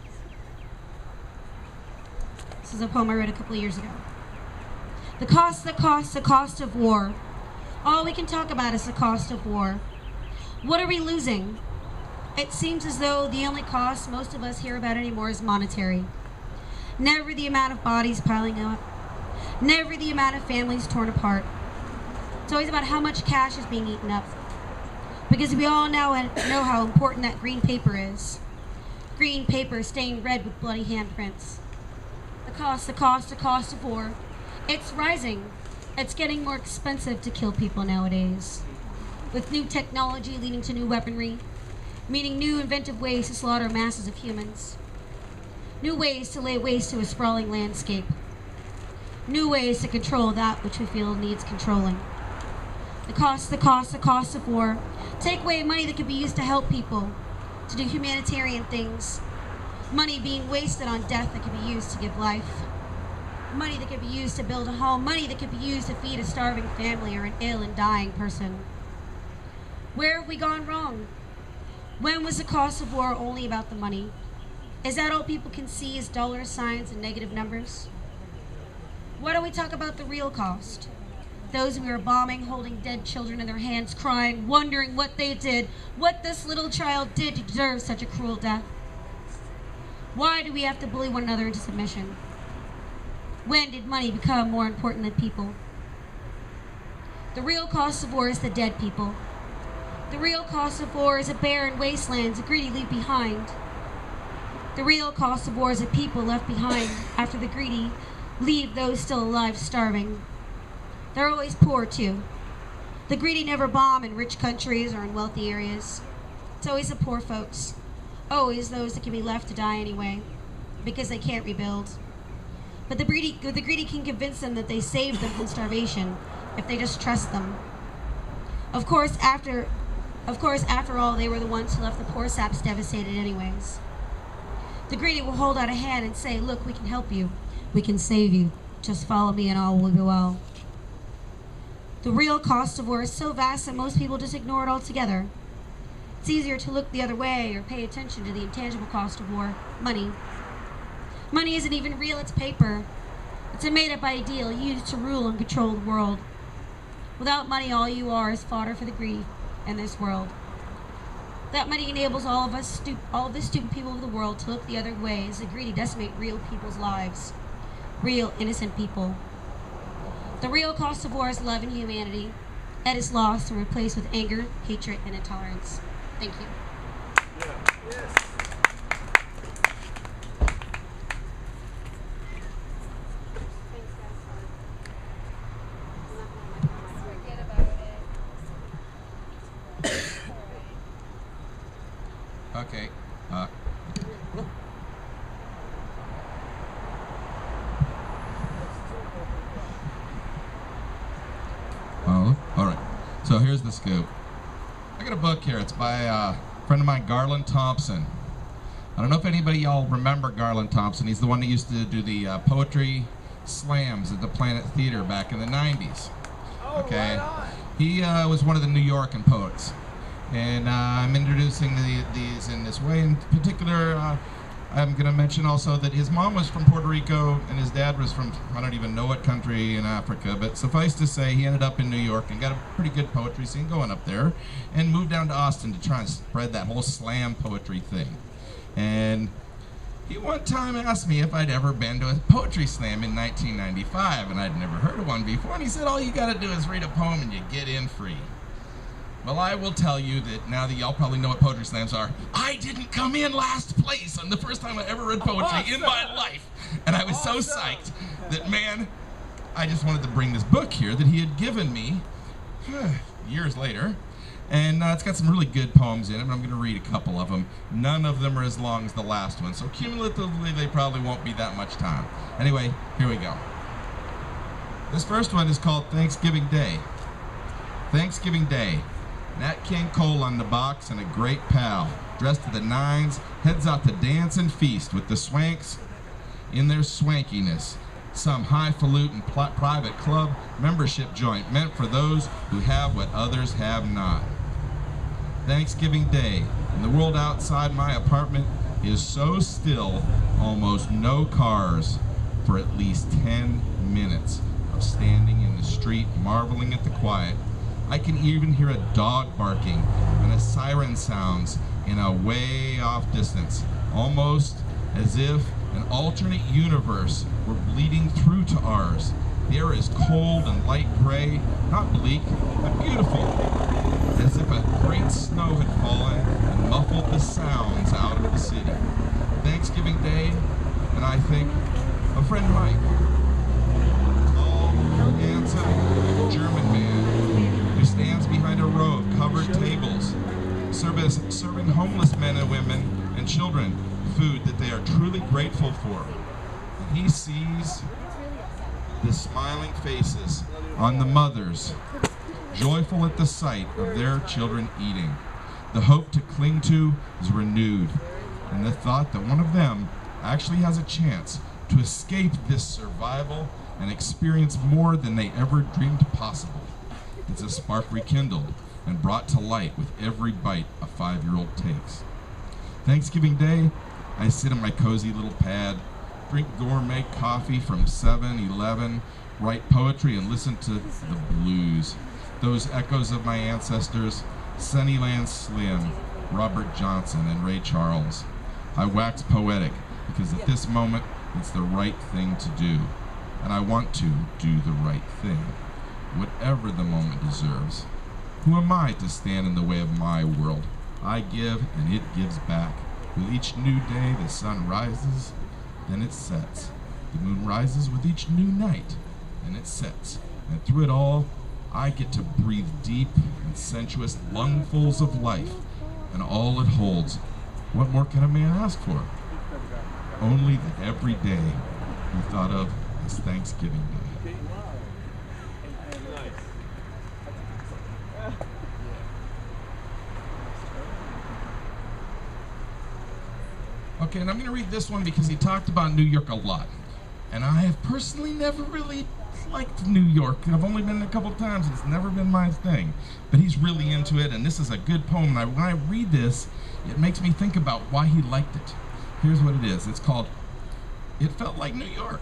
This is a poem I wrote a couple of years ago. The cost of war. All we can talk about is the cost of war. What are we losing? It seems as though the only cost most of us hear about anymore is monetary. Never the amount of bodies piling up. Never the amount of families torn apart. It's always about how much cash is being eaten up. Because we all now know how important that green paper is. Green paper stained red with bloody handprints. The cost of war. It's rising. It's getting more expensive to kill people nowadays. With new technology leading to new weaponry, meaning new inventive ways to slaughter masses of humans. New ways to lay waste to a sprawling landscape. New ways to control that which we feel needs controlling. The cost of war. Take away money that could be used to help people, to do humanitarian things. Money being wasted on death that could be used to give life. Money that could be used to build a home. Money that could be used to feed a starving family or an ill and dying person. Where have we gone wrong? When was the cost of war only about the money? Is that all people can see is dollar signs and negative numbers? Why don't we talk about the real cost? Those we are bombing, holding dead children in their hands, crying, wondering what they did, what this little child did to deserve such a cruel death. Why do we have to bully one another into submission? When did money become more important than people? The real cost of war is the dead people. The real cost of war is a barren wastelands the greedy leave behind. The real cost of war is a people left behind after the greedy leave those still alive starving. They're always poor too. The greedy never bomb in rich countries or in wealthy areas. It's always the poor folks. Always those that can be left to die anyway, because they can't rebuild. But the greedy can convince them that they saved them from starvation if they just trust them. Of course, after all, they were the ones who left the poor saps devastated anyways. The greedy will hold out a hand and say, look, we can help you. We can save you. Just follow me and all will be well. The real cost of war is so vast that most people just ignore it altogether. It's easier to look the other way or pay attention to the intangible cost of war, money. Money isn't even real, it's paper. It's a made-up ideal used to rule and control the world. Without money, all you are is fodder for the greedy in this world. That money enables all of the stupid people of the world to look the other way as the greedy decimate real people's lives. Real, innocent people. The real cost of war is love and humanity. That is lost and replaced with anger, hatred, and intolerance. Thank you. Okay. Oh, all right. So here's the scoop. I got a book here. It's by a friend of mine, Garland Thompson. I don't know if anybody y'all remember Garland Thompson. He's the one that used to do the poetry slams at the Planet Theater back in the 90s. Okay. He was one of the New Yorker poets. And I'm introducing these in this way. In particular, I'm going to mention also that his mom was from Puerto Rico and his dad was from, I don't even know what country in Africa, but suffice to say, he ended up in New York and got a pretty good poetry scene going up there and moved down to Austin to try and spread that whole slam poetry thing. And he one time asked me if I'd ever been to a poetry slam in 1995, and I'd never heard of one before, and he said, all you got to do is read a poem and you get in free. Well, I will tell you that now that y'all probably know what poetry slams are, I didn't come in last place on the first time I ever read poetry in my life. And I was so psyched that, man, I just wanted to bring this book here that he had given me years later. And it's got some really good poems in it, and I'm going to read a couple of them. None of them are as long as the last one, so cumulatively they probably won't be that much time. Anyway, here we go. This first one is called Thanksgiving Day. Thanksgiving Day. Nat King Cole on the box and a great pal, dressed to the nines, heads out to dance and feast with the swanks in their swankiness. Some highfalutin private club membership joint meant for those who have what others have not. Thanksgiving Day, and the world outside my apartment is so still, almost no cars for at least 10 minutes of standing in the street marveling at the quiet. I can even hear a dog barking and a siren sounds in a way off distance, almost as if an alternate universe were bleeding through to ours. The air is cold and light gray, not bleak, but beautiful, as if a great snow had fallen and muffled the sounds out of the city. Thanksgiving Day, and I think of friend Mike, tall, handsome German man, who stands behind a row of covered tables, serving homeless men and women and children food that they are truly grateful for. And he sees the smiling faces on the mothers, joyful at the sight of their children eating. The hope to cling to is renewed, and the thought that one of them actually has a chance to escape this survival and experience more than they ever dreamed possible. It's a spark rekindled, and brought to light with every bite a 5-year-old takes. Thanksgiving Day, I sit on my cozy little pad, drink gourmet coffee from 7-Eleven, write poetry and listen to the blues, those echoes of my ancestors, Sunnyland Slim, Robert Johnson, and Ray Charles. I wax poetic because at this moment it's the right thing to do, and I want to do the right thing, whatever the moment deserves. Who am I to stand in the way of my world? I give and it gives back. With each new day the sun rises, then it sets. The moon rises with each new night, and it sets. And through it all, I get to breathe deep and sensuous lungfuls of life, and all it holds. What more can a man ask for? Only that every day be thought of as Thanksgiving Day. Okay, and I'm going to read this one because he talked about New York a lot. And I have personally never really liked New York. I've only been a couple times. It's never been my thing. But he's really into it, and this is a good poem. And when I read this, it makes me think about why he liked it. Here's what it is. It's called, It Felt Like New York.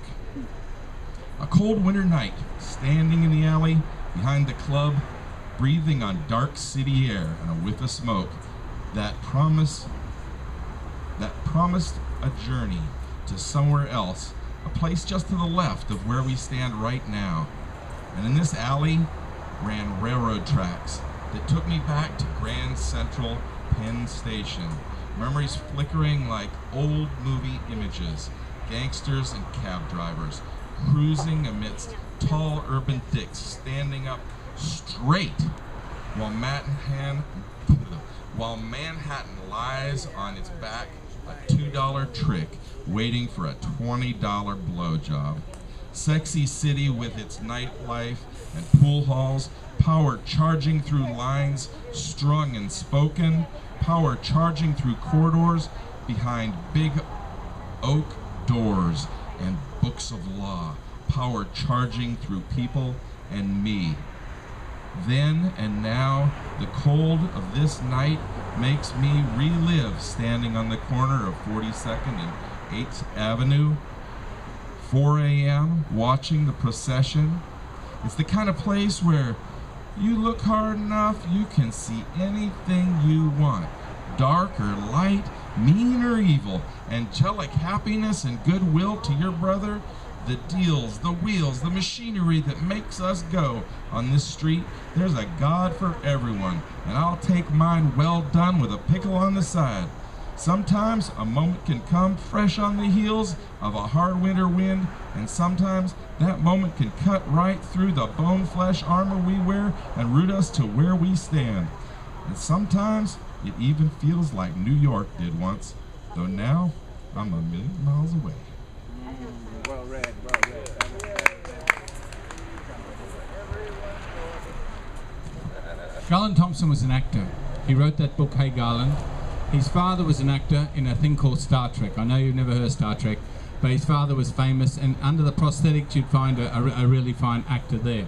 A cold winter night, standing in the alley behind the club, breathing on dark city air and a whiff of smoke that promised a journey to somewhere else, a place just to the left of where we stand right now. And in this alley ran railroad tracks that took me back to Grand Central Penn Station, memories flickering like old movie images, gangsters and cab drivers cruising amidst tall urban dicks standing up straight while Manhattan lies on its back, a $2 trick waiting for a $20 blowjob. Sexy city with its nightlife and pool halls, power charging through lines strung and spoken, power charging through corridors behind big oak doors and books of law, power charging through people and me. Then and now, the cold of this night makes me relive standing on the corner of 42nd and 8th Avenue, 4 a.m., watching the procession. It's the kind of place where you look hard enough, you can see anything you want. Dark or light, mean or evil, angelic happiness and goodwill to your brother. The deals, the wheels, the machinery that makes us go on this street. There's a God for everyone, and I'll take mine well done with a pickle on the side. Sometimes a moment can come fresh on the heels of a hard winter wind, and sometimes that moment can cut right through the bone flesh armor we wear and root us to where we stand. And sometimes it even feels like New York did once, though now I'm a million miles away. Well read, well read. Garland Thompson was an actor. He wrote that book, Hey Garland. His father was an actor in a thing called Star Trek. I know you've never heard of Star Trek, but his father was famous, and under the prosthetics you'd find a really fine actor there.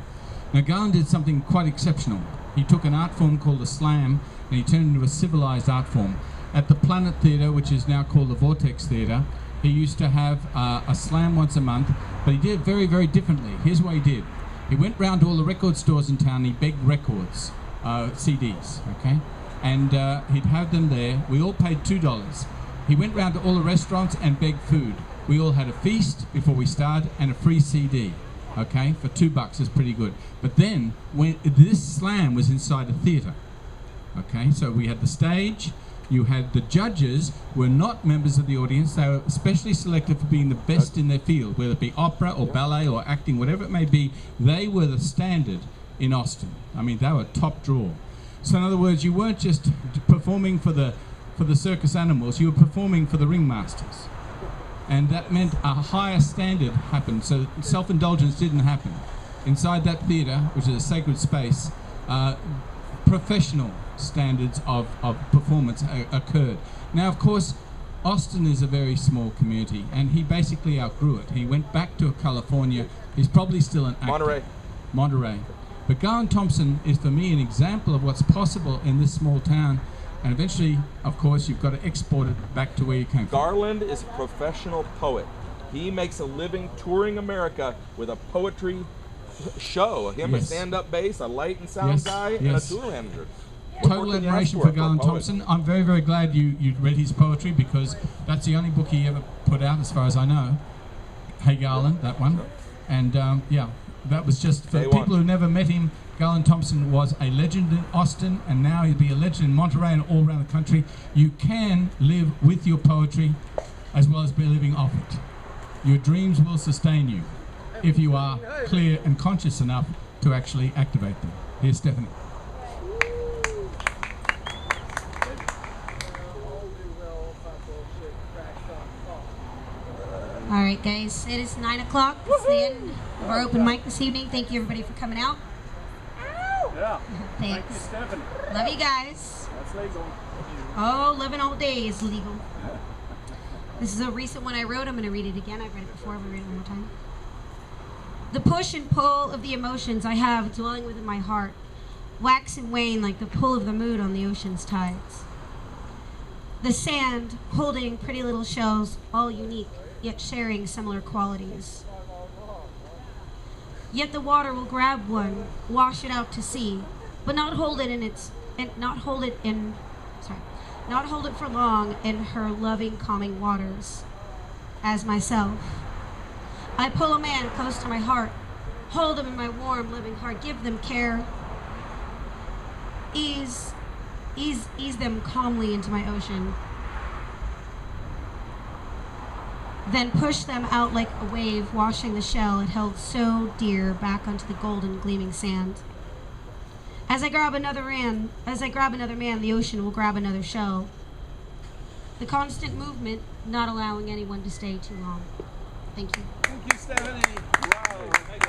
Now Garland did something quite exceptional. He took an art form called the slam, and he turned it into a civilized art form. At the Planet Theatre, which is now called the Vortex Theatre, he used to have a slam once a month, but he did it very, very differently. Here's what he did. He went round to all the record stores in town, he begged records, CDs, okay? And he'd have them there. We all paid $2. He went round to all the restaurants and begged food. We all had a feast before we started and a free CD, okay? For $2 is pretty good. But then, when this slam was inside a theatre, okay? So we had the stage. You had the judges were not members of the audience. They were specially selected for being the best in their field, whether it be opera or ballet or acting, whatever it may be. They were the standard in Austin. I mean, they were top draw. So in other words, you weren't just performing for the circus animals, you were performing for the ringmasters. And that meant a higher standard happened, so self-indulgence didn't happen. Inside that theater, which is a sacred space, professional standards of performance occurred. Now, of course, Austin is a very small community, and he basically outgrew it. He went back to California. He's probably still an actor. Monterey. But Garland Thompson is for me an example of what's possible in this small town, and eventually, of course, you've got to export it back to where you came from. Garland is a professional poet. He makes a living touring America with a poetry show. Him, a stand-up bass, a light and sound guy, and a tour manager. Total admiration for Garland Thompson. I'm very, very glad you read his poetry, because that's the only book he ever put out, as far as I know. Hey Garland, that one. And yeah, that was just for people who never met him. Garland Thompson was a legend in Austin, and now he'll be a legend in Monterey and all around the country. You can live with your poetry as well as be living off it. Your dreams will sustain you if you are clear and conscious enough to actually activate them. Here's Stephanie. All right, guys, it is 9 o'clock. It's the end of our open mic this evening. Thank you, everybody, for coming out. Yeah. Thanks. Thank you, Stephanie. Love you guys. That's legal. Oh, living all day is legal. This is a recent one I wrote. I'm going to read it again. I've read it before. I'm going to read it one more time. The push and pull of the emotions I have dwelling within my heart wax and wane like the pull of the mood on the ocean's tides. The sand holding pretty little shells, all unique, yet sharing similar qualities. Yet the water will grab one, wash it out to sea, but not hold it for long in her loving, calming waters. As myself, I pull a man close to my heart, hold him in my warm, living heart, give them care, ease them calmly into my ocean, then push them out like a wave, washing the shell it held so dear back onto the golden, gleaming sand. As I grab another man, the ocean will grab another shell. The constant movement, not allowing anyone to stay too long. Thank you. Thank you, Stephanie. Wow. Thank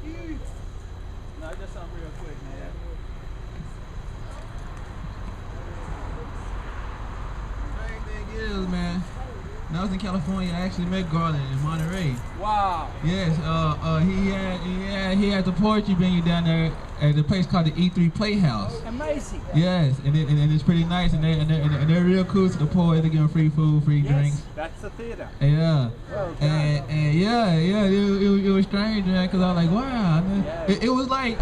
you. No, just something real quick, man. Is, man. When I was in California, I actually met Garland in Monterey. Wow. Yes, he had the poetry venue down there at a place called the E3 Playhouse. Amazing. Yes, and it's pretty nice, and they're real cool to the poet. They give them free food, free drinks. That's the theater. Yeah. Well, and yeah, it was strange, man, because I was like, wow. It was like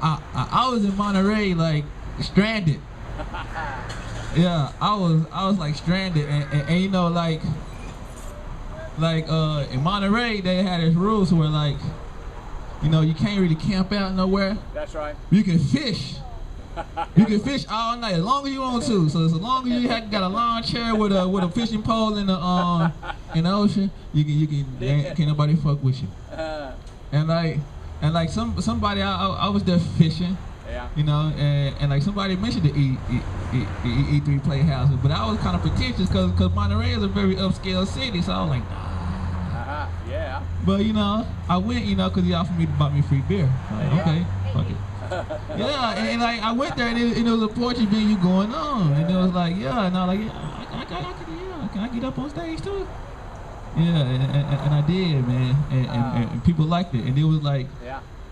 I was in Monterey, like stranded. Yeah, I was like stranded, and you know, like in Monterey they had this rules where, like, you know, you can't really camp out nowhere. That's right. You can fish. You can fish all night as long as you want to. So as long as you got a lawn chair with a fishing pole in the ocean, you can can't nobody fuck with you. And like somebody I was there fishing. Yeah. You know, and like somebody mentioned the E3 Playhouse, but I was kind of pretentious because Monterey is a very upscale city, so I was like, nah. Yeah. But you know, I went, you know, because he offered me to buy me free beer. Okay, fuck it. Yeah, and like I went there, and it was a poetry venue going on, and it was like, yeah, and I was like, yeah, can I get up on stage too? Yeah, and I did, man, and people liked it, and it was like,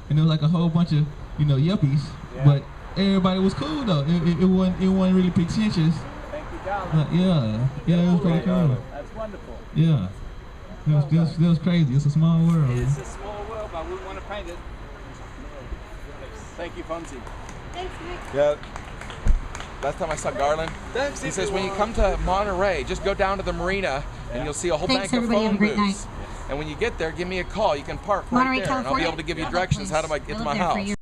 and it was like a whole bunch of, you know, yuppies, but everybody was cool though. It wasn't really pretentious. Thank you, Garland. Yeah, it was pretty cool. That's wonderful. Yeah, it was crazy. It's a small world. It's a small world, but we want to paint it. Thank you, Fonty. Thanks, Nick. Yeah. Last time I saw Garland, he says when you come to Monterey, just go down to the marina and you'll see a whole bank of phone booths. And when you get there, give me a call. You can park right there, and I'll be able to give you directions how to get to my house.